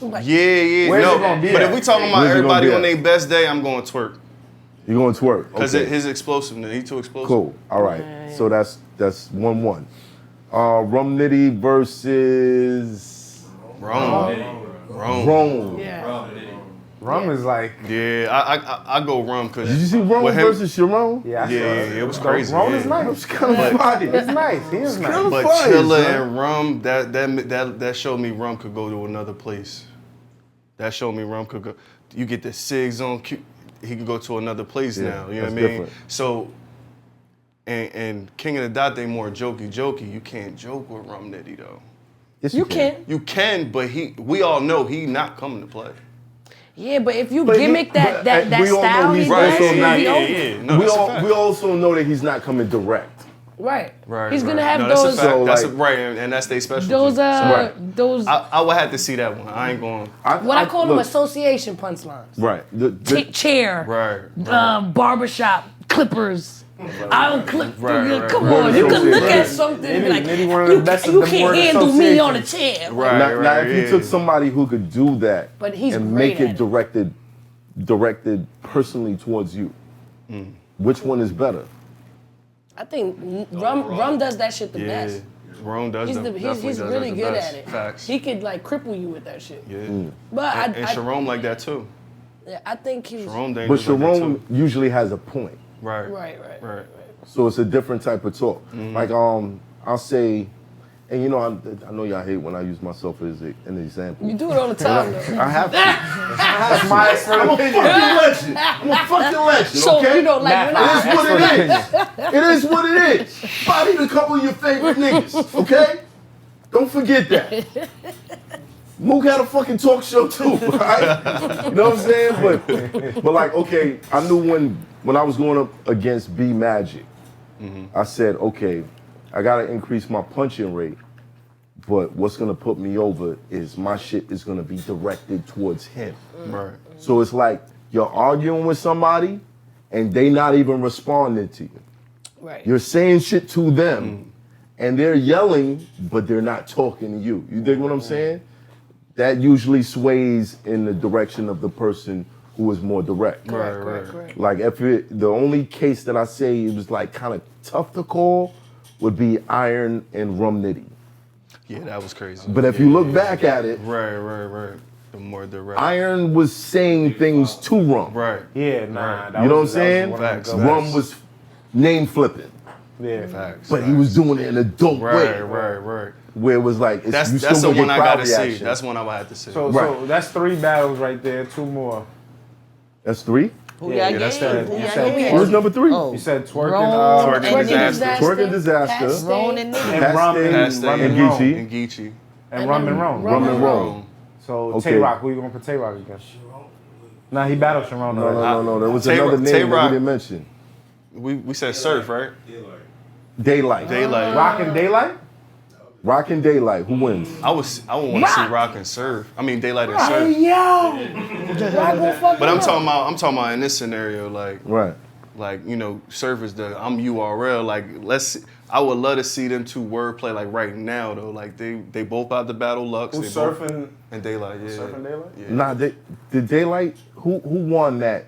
Yeah, Where's no. it gonna be But at? if we talking about Where's it everybody gonna on be at? their best day, I'm going Twerk you going Twerk? because Okay. his explosiveness. He too explosive. Cool. All right. So that's 1-1. Rum Nitty versus Rome. Yeah. Rum is like, Yeah, I go Rum because Did you see Rome versus Sharon? yeah, Yeah, it was crazy. Rum yeah. is nice. It's kind of funny. It's nice. He is nice. But Fire, Chilla son. and Rum, that showed me Rum could go to another place. That showed me Rum could go. You get the SIGs on. He could go to another place Yeah, now. You know what I that's mean? different. So, and King of the Dot, they more jokey. You can't joke with Rum Nitty though. Yes, You can. You can, but we all know he not coming to play. Yeah, but if you But he- gimmick that but, that we all know style, he's he also does, not- he'll be yeah, over. No, that's a fact. we also know that he's not coming direct. Right. Right. He's right. gonna have no, those. That's a fact. So, That's like- right, and that's their specialty. Those Right. those I would have to see that one. I ain't going. what I call them look, association punchlines. Right. Chair. Right. Barbershop clippers. I don't clip. Right. Come on, you can look Right. at something and be like, Nitty one of the you, best of you them can't word handle me on a associations. chair. Right. Now, if you yeah. took somebody who could do that, But he's and great make it at it. directed personally towards you, which one is better? I think Rum does that shit the Yeah. best. Rome does. He's definitely he's does really that the good best. at it. Facts. He could like cripple you with that shit. Yeah. But And Sharon like that too. I think he's Sharon But dangerous like that Sharon too. usually has a point, Right. right. so it's a different type of talk. Like I'll say, and you know I know y'all hate when I use myself as an example. You do it all the time though. I have to. That's my expert opinion. Legend. I'm a fucking legend. So okay? you know, like when It is I, what it is. It is what it is. Bodied a couple of your favorite niggas, okay? Don't forget that. Mook had a fucking talk show too, right? You know what I'm saying? But like, okay, I knew when I was going up against B Magic, I said, okay, I gotta increase my punching rate, but what's gonna put me over is my shit is gonna be directed towards him. Right. So it's like you're arguing with somebody and they not even responding to you. right. You're saying shit to them and they're yelling, but they're not talking to you. You dig what I'm saying? That usually sways in the direction of the person who is more direct. Correct. Like the only case that I say it was like kind of tough to call would be Iron and Rum Nitty. Yeah, that was crazy. But if you look back at it, Right. The more direct. Iron was saying things to Rum. Right. Yeah, nah. that You know what I'm was- that was saying? one of the Facts. good Rum ones. was name flipping, Yeah, Facts. but he was doing it in a dope way, Right. where it was like, That's you the still one gonna I get crowd gotta see. reaction. That's one I would have to see. So Right. that's 3 battles right there. 2 more. That's 3? Who Yeah, y'all that's gave? that. Who You y'all said gave? Who's number 3? Oh. You said Twerk Rome and Twerk and Disaster. Twerk and Disaster. Pat Stay. Ron and Nitty. and Rum and Pat Stay Rum and and Rome. Geechee. And Geechee. And Rum and Rome. Rum and Rome. So Okay. Tay Rock, who you gonna put Tay Rock against? Nah, he battled Sharon. No. There was Tay another Rock- name Tay that we Rock. didn't mention. We said Surf, right? Daylight. Daylight. Rock and Daylight? Rock and Daylight. Who wins? I would want to see Rock and Surf. I mean Daylight and Surf. Hey yo, Rock gon' fuck But him I'm up. talking about in this scenario, Right. like you know, Surf is the I'm URL. Like I would love to see them 2 wordplay like right now though. Like they both about to battle Lux. Who's they both- surfing? and Daylight. Yeah. Surfing Daylight? Yeah. Nah, the Daylight. Who won that?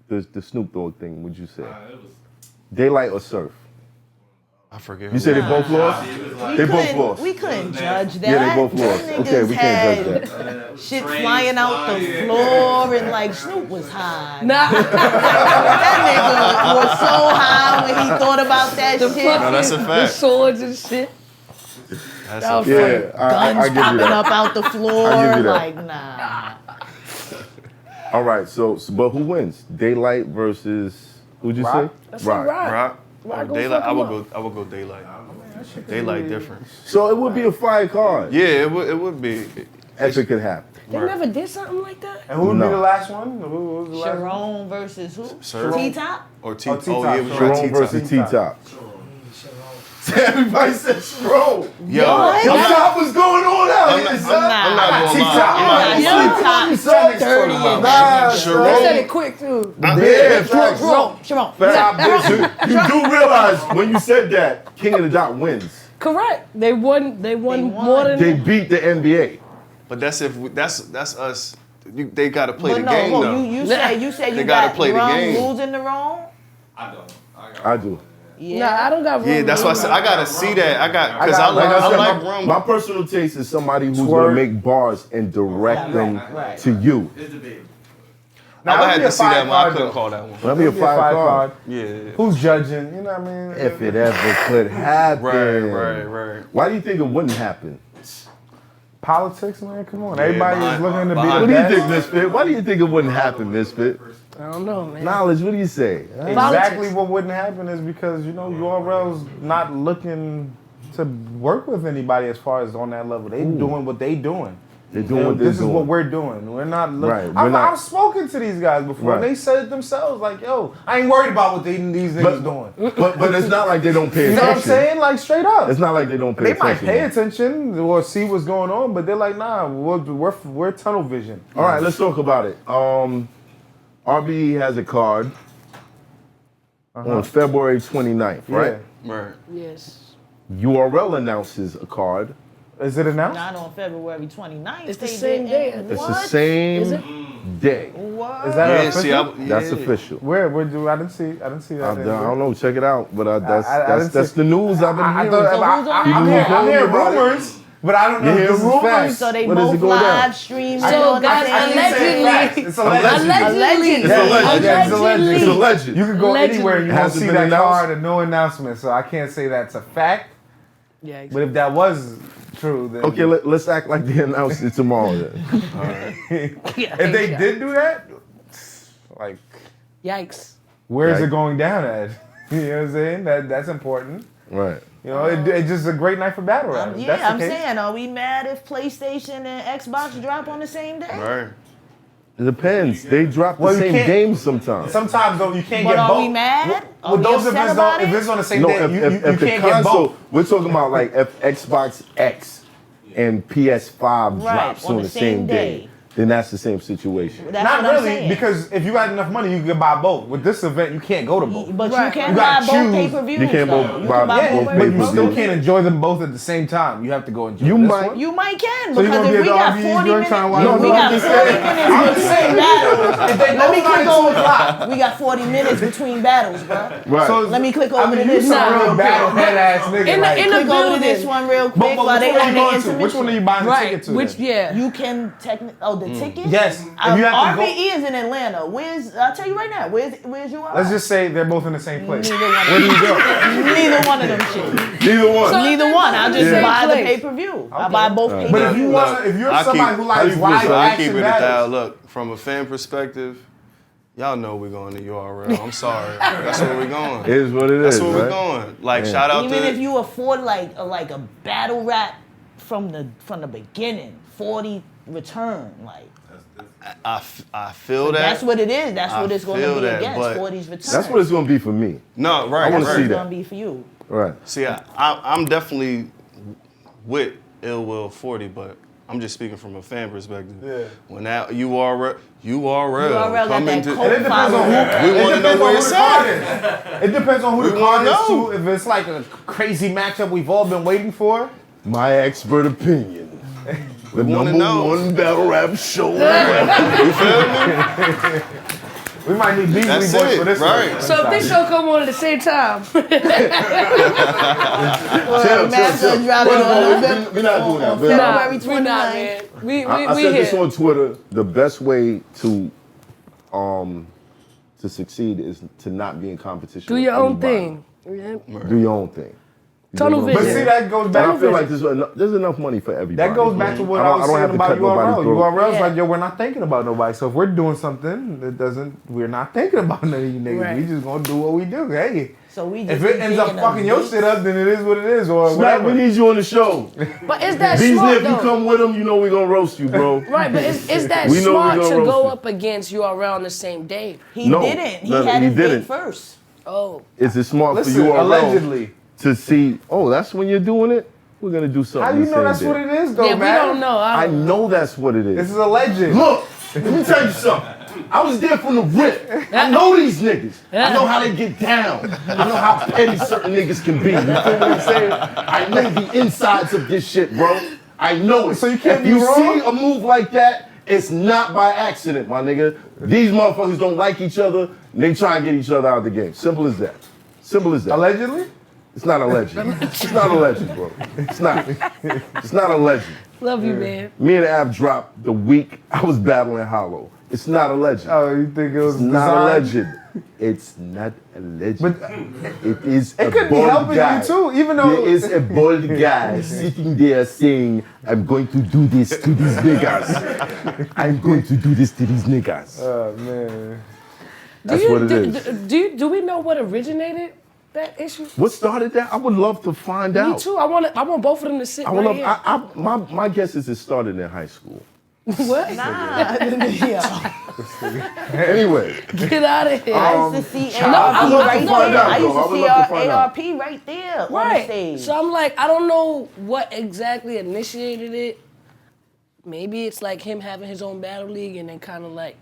The Snoop Dogg thing. Would you say? Daylight or Surf? I forget. You said they both lost? They both lost. We couldn't judge that. Yeah, they both lost. Them Okay, we niggas can't judge had that. Shit flying out the floor and like Snoop was high. Nah. That nigga was so high when he thought about that shit. No, that's a The fact. swords and shit. That's That was a fact. Yeah, Guns I give you popping that. up out the floor. I give you that. Like, nah. All right, so but who wins? Daylight versus who'd you Rock? say? That's Rock. Rock Rock or gonna Daylight? fuck I him would go Daylight. Daylight different. So it would be a fire card. Yeah, it would be. If it could happen. They never did something like that? And who would No. be the last one? Who was the last one? Sharon versus who? Sir. T-Top? Or T. Oh, Oh, T-Top. yeah, it was right. Sharon T-Top. versus T-Top. Everybody said Sharon. Yo, T-Top was going on out here, son. I'm not gonna T-Top. lie. Yeah, T-Top 30 and Nah, They said Sharon. it quick too. Yeah, facts. Sharon. You do realize when you said that, King of the Dot wins. Correct. They won won. more than They beat the NBA. But that's that's us. They gotta play But the no, game hold, though. you said you They got gotta play the rum game. rules in the wrong? I do. Yeah. Nah, I don't got Yeah, room that's to why I do said that. I gotta see that. Cause got- I like Like I said, rum. my personal taste is somebody who's Twerk. gonna make bars and direct them to you. I would that'd have be to a see that fire one. I card, couldn't though. call that one. That'd be a It'd be a fire fire card. Yeah. Who's judging? You know what I mean? If it ever could happen. Right. Why do you think it wouldn't happen? Politics, man. Come on. Everybody is looking to be behind- the What do you best. think, Misfit? Why do you think it wouldn't happen, Misfit? I don't know, man. Knowledge, what do you say? Exactly Politics. what wouldn't happen is because, you know, URL's not looking to work with anybody as far as on that level. They doing what they doing. They're doing what they're This is doing. what we're doing. We're not looking. Right, we're not- I've spoken to these guys before, and Right. they said it themselves, like, yo, I ain't worried about what these niggas doing. But it's not like they don't pay You know what I'm attention. saying? Like, straight up. It's not like they don't pay They attention. might pay attention or see what's going on, but they're like, nah, we're tunnel vision. All right, let's talk about it. RBE has a card on February 29th, right? Yeah. Right. Yes. URL announces a card. Is it announced? Not on February 29th. It's the they same didn't. day, I think. It's What? the same Is it? day. What? Is that Yeah, official? see, That's official. Where do I didn't see that. I don't know. Check it out. But I didn't that's see- the news I've been I hearing. thought, So who's on I'm it? hearing about it. rumors, but I don't know You if hear this is rumors? facts. So they When is it both going down? live streaming. So, on guys, the I same didn't say day. facts. It's allegedly. Allegedly. It's alleged. Allegedly. It's alleged. You can go Allegedly. anywhere and you won't Hasn't see been that announced? card and no announcement. So I can't say that's a fact. Yeah, But if that was true, then Okay, let's act like they announced it tomorrow then. if they did do that, like, Yikes. where is Right. it going down at? You know what I'm saying? That's important. Right. You know, it's just a great night for battle rap. If that's the I'm case. saying, are we mad if PlayStation and Xbox drop on the same day? Right. It depends. They drop the Well, you same can't- games sometimes. Sometimes though you can't But get are both. we mad? Are With we those upset events about though, if it? it's on the same No, day, if you the can't get console, both. we're talking about like if Xbox X and PS5 Right, drops on the same day, then that's the same situation. That's Not what I'm really, saying. because if you got enough money, you can buy both. With this event, you can't go to both. But Right. you can You buy gotta both choose. pay-per-views. You can't though. both You buy can buy both both But you pay-per-views. still can't enjoy them both at the same time. You have to go enjoy You this might. one. You might can, So you because gonna if be we at got the 40 RVs, minutes, trying to watch No, we no, got I'm 40 just minutes between battles. If they Let me both got click it 2 over. o'clock. We got 40 minutes between battles, bro. Right. So Let me click I over mean, to you this some side real real battle quick. head ass nigga. In the- like, in the- Click over to building. this one real but quick while which they one on you the going to? intermission. Which one are you buying the ticket Right. to? Which, then? yeah. You can the ticket? Yes. If you have to go. RBE is in Atlanta. I'll tell you right now. Where's you? Let's just say they're both in the same place. Neither one. Where do you go? Neither one of them shit. Neither one. So- Neither one. I just Yeah. buy the Place. pay-per-view. I buy both But pay-per-views. if you want, if you're I somebody keep- who how likes you feel, live son? I action keep it battles, 1,000. Look, from a fan perspective, y'all know we're going to URL. I'm sorry. That's where we're going. It is what it That's is, where we're right? going. Like, shout out Even to if you afford like a battle rap from the beginning, 40 return, like I feel that. that's what it is. That's I what it's going to feel be that, against. but 40's return. That's what it's gonna be for me. No, right. I wanna right. see it's that. going to be for you. Right. See, I'm definitely with Ill Will 40, but I'm just speaking from a fan perspective. Yeah. When that URL got come that into, cult and it depends on who. We it wanna depends know on where who it's the card is. It depends on who We the card wanna is know. too. If it's like a crazy matchup we've all been waiting for. My expert opinion. The wanna number know. one battle rap show. you feel me? We might need Beasley That's Boys it, for this right. one. So if this show come on at the same time, Master dropping on We're not doing that. February we're not, 29th. man. I We said this here. on Twitter. The best way to succeed is to not be in competition. Do with your own anybody. thing. Yeah. Do your own thing. You Tunnel dig what I'm But vision. saying? see, that goes And back I feel to like there's enough money for everybody. that goes back to what I was saying about URL. URL's like, yo, we're not thinking about nobody. So if we're doing something that we're not thinking about none of you niggas. Right. We just gonna do what we do. Hey, So we just if it ends up thinking of fucking your dates. shit up, then it is what it is, or Smack, we whatever. need you on the show. But is that Beasley, smart if you though? come with them, you know we're gonna roast you, bro. Right, but is that We know smart we to gonna go roast you. up against URL on the same day? He No. didn't. He No, had he his date didn't. first. Oh, Is it smart Listen, for URL allegedly. to see, oh, that's when you're doing it? We're gonna do something. How you the know same that's day. what it is, though, yeah, man? we don't know. I know that's what it This is. is a legend. Look, let me tell you something. I was there from the rip. I know these niggas. I know how they get down. I know how petty certain niggas can be. You feel what I'm saying? I know the insides of this shit, bro. I know it. So you can't if be you wrong? see a move like that, it's not by accident, my nigga. These motherfuckers don't like each other, and they try and get each other out of the game. Simple as that. Simple as that. Allegedly? It's not a legend. It's not a legend, bro. It's not. It's not a legend. Love you, man. Me and Ab dropped the week I was battling Hollow. It's not a legend. Oh, you think it was It's not a designed? legend. It's not a legend. But it is a it could be bold helping guy. you too, even though There is a bold guy sitting there saying, I'm going to do this to these niggas. I'm going to do this to these niggas. Oh man. That's what it is. Do we know what originated that issue? What started that? I would love to find out. Me too. I want both of them to sit I right would here. love, my guess is it started in high school. What? Nah. Anyway. Get out of here. I used to see I would love ARP to right find there. out, I used though. I to would see love to find out. ARP right there on the Right. stage. So I'm like, I don't know what exactly initiated it. Maybe it's like him having his own battle league and then kind of like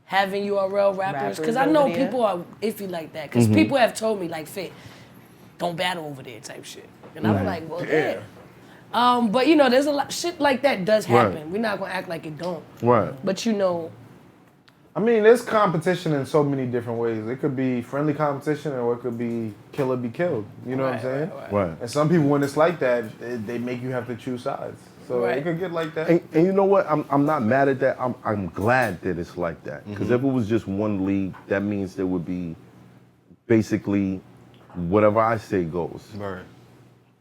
having URL rappers. Because I know over there. people are iffy like that. Because people have told me like, Fit, don't battle over there type shit. And I'm like, well, yeah. But you know, there's a lot shit like that does happen. Right. We're not gonna act like it don't. Right. But you know, I mean, there's competition in so many different ways. It could be friendly competition, or it could be kill or be killed. You know what I'm saying? Right. And some people, when it's like that, they make you have to choose sides. So Right. it could get like that. And you know what? I'm not mad at that. I'm glad that it's like that. Because if it was just one league, that means there would be basically whatever I say goes. Right.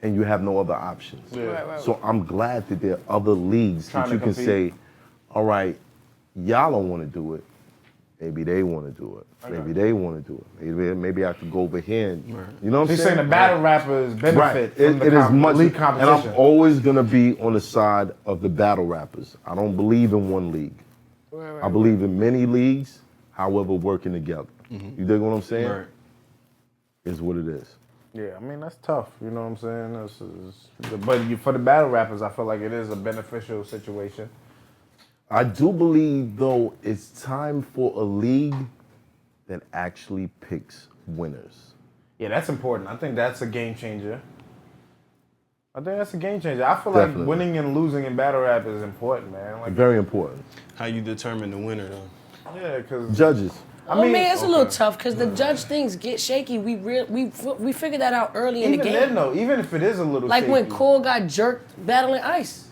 And you have no other options. Right. So I'm glad that there are other leagues Trying that you to can compete. say, all right, y'all don't want to do it. Maybe they want to do it. Maybe they want to do it. Maybe I could go over here and, you know what I'm He's saying the battle rappers benefit Right. from It the is much, league and competition. I'm always gonna be on the side of the battle rappers. I don't believe in one league. I believe in many leagues, however, working together. You dig what I'm saying? Right. Is what it is. Yeah, I mean, that's tough. You know what I'm saying? But for the battle rappers, I feel like it is a beneficial situation. I do believe, though, it's time for a league that actually picks winners. Yeah, that's important. I think that's a game changer. I feel Definitely. like winning and losing in battle rap is important, man. Like, Very important. How you determine the winner, though? yeah, because Judges. I mean, it's a little tough because the judge things get shaky. We figured that out early in the even game. then, though, even if it is a little Like when shaky, Cole got jerked battling Ice.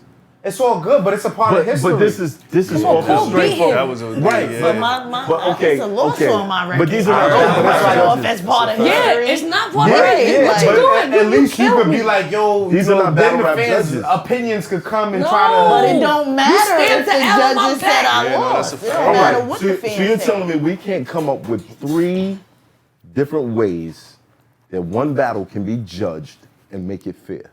it's all good, but it's a part of history. But this is on, all Cole beat straightforward. him. That was a Right, yeah. But it's a loss on my record. But these are I not don't judges. write it off as part of Yeah, history. it's not part Yeah, of it. yeah, What you but doing? At least you killed could me. be like, yo, These you are know, not then battle the rap fans' judges. opinions could come and No. try But to. it don't matter stand if to the L on my judges said back. I Yeah, no, lost. that's a It fact. don't All matter right, what so, the so fans you're say. telling me we can't come up with 3 different ways that one battle can be judged and make it fair?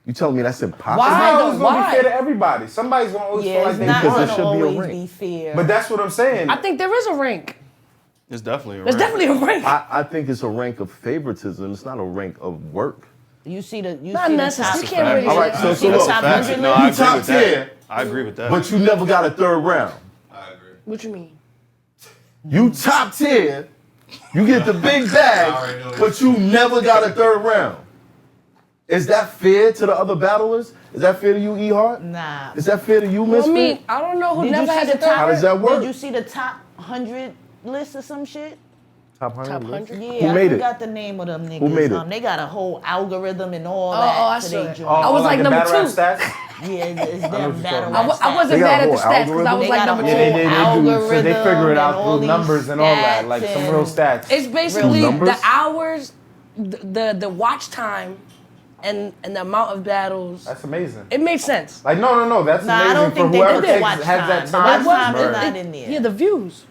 You telling me that's impossible? It's not always gonna Why? be fair to everybody. Somebody's gonna always feel Yeah, like it's they not Because there gonna should be a always rank. be fair. But that's what I'm saying. I think there is a rank. It's definitely a There's rank. definitely a rank. I think it's a rank of favoritism. It's not a rank of work. you see the Not top. necessarily. You can't really. All right, so You see the look, top Facts. 100 No, I list? agree top with that. tier. I agree with that. But you never got a 3rd round. What you mean? You top tier, you get the big bag, but you never got a 3rd round. Is that fair to the other battlers? Is that fair to you, E-HART? Nah. Is that fair to you, Well, I Misfit? mean, I don't know who Did you never see had the the top? How does that work? Did you see the top 100 list or some shit. Top 100. Top list? 100? Yeah, Who made I it? forgot the name of them niggas. Who made it? They got a whole algorithm and all Oh, that. I to saw they it. joint. I was like the number battle 2. rap stats? Yeah, it's what them you're battle talking rap I wasn't They got mad a at the whole stats because I algorithm? was They like got a number whole 2. They do. So they figure it out and all through numbers these and all that, like stats some real and- stats. It's basically numbers? the hours, the watch time, and the amount of battles. That's amazing. It made sense. Like no, that's Nah, I amazing don't for think they whoever did watch has time. that The time. watch time is burn. not in there. Yeah, the views.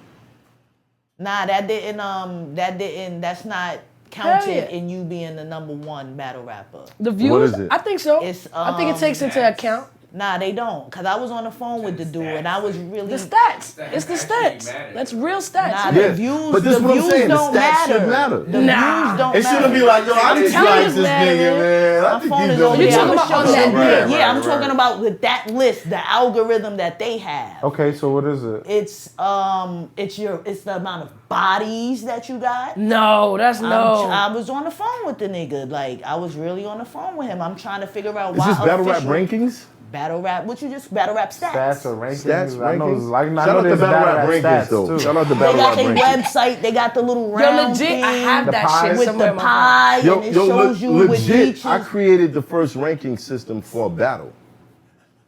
Nah, that's not counted yeah. in you being the number 1 battle rapper. The views. is it? I think so. It's, I think it takes into account Nah, they don't. Cause I was on the phone with the dude and I was really. the stats. It's the stats. That's real stats. Nah, Yeah, the views, but this the is what I'm views saying, the don't stats matter. should matter. The Nah. views don't It matter. shouldn't be like, yo, I dislike telling this you, nigga, man. I I'm think phone he's is over doing there. talking I'm about show on you that that. day. Yeah, I'm talking about with that list, the algorithm that they have. Okay, so what is it? It's the amount of bodies that you got. No, that's no. I was on the phone with the nigga. Like I was really on the phone with him. I'm trying to figure out Is why. this battle rap official- rankings? Battle rap. What you just battle rap stats? Stats or rankings? Stats, I know, rankings? like, I Shout know out to there's battle rap battle rankings, rap though. stats too. Shout out to They battle got rap their rankings. website. They got the little Yo, round legit, thing I have that pie shit with somewhere the in my pie, Yo, and it yo, shows you with legit, each. I created the first ranking system for a battle.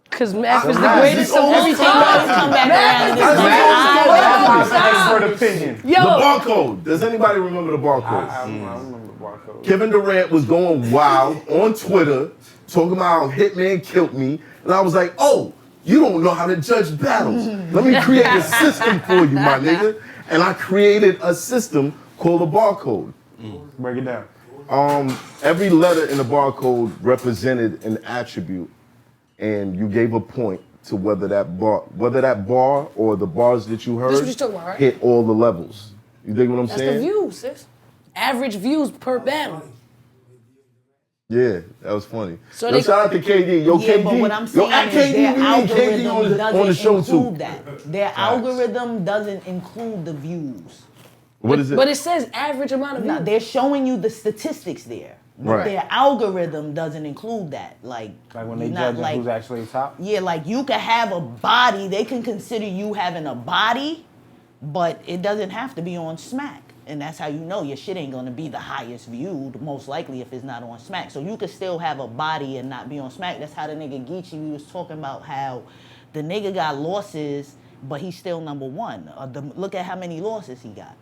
Because Mac is the Mac, greatest this of all always time. come back Mac around is to the this greatest nigga. of all That's my time. expert opinion. The Yo, barcode. Does anybody remember the barcode? I remember the barcode. Kevin Durant was going wild on Twitter, talking about how Hitman killed me. And I was like, oh, you don't know how to judge battles. Let me create a system for you, my nigga. And I created a system called a barcode. Break it down. Every letter in the barcode represented an attribute, and you gave a point to whether that bar or the bars that you heard This what you're talking about, right? hit all the levels. You dig what I'm that's saying? the views, sis. Average views per battle. Yeah, that was funny. So Yo, they- shout out to KD. Yo, Yeah, KD. but what I'm saying at is KD, their we need KD algorithm on the doesn't show include too. that. Their algorithm doesn't include the views. What is it? But it says average amount of views. Now, they're showing you the statistics there. But Right. their algorithm doesn't include that. Like Like when they not judge like, who's actually top. yeah, like you can have a body. They can consider you having a body, but it doesn't have to be on Smack. And that's how you know your shit ain't gonna be the highest viewed, most likely if it's not on Smack. So you could still have a body and not be on Smack. That's how the nigga Geechee, we was talking about how the nigga got losses, but he's still number 1. Look at how many losses he got.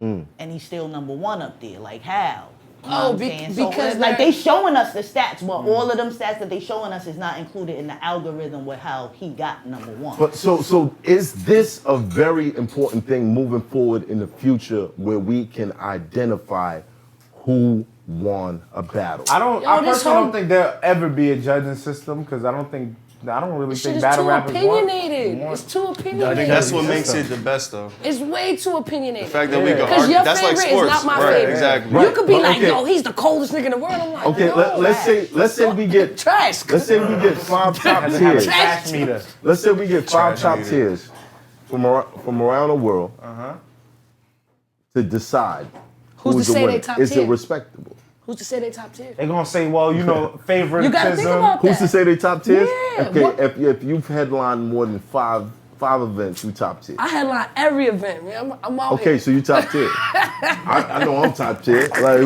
And he's still number 1 up there. Like how? You know what I'm saying? So, because like they're- they showing us the stats, but all of them stats that they showing us is not included in the algorithm with how he got number 1. But so is this a very important thing moving forward in the future where we can identify who won a battle? I Yo, this personally whole- don't think there'll ever be a judging system because I don't really Shit think is battle too rappers opinionated. want. It's too opinionated. That's what makes it the best, though. It's way too opinionated. The fact that we can Because argue, your that's like favorite sports. is not my right, favorite. exactly. You could be But like, okay. yo, he's the coldest nigga in the world. I'm like, Okay, no, let's say we get trash. let's say we get 5 top Has to have a tiers. trash meter. Let's say we get 5 top Trash tiers from around the world to decide Who's who's to the say they winner. top Is tier? it respectable? Who's to say they top tier? They're gonna say, well, you know, favoritism. You gotta think about Who's to that. say they top tiers? Yeah, Okay, what- if you've headlined more than five events, you top tier. I headline every event, man. I'm out Okay, here. so you top tier. I know I'm top tier. Like,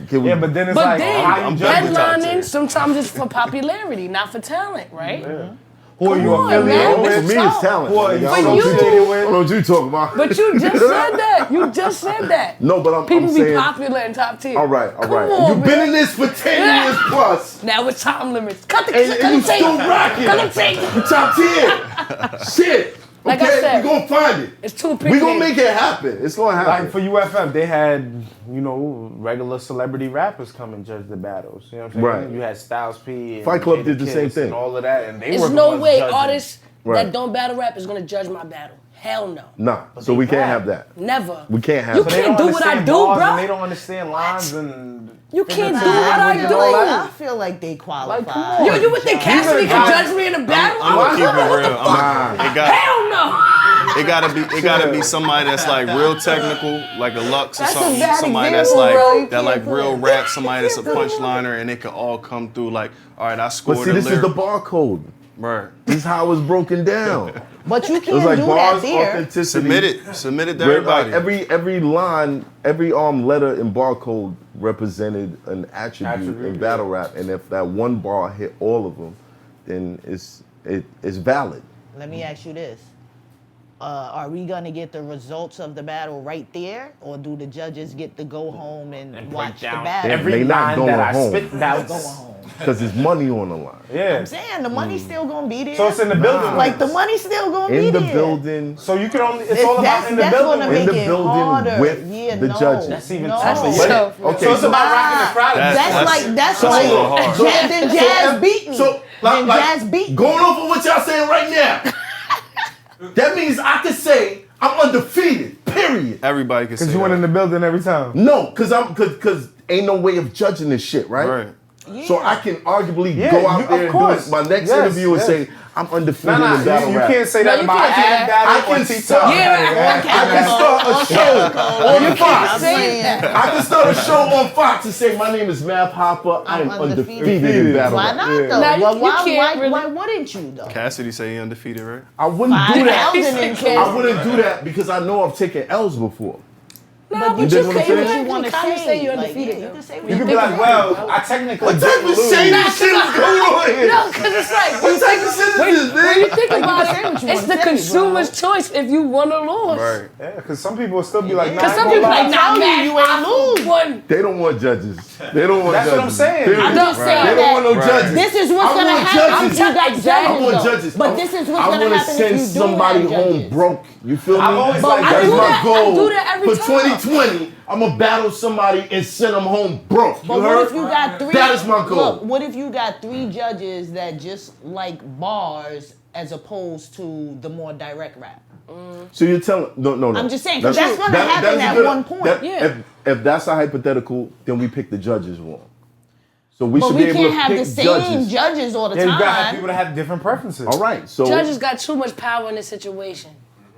can we? Yeah, but then it's But like, then, how you judging top tier? headlining, sometimes it's for popularity, not for talent, right? Who are you Come on, affiliated man. For with? me, it's talent. Who are you nigga. I don't know For what you- I don't know what you talking about. But you just said that. You just said that. No, but I'm People be saying. popular and top tier. All right. Come On, on, You've been man. in this for 10 years plus, Now it's time limits. Cut the and you tape. still rocking. Cut the tape. You top tier. Shit. Like I okay, said, we gonna find it. It's too We opinionated. gonna make it happen. It's gonna happen. Like for UFM, they had, you know, regular celebrity rappers come and judge the battles. You know what I'm saying? Right. You had Styles P and Fight Club Jada did the same Kiss thing. and all of that, and they There's were the no ones way judging. artists Right. that don't battle rap is gonna judge my battle. Hell no. Nah. So we can't have that. Never. We can't have You that. They can't don't do what I understand do, bars bro. And they don't understand lines and. You can't do figurative what I language and do. all that. I feel like they qualify. Like, come on. Yo, you would think Cassidy could judge me in a battle? I'm gonna keep Come on, it what the real. fuck? Hell no. It gotta be somebody that's like real technical, like a Lux or That's a something. bad Somebody example, that's like bro. You that like can't do real it. rap. Somebody that's a punchliner, and it could all come through. Like, all right, I But scored see, a this is the lyric. barcode. Right. This is how it's broken down. But you It was can't like do bars, that there. authenticity. Submit it to Where, like, everybody. every line, every letter in barcode represented an attribute in battle rap, and if that one bar hit all of them, then it's valid. Let me ask you this. Are we gonna get the results of the battle right there, or do the judges get to go home and watch the battle? Every not line going that I home. spit out. Going home. Because there's money on the line. Yeah. I'm saying the money's still gonna be there. So it's in the building. Like the money's still gonna be In the there. building, So you can only. It's all about in the that's building. gonna in make the it building harder. with Yeah, the no. judges. That's even No. tougher. But- So- okay, So it's about rocking the crowd. That's So like hold on. then Jazz beat me. So, Then Jazz beat me. going off of what y'all saying right now, that means I could say I'm undefeated, period. Everybody can say Because you went in the building every time. No, cause ain't no way of judging this shit, right? Right. So I can arguably Yeah, go out you- there of and do course. my next Yes, interview and yes. say I'm undefeated in battle you rap. can't say No, that you about can't do ad that. battle I or can T-Top. start. Yeah, I can start a show on Fox. Say that. I can start a show on Fox and say my name is Mav Hoffa. I'm undefeated in battle Why rap. not Yeah. though? Nah, you- Well, you why, can't why, really- why wouldn't you though? Cassidy say he undefeated, right? I wouldn't do that. 5,000 in can't. I wouldn't do that because I know I've taken L's before. No, But but you you didn't wanna can't. say You that? You wanna kind of say, say you're like, undefeated. yeah, you though. can say You could be like, well, I technically What type didn't of lose. shady Nah, shit is going on here? No, because it's like What type of shit is this, when you man? think about say what it, you it's wanna the say, consumer's choice if you won or lose. Right. Yeah, because some people will still be like, nah, Because I some ain't people gonna like, lie. nah, man, you ain't lose. One. They don't want judges. They don't want That's judges. what I'm saying. Period. I'm just saying They don't want no that judges. this is what's I gonna want happen. judges. You got I judges, want though. judges. But this is what's I gonna wanna happen if send you do somebody have home judges. broke. You feel me? I've always liked That's that. I do my that- I goal. do that every For time. 2020, I'm gonna battle somebody and send them home broke. But You what heard? if you got three? That is my goal. Look, what if you got three judges that just like bars as opposed to the more direct rap? So you're telling no. I'm just saying, 'cause that's gonna happen that's at good- one point. that- Yeah. If that's a hypothetical, then we pick the judges wrong. So we But should we be able can't to have pick the same judges. judges all the Yeah, you gotta have time. people that have different preferences. All right. So Judges got too much power in this situation.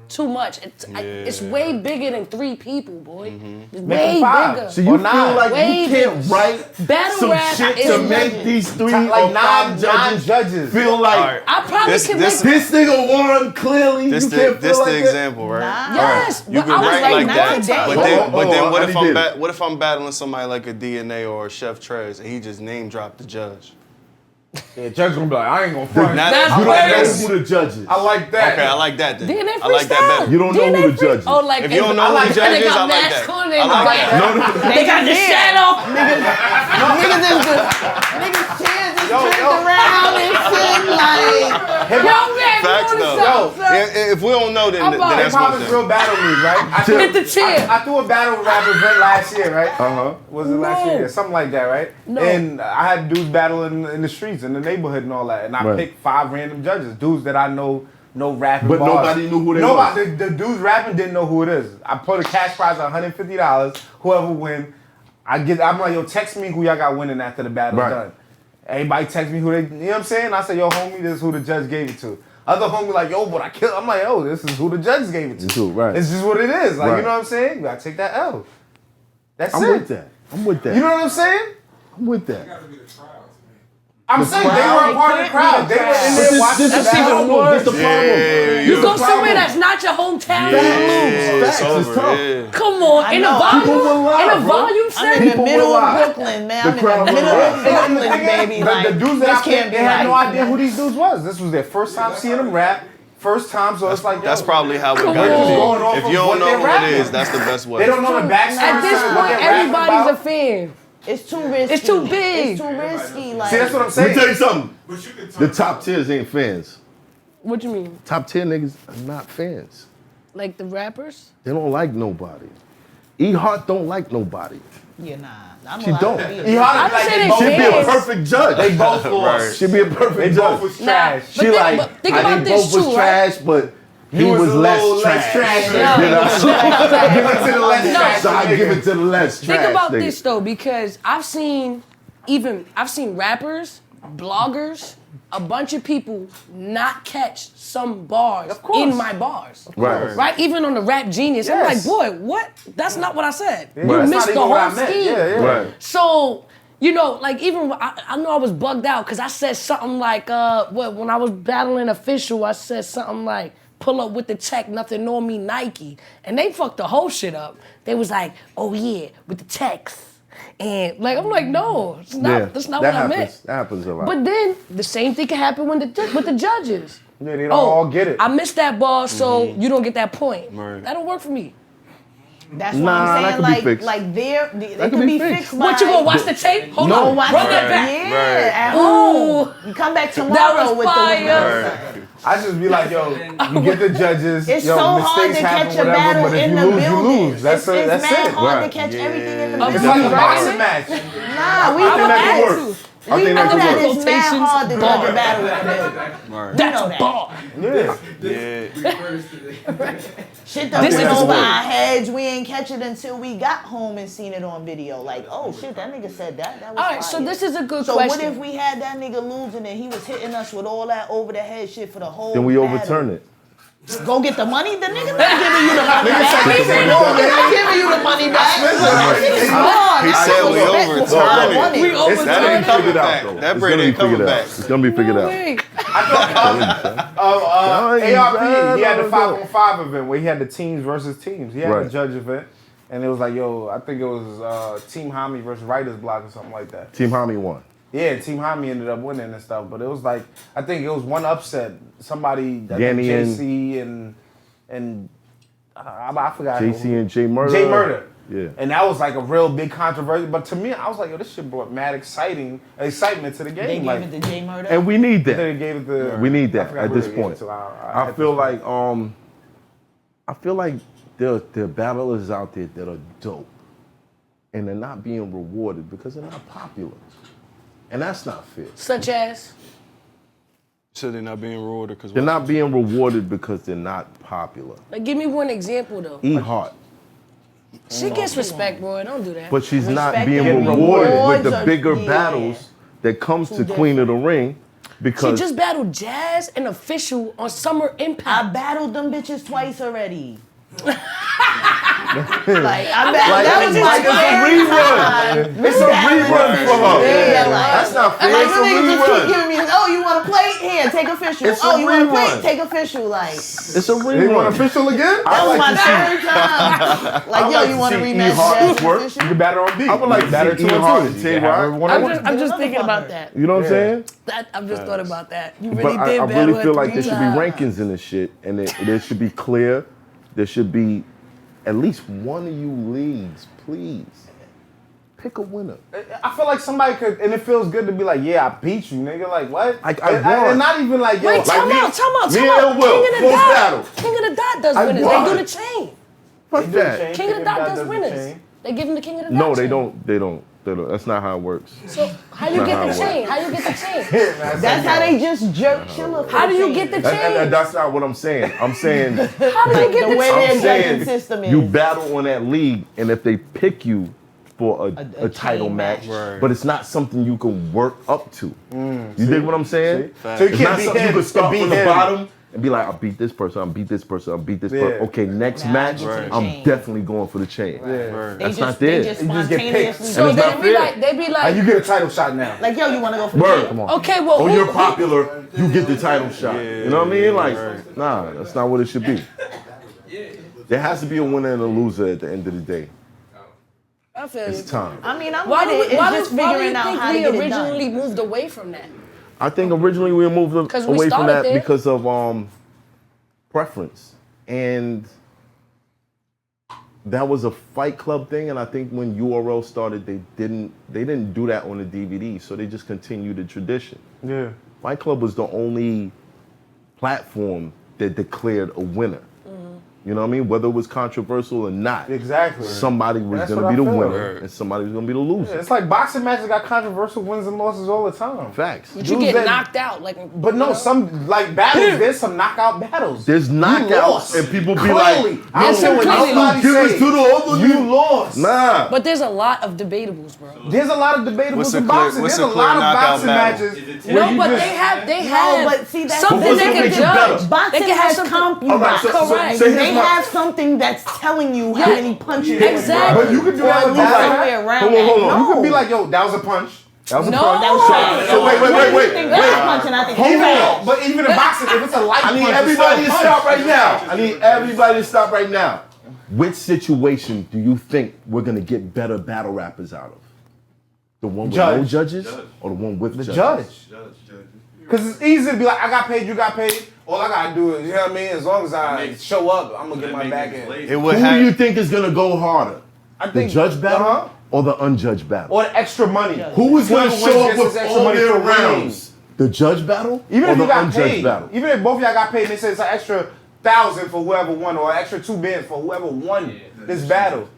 Too much. It's way bigger than 3 people, boy. It's Make way them 5. bigger. So you Or feel nine. like Way you can't bigger. write Battle some rap shit is to judges. make these 3 Like or 5 nine judges judges. feel like All right. I probably This- can this- make. this nigga won clearly. This you the can't this feel the like that? example, right? Nah. Yes, You but can I was write like, like not that, today. but Hold then, on, but then what I if did I'm it. what if I'm battling somebody like a DNA or a Chef Trez and he just name dropped the judge? Yeah, judge gonna be like, I ain't gonna front. Now That's You don't crazy. know who the judge is. I like that. Okay, I like that then. DNA I like that freestyle. better. You don't know DNA who the judge is. Oh, like If you don't know who the judge is, I like that. I like that. They got the shadow. Niggas is niggas chairs is turned around and shit like. Yo, man, Facts you though. know something, If we don't know, then I'm about that's Hip hop one is thing. real battle league, right? I Hit the chair. I threw a battle rap event last year, right? Uh-huh. Was it last No. year? Something like that, right? No. And I had dudes battle in the streets, in the neighborhood and all that. And I Right. picked 5 random judges, dudes that I know rapping But bars. nobody knew who they Nobody, the dudes rapping didn't know who it is. I put a cash prize of $150. Whoever win, I'm like, yo, text me who y'all got winning after the battle's Right. done. Everybody text me who they, you know what I'm saying? I say, yo, homie, this is who the judge gave it to. Other homie like, yo, but I killed. I'm like, yo, this is who the judge gave it to. It's who, right. It's just what it is. Like, Right. you know what I'm saying? You gotta take that L. That's I'm it. with that. I'm with that. You know what I'm saying? I'm with that. Gotta be the trials, man. I'm The saying they crowd? were a part of the crowd. They were in there watching This the is the battle. problem. This is the problem. You go the somewhere problem. that's not your hometown. Yeah, Facts, it's it's over. tough. Yeah. Come on, in a know. volume, People will lie, in a bro. volume I'm in setting. the People middle will of lie. Brooklyn, man. The I'm in crowd the will middle lie. of Brooklyn, baby. The Like, dudes that this I can't picked, be they had no right. idea who these dudes was. This was their first time seeing them rap. First time, so it's like, yo, That's probably how it Come got on. Going to off be. If of you what don't know they're who it rapping. is, that's the best way. they don't know the backstory. At this of what point, they're rapping everybody's a about. fan. It's too risky. It's too big. It's too risky. Like, See, that's what I'm Let me saying. tell you something. But you can The turn top tiers ain't fans. What you mean? Top tier niggas are not fans. Like the rappers? They don't like nobody. E-HART don't like nobody. yeah, nah. I'm She allowed don't. to be a- E-HART I is like say they they both She'd be a fans. perfect judge. They both Right. lost. She'd be a They perfect both judge. was Nah, trash. but She think- like, but think I about think this both was too, right? trash, but he was a less little trash. less trash. No. You know? Give it to the less No. trash. So I give it to the less trash. Think about nigga. this though, because I've seen rappers, bloggers, a bunch of people not catch some bars in my bars. Right. Right? Even on the Rap Genius. Yes. I'm like, boy, what? That's not what I said. Right. You That's missed not the even what whole I meant. scheme. Yeah, yeah. Right. So you know, like even I know I was bugged out because I said something like, when I was battling Official, I said something like, pull up with the tech, nothing on me, Nike. And they fucked the whole shit up. They was like, oh yeah, with the techs. And like, I'm like, no, it's not, that's not what I meant. That happens a lot. But then the same thing can happen with the judges. Yeah, they don't all get it. I missed that ball, so you don't get that point. Right. That don't work for me. That's what I'm saying. Like they can be fixed. What, you gonna watch the tape? Hold on, run that back. Yeah, at home. You come back tomorrow with the I just be like, yo, you get the judges. It's yo, so hard mistakes to happen, catch a whatever, battle but if in you the lose, building. you lose. That's it's it. mad hard Right. to catch everything in the It's It's building. like a boxing match. Nah, we know that that. could work. I We think know that could that work. it's mad hard to judge a battle in the building. Right. That's know a that. bar. Yeah. Shit done This went is over what- our heads. We ain't catch it until we got home and seen it on video. Like, oh shit, that nigga said that. That was All right, so fire. this is a good So question. what if we had that nigga losing and he was hitting us with all that over the head shit for the whole Then we battle? overturn it. Go get the money? The nigga not giving you the money back. He said, no, they're not giving you the money back. He said we overturn it. We That overturn ain't it. coming Figured out, back. though. That It's bread gonna be ain't coming figured out. back. It's gonna be figured out. Wait. ARP, he had the no, 5-on-5 event where he had the teams versus teams. He had Right. the judge event, and it was like, yo, I think it was Team Hami versus Writer's Block or something like that. Team Hami won. Yeah, Team Hami ended up winning and stuff, but it was like, I think it was one upset. Somebody, I think Danny JC and I forgot. JC and J Murder. J Murder. Yeah. And that was like a real big controversy. But to me, I was like, yo, this shit brought mad excitement to the game. They gave like, it to J Murder. And we need then that. they gave it to. We need that I forgot at who this they gave it point. to. I feel like there are battlers out there that are dope, and they're not being rewarded because they're not popular, and that's not fair. Such as? So they're not being rewarded because They're not being rewarded because they're not popular. Like, give me one example though. E-HART, She gets respect, bro. Don't do that. but she's not Respect being and rewarded with rewards the are- bigger yeah. battles that comes to Queen of the Ring, She because just battled Jazz and Official on Summer I Impact. battled them bitches twice already. That was my it's a rerun. It's a rerun for her. Yeah, like, That's not fair. like, It's you niggas just keep a rerun. giving me, oh, you want to play? Here, take official. It's a Oh, you want to play? rerun. Take official. Like, It's a They want rerun. official again? that was like my to see- third time. Like, yo, like you to want to see rematch E-HART Jazz work. and You official? can batter on beat. I would like to batter see E-HART and Tay Rock. I'm just thinking about that. You know what I'm saying? I've just thought about that. You But really I did really battle feel at like there should be 3 rankings in this shit, and there should be clear. There should be at least one of you leagues, please. Pick a winner. I feel like somebody could, and it feels good to be like, yeah, I beat you, nigga. Like, what? I and won. not even like, yo, Wait, like time me- out. me and Ill Will, King of the close Dot. battle. King of the Dot does I winners. won. They do the chain. Fuck They do the that. chain. King of the Dot does does the winners. chain. They give him the King of the Dot. No, they chain. don't. They don't. That's not how it works. So how you Not get how the it chain? How you get the chain? That's how they just jerk Chilla. How do you get the chain? That's not what I'm saying. I'm saying How do you get The the way chain? their I'm judging saying system is. you battle on that league, and if they pick you for a title chain match, match. but it's not something you can work up to. You dig what I'm saying? So you It's can't not beat something him. you can start beat from the him. bottom and be like, I beat this person, I beat this person, I beat this person. Okay, next Nah, match, get to the I'm chain. definitely going for the chain. Right. That's not there. They just You just get picked. spontaneously. So it's not they fair. be And like, you get a title shot now. Like, yo, you want to go for the Word. chain? okay, well, Oh, who- you're popular, you get the title shot. You know what I mean? Like, nah, that's not what it should be. There has to be a winner and a loser at the end of the day. I feel It's you. time. I mean, I'm Why with do it. It's why just do you figuring out think how to we get it originally done. moved away from that? I think originally we moved 'Cause we away from started that there. because of preference, and that was a Fight Club thing. And I think when URL started, they didn't do that on the DVD, so they just continued the tradition. Yeah. Fight Club was the only platform that declared a winner. You know what I mean? Whether it was controversial or not. Exactly. Somebody was That's going what to be I the feel. winner and somebody was going to be the loser. It's like boxing matches got controversial wins and losses all the time. Facts. But you Dudes get that- knocked out. Like, But no, some like battles. There's some knockout battles. There's You knockouts lost. and people be Clearly. like, I There's don't some care what clearly- nobody give it say. to the other You lost. Nah. But there's a lot of debatables, bro. There's a lot of debatable What's a in clear- boxing. what's There's a a clear lot of knockout boxing battle? matches. No, where you but just- they have but see, that's something But they what's can the big battle? judge. Boxing They can have has something. comp. You All right, box. so Correct. here's They have something that's telling you how many punches. Exactly. But you can do that with somewhere around that. Hold on. You can be like, yo, that was a punch. That was a No. punch. That was trash. So wait. think that's a punch, and I think Hold that's trash. on. But even in boxing, if it's a light I need punch, everybody to it's still a stop punch. right now. I need everybody to stop right now. Which situation do you think we're gonna get better battle rappers out of? The one with no judges or the one with The judges? judge. Because it's easy to be like, I got paid, you got paid. All I gotta do is, you know what I mean? As long as I show up, I'm gonna get my back in. Who do you think is gonna go harder? I The think judge battle or the unjudged battle? or the extra money. Who is gonna Whoever show wins up gets with his extra all money their for rounds? winning. The judge battle Even or if the you got unjudged paid, battle? even if both of y'all got paid, and they say it's an extra 1,000 for whoever won, or an extra 2 bands for whoever won this battle.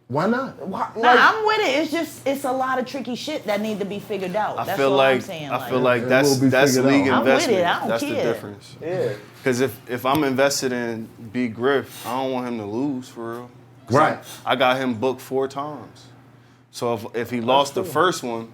Why not? Nah, I'm with it. It's a lot of tricky shit that need to be figured out. I That's feel all like I'm saying. I feel like It that's will be figured league out. I'm with investment. it. I don't That's the care. difference. Yeah. Because if I'm invested in B. Griff, I don't want him to lose for real. 'Cause Right. I got him booked 4 times. So if he lost the first one,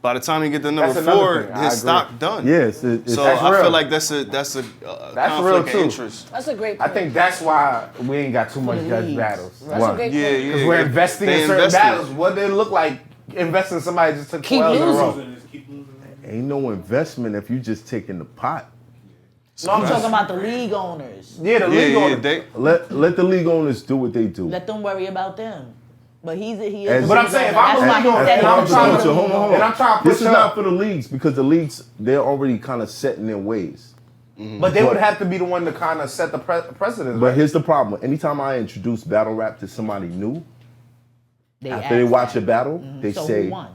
by the time he get to number That's another 4, thing. I his agree. stock done. Yes, it's So That's I real. feel like that's a That's conflict real, of too. interest. That's a great I point. think that's why we ain't got too much judge battles. That's a great Yeah, point. yeah. Because we're investing They in certain invested. battles. What did it look like investing in somebody that just took Keep 12 in a row? losing. ain't no investment if you just taking the pot. No, I'm I'm just talking about the league owners. yeah, the league Yeah, on they. Let the league owners do what they do. Let them worry about them. But he is. As- a But I'm league saying, if owner. I'm a That's why league he owner said and I'm he's trying a to- league owner. and I'm trying to This push is up. not for the leagues because the leagues they're already kind of set in their ways. But they would have to be the one to kind of set the precedent. But Right? here's the problem: anytime I introduce battle rap to somebody new, They after they ask watch that. a battle, they So say, who won?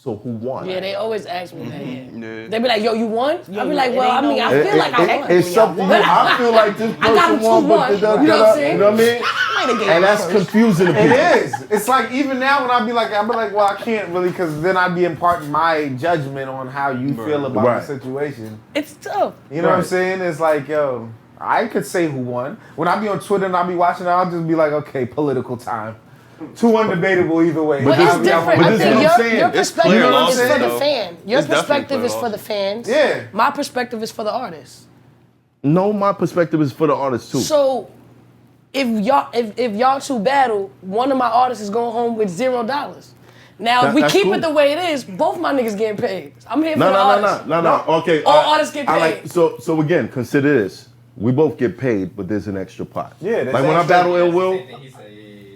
"So who won?" Yeah, they always ask me that. Yeah. They be like, "Yo, you won?" I be like, it "Well, I ain't mean, no- I feel like I won." It's something that I feel like this I got person him won, 2-1. but You know what I'm saying? you know what I mean? Might have gave And him that's first. confusing to people. It is. It's like even now when I be like, well, I can't really because then I'd be imparting my judgment on how you feel about Right. the situation. It's tough. You know what I'm Right. saying? It's like, yo, I could say who won. When I be on Twitter and I be watching it, I'll just be like, okay, political time. Too undebatable either way. But I'll it's be different. but I this is think what I'm saying. your It's perspective clear is losses, for the though. fan. Your It's definitely perspective clear is for the losses. fans. Yeah. My perspective is for the artists. No, my perspective is for the artist too. So if y'all two battle, one of my artists is going home with $0. Now, if we That's keep cool. it the way it is, both my niggas getting paid. I'm here for the No. artists. Okay. All artists get I paid. like, so again, consider this: we both get paid, but there's an extra pot. Yeah, there's like when I extra- battle Ill Will,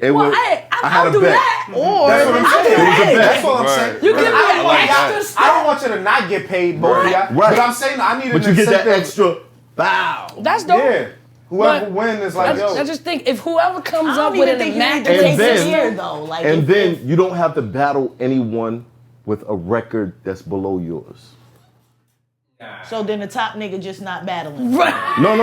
it Well, was. I had I'll a do bet. that. Or That's what I'm saying. It was a bet. That's what I'm Right. saying. You give me I don't an want extra y'all- step. I don't want you to not get paid, both of y'all. Right. But I'm saying I need But an you get that incentive. extra bow. That's dope. Yeah. Whoever But wins is like, yo. I just think if whoever comes I up don't with even an think you need to immaculate take then- it system, here though. Like, And if- then you don't have to battle anyone with a record that's below yours. so then the top nigga just not battling. right? No. He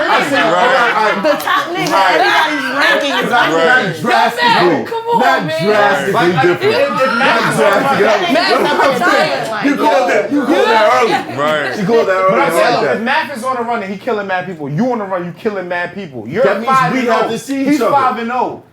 The top nigga, everybody's ranking is Not up. drastically. Come on, Not man. drastically different. Not drastically. Man, I'm tired. You called that early. Right. You called that early. But I'm I saying, like if that. Math is on a run and he killing mad people, you on a run, you killing mad people. You're That means 5 we and have 0. to see He's each other. 5 and 0.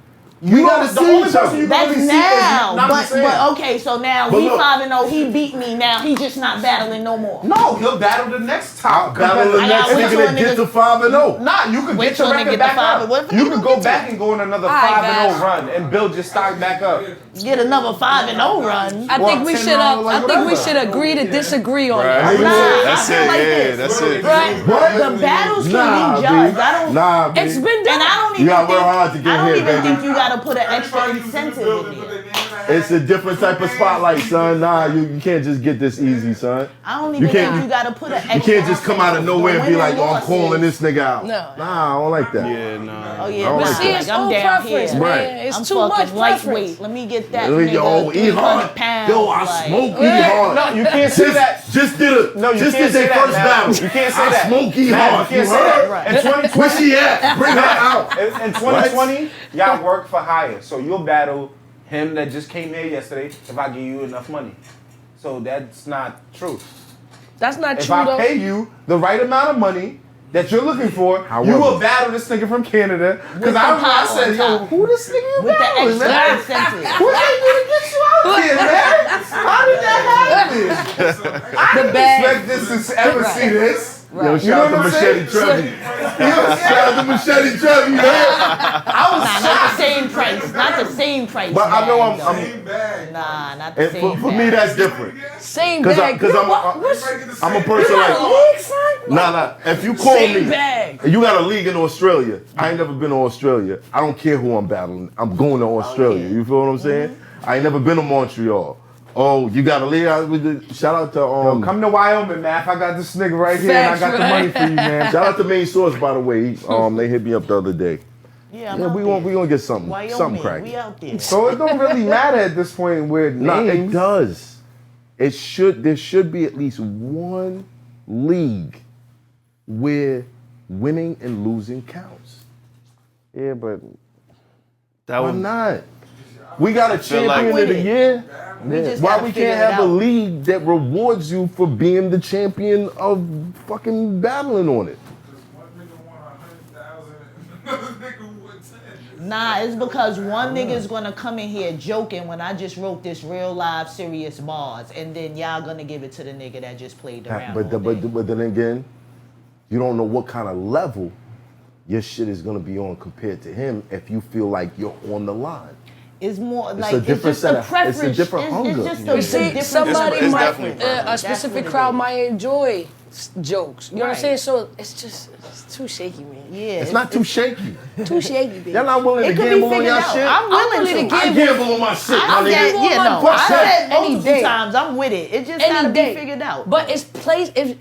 We gotta the see only each person other. you can That's really see is now, you. but okay, so now But we look. 5-0. He beat me. Now he just not battling no more. No, he'll battle the next top. Battle the I next got nigga one that gets to 5-0. Nah, you can Wait get your till they record get back to 5 up. what if You they can don't go get back to- and go on another All right, 5-0 guys. run and build your stock back up. Get another 5-0 run. I think we 10 should. rounds, like I think we whatever. should agree to disagree on Right. it. Nah, That's I feel it. like Yeah, this. that's it. Right? The battles can be judged. I don't. Nah, B. It's been And done. I don't You even gotta think. work hard to get I don't here, even baby. think you gotta put an extra incentive in there. It's a different type of spotlight, son. Nah, you can't just get this easy, son. I don't even can't- think you gotta put an extra. You can't just come out of nowhere and be like, yo, I'm calling this nigga out. No. Nah, I don't like that. Yeah, nah. Oh yeah, I don't nah, like See, that. it's like, I'm all down preference, here. man. Right. It's I'm too fucking much lightweight. preference. Let me get that. Yo, nigga 300 E-HART. pounds. Yo, I like- smoke E-HART. No, you can't say that. Just did a. No, you just can't did their say that, first man. battle. You can't say I that. smoke Man, E-HART. you can't You say heard? that. In 2020, Where she at? Bring her out. in 2020, y'all work for hire. So you'll battle him that just came here yesterday if I give you enough money. So that's not true. That's not If true I though. pay you the right amount of money that you're looking for, you will battle this nigga from Canada. Because the I pot said, on yo, top. who this nigga you With the battling, extra man? incentive. What they do to get you out here, man? How did that happen? I didn't bag. expect this to ever see this. Yo, shout out to Machete Trevi. Shout out to Machete Trevi, man. Not the same price. Not the same price. But I know I'm Nah, not the and same. for me, that's different. Same bag. Because I'm a person like, nah. If you call Same me, bag. and you got a league in Australia, I ain't never been to Australia. I don't care who I'm battling. I'm going to Australia. You feel what I'm saying? I ain't never been to Montreal. Oh, you got a league? Shout out to Come to Wyoming, man. I got this nigga right here, and I got the money for you, man. Shout out to Main Source, by the way. They hit me up the other day. Yeah, we gonna get something. Wyoming, something cracking. we out there. So it don't really matter at this point with names. Nah, it does. There should be at least one league where winning and losing counts. Yeah, but Why not? We got a champion like of the year. just Why gotta we figure can't it have a out. league that rewards you for being the champion of fucking battling on it? One nigga won 100,000 and another nigga won 10. Nah, it's because one nigga's gonna come in here joking when I just wrote this real live serious bars, and then y'all gonna give it to the nigga that just played around. But then again, you don't know what kind of level your shit is gonna be on compared to him if you feel like you're on the line. It's more It's like a different it's just set a of- preference. it's a different hunger. It's just You a You see, different somebody it's might, definitely a specific crowd might enjoy jokes. You know what I'm Right. saying? So it's too shaky, man. Yeah, It's not too shaky. Too shaky, baby. Y'all not willing It to could be gamble on figured y'all out. shit? I'm willing willing to. to I gamble on my shit, my I said, nigga. yeah, no. Fuck I that. said Any multiple day. times. I'm with it. It just Any gotta day. be figured out. But it's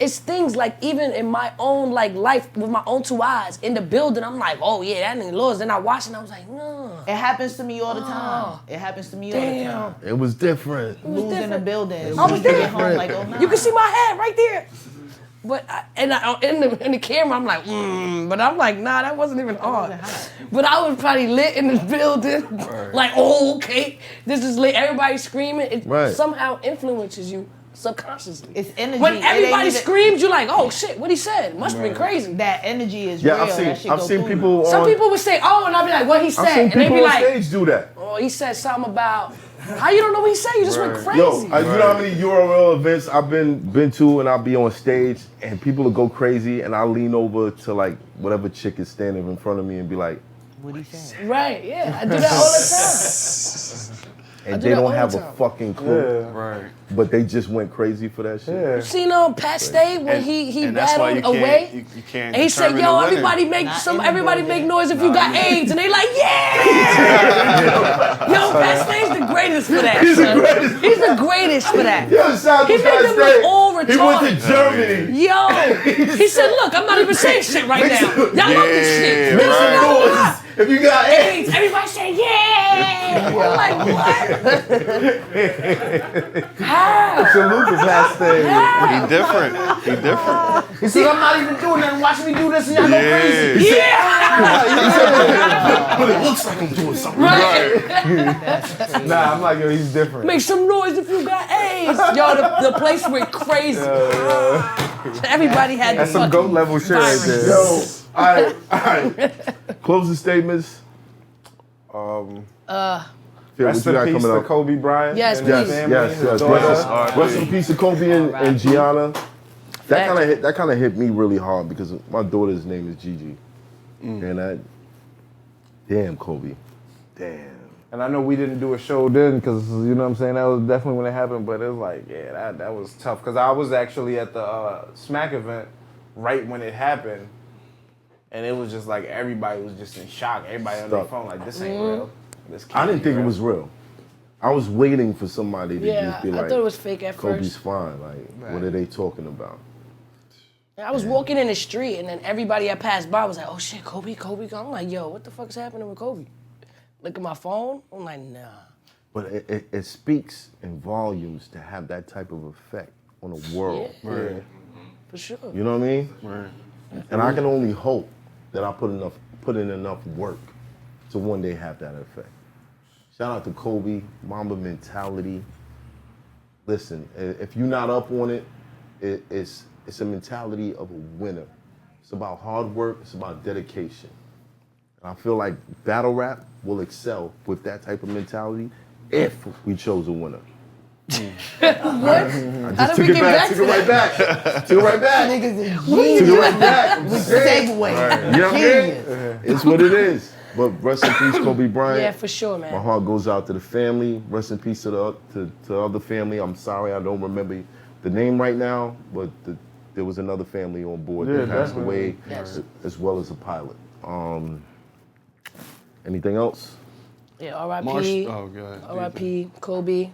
it's things like even in my own like life with my own two eyes in the building. I'm like, oh yeah, that nigga lost. Then I watched and I was like, no. It happens to me all the time. It happens to me all the Damn. time. It was different. Losing the different. building. I was Get different. home like, oh no. You can see my head right there. But in the camera, I'm like, but I'm like, nah, that wasn't even hard. But I was probably lit in the building, like, oh, okay, this is lit. Everybody screaming. It somehow influences you subconsciously. It's energy. When It ain't everybody even- screams, you're like, oh shit, what he said must have been crazy. That energy is Yeah, real. I've That shit seen go seen through people Some on. people would say, oh, and I'll be like, what he said, I've seen and they people be on like, stage do that. oh, he said something about. How you don't know what he said? You just went crazy. Yo, you know how many URL events I've been to, and I'll be on stage, and people will go crazy, and I'll lean over to like whatever chick is standing in front of me and be like, What he said. Right, yeah, I do that all the time. and do they that all don't the have a time. fucking clue, Right. but they just went crazy for that shit. yeah. You seen Pat Stay when he and that's why battled you can't, away? You can't. And he said, determine "Yo, the winner. everybody make Not in the everybody building. make noise if you got AIDS," and they like, "Yeah!" Yo, Pat Stay's the greatest for that. He's the son. greatest. He's the greatest for that. Yo, shout out He to made Pat them Stay. look all He went to retarded. Germany. Yo, he said, "Look, I'm not even saying shit right now. Y'all love this shit. Make No, some no, noise. no. If you got AIDS. AIDS. Everybody say, yeah!" I'm like, what? How? Salute to Pat Stay. He different. He different. He said, I'm not even doing nothing. Watch me do this and y'all go crazy. Yeah! But it looks like I'm doing something. Right. Nah, I'm like, yo, he's different. Make some noise if you got AIDS. Yo, the place went crazy. Everybody had That's the some fucking GOAT level shit right virus. there. Yo, all right. Closing statements. Phil, Rest what you in got peace coming to up? Kobe Bryant. Yes, and his please. family, Yes, his yes. daughter. Rest in peace to Kobe and Gianna. That kind of hit me really hard because my daughter's name is Gigi, and damn Kobe, damn. And I know we didn't do a show then because, you know what I'm saying, that was definitely when it happened, but it was like, yeah, that was tough because I was actually at the Smack event right when it happened, and it was just like everybody was just in shock. Everybody on their phone like, this ain't real. This can't I didn't be think it real. was real. I was waiting for somebody to Yeah, just be I like, thought it was fake at Kobe's first. fine. Like, what are they talking about? I was walking in the street and then everybody that passed by was like, oh shit, Kobe. I'm like, yo, what the fuck is happening with Kobe? Look at my phone. I'm like, nah. But it speaks in volumes to have that type of effect on the world. Yeah. Right. For sure. You know what I mean? Right. And I can only hope that I put in enough work to one day have that effect. Shout out to Kobe, Mamba mentality. Listen, if you're not up on it, it's a mentality of a winner. It's about hard work, it's about dedication. And I feel like battle rap will excel with that type of mentality if we chose a winner. What? I just took it back. Took it right back. Took it right back. Niggas is Took it right back. segue. You know what I mean? It's what it is. But rest in peace, Kobe Bryant. Yeah, for sure, man. My heart goes out to the family. Rest in peace to the other family. I'm sorry I don't remember the name right now, but there was another family on board that passed away, as well as a pilot. Anything else? Yeah, R.I.P. R.I.P. Kobe.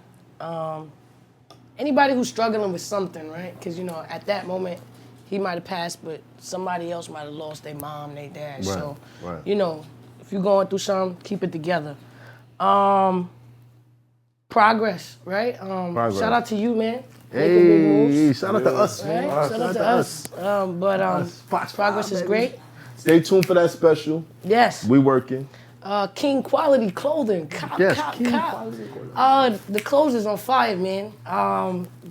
Anybody who's struggling with something, right? Because, you know, at that moment, he might have passed, but somebody else might have lost their mom, their dad. Right, So, right. you know, if you're going through something, keep it together. Progress, right? Progress. Shout out to you, man. Hey, shout out to us, Right? man. Shout out to us. Progress is great. Stay tuned for that special. Yes. We working. King Quality Clothing. The clothes is on fire, man.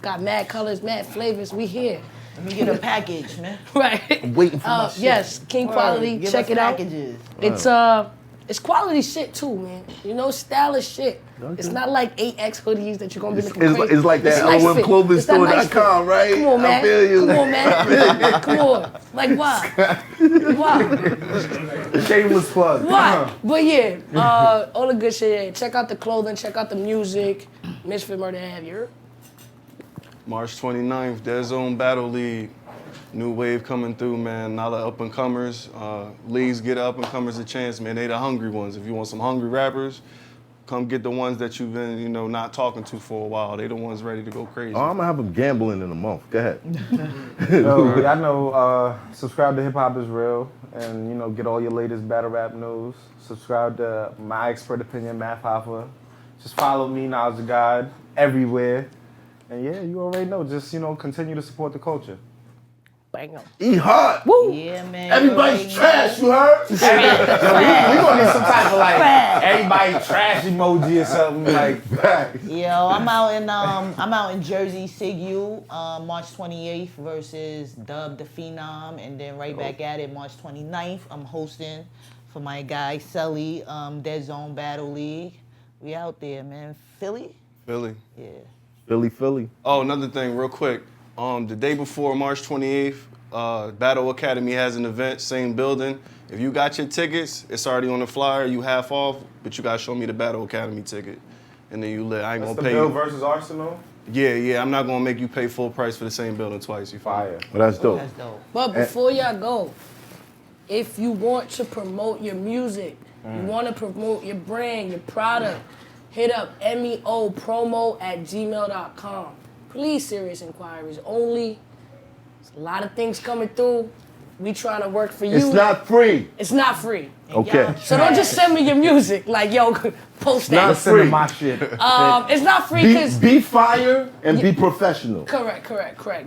Got mad colors, mad flavors. We here. Let me get a package, man. Right. I'm waiting for my shit. Yes, King Quality. Give Check us it out. packages. It's quality shit too, man. You know, stylish shit. Okay. It's not like 8X hoodies that you're gonna be looking crazy. It's like that LOMclothingstore.com, right? Come on, man. I feel you. Come on, man. Come on. Like, why? Why? Shameless plug. Why? But yeah, all the good shit. Yeah. Check out the clothing. Check out the music. Misfit Murder Have you heard? March 29th, Dead Zone Battle League. New wave coming through, man. Not the up-and-comers. Leagues get up-and-comers a chance, man. They the hungry ones. If you want some hungry rappers, come get the ones that you've been, you know, not talking to for a while. They the ones ready to go crazy. Oh, I'm gonna have them gambling in a month. Go ahead. Yo, y'all know, subscribe to Hip Hop Is Real and, you know, get all your latest battle rap news. Subscribe to My Expert Opinion, Math Hoffa. Just follow me, Nas the God, everywhere. And yeah, you already know, just, you know, continue to support the culture. Bang 'em. E-HART. Woo. Yeah, man. Everybody's trash, you heard? We gonna need some type of like everybody trash emoji or something like. Yo, I'm out in Jersey, SIG-U, March 28th versus Dub the Phenom, and then right back at it March 29th. I'm hosting for my guy Sully, Dead Zone Battle League. We out there, man. Philly? Philly. Yeah. Philly. Oh, another thing, real quick. The day before March 28th, Battle Academy has an event, same building. If you got your tickets, it's already on the flyer. You half off, but you gotta show me the Battle Academy ticket, and then you lit. I ain't That's gonna pay the Bill you. versus Arsenal. Yeah. I'm not gonna make you pay full price for the same building twice. You Fire. Well, that's dope. That's dope. But before y'all go, if you want to promote your music, you want to promote your brand, your product, hit up meopromo@gmail.com. Please, serious inquiries only. There's a lot of things coming through. We trying to work for you. It's not free. It's not free. Okay. So don't just send me your music. Like, yo, post that. Not free. My shit. It's not free because... Be fire and be professional. Correct.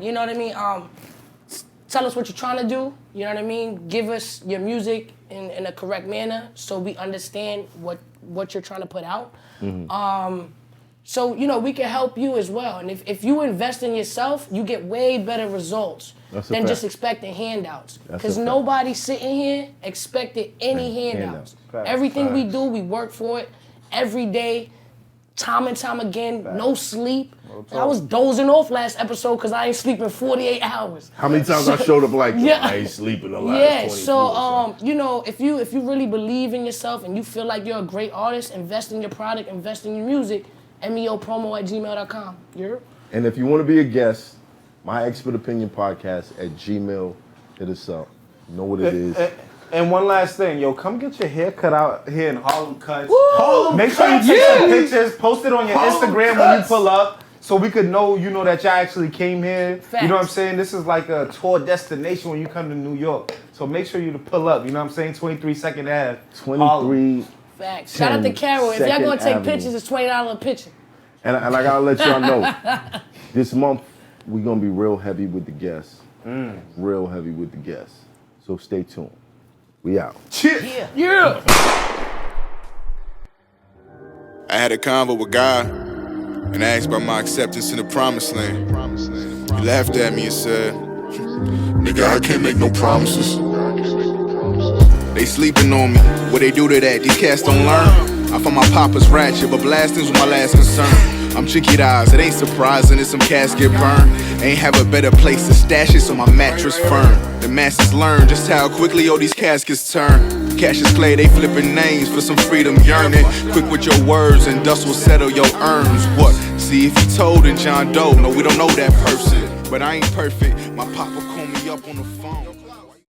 You know what I mean? Tell us what you're trying to do. You know what I mean? Give us your music in a correct manner so we understand what you're trying to put out. So, you know, we can help you as well. And if you invest in yourself, you get way better results than just expecting handouts. Because nobody's sitting here expecting any handouts. Everything we do, we work for it every day, time and time again, no sleep. I was dozing off last episode because I ain't sleeping 48 hours. How many times I showed up like, I ain't sleeping the last 24 so you know, if you really believe in yourself and you feel like you're a great artist, invest in your product, invest in your music, meopromo@gmail.com. And if you want to be a guest, My Expert Opinion Podcast @gmail. Hit us up. Know what it is. And one last thing, yo, come get your hair cut out here in Harlem Cuts. Make sure you take some pictures, post it on your Instagram when you pull up, so we could know, you know, that y'all actually came here. Facts. You know what I'm saying? This is like a tour destination when you come to New York. So make sure you to pull up. You know what I'm saying? 23 Second Ave. 23. Facts. Shout out to Carol. If y'all gonna take Avenue. pictures, it's $20 a picture. And I gotta let y'all know, this month we're gonna be real heavy with the guests. Real heavy with the guests. So stay tuned. We out. Yeah. I had a convo with God and asked about my acceptance in the promised land. He laughed at me and said, "Nigga, I can't make no promises. They sleeping on me. What they do to that? These cats don't learn. I found my papa's ratchet, but blasting's was my last concern. I'm chinky eyes, it ain't surprising, it's some casket burn. Ain't have a better place to stash it, so my mattress firm. The masses learn just how quickly all these caskets turn. Cassius Clay, they flipping names for some freedom yearning. Quick with your words and dust will settle your earns. What? See, if you told in John Doe, no, we don't know that person. But I ain't perfect, my papa called me up on the phone.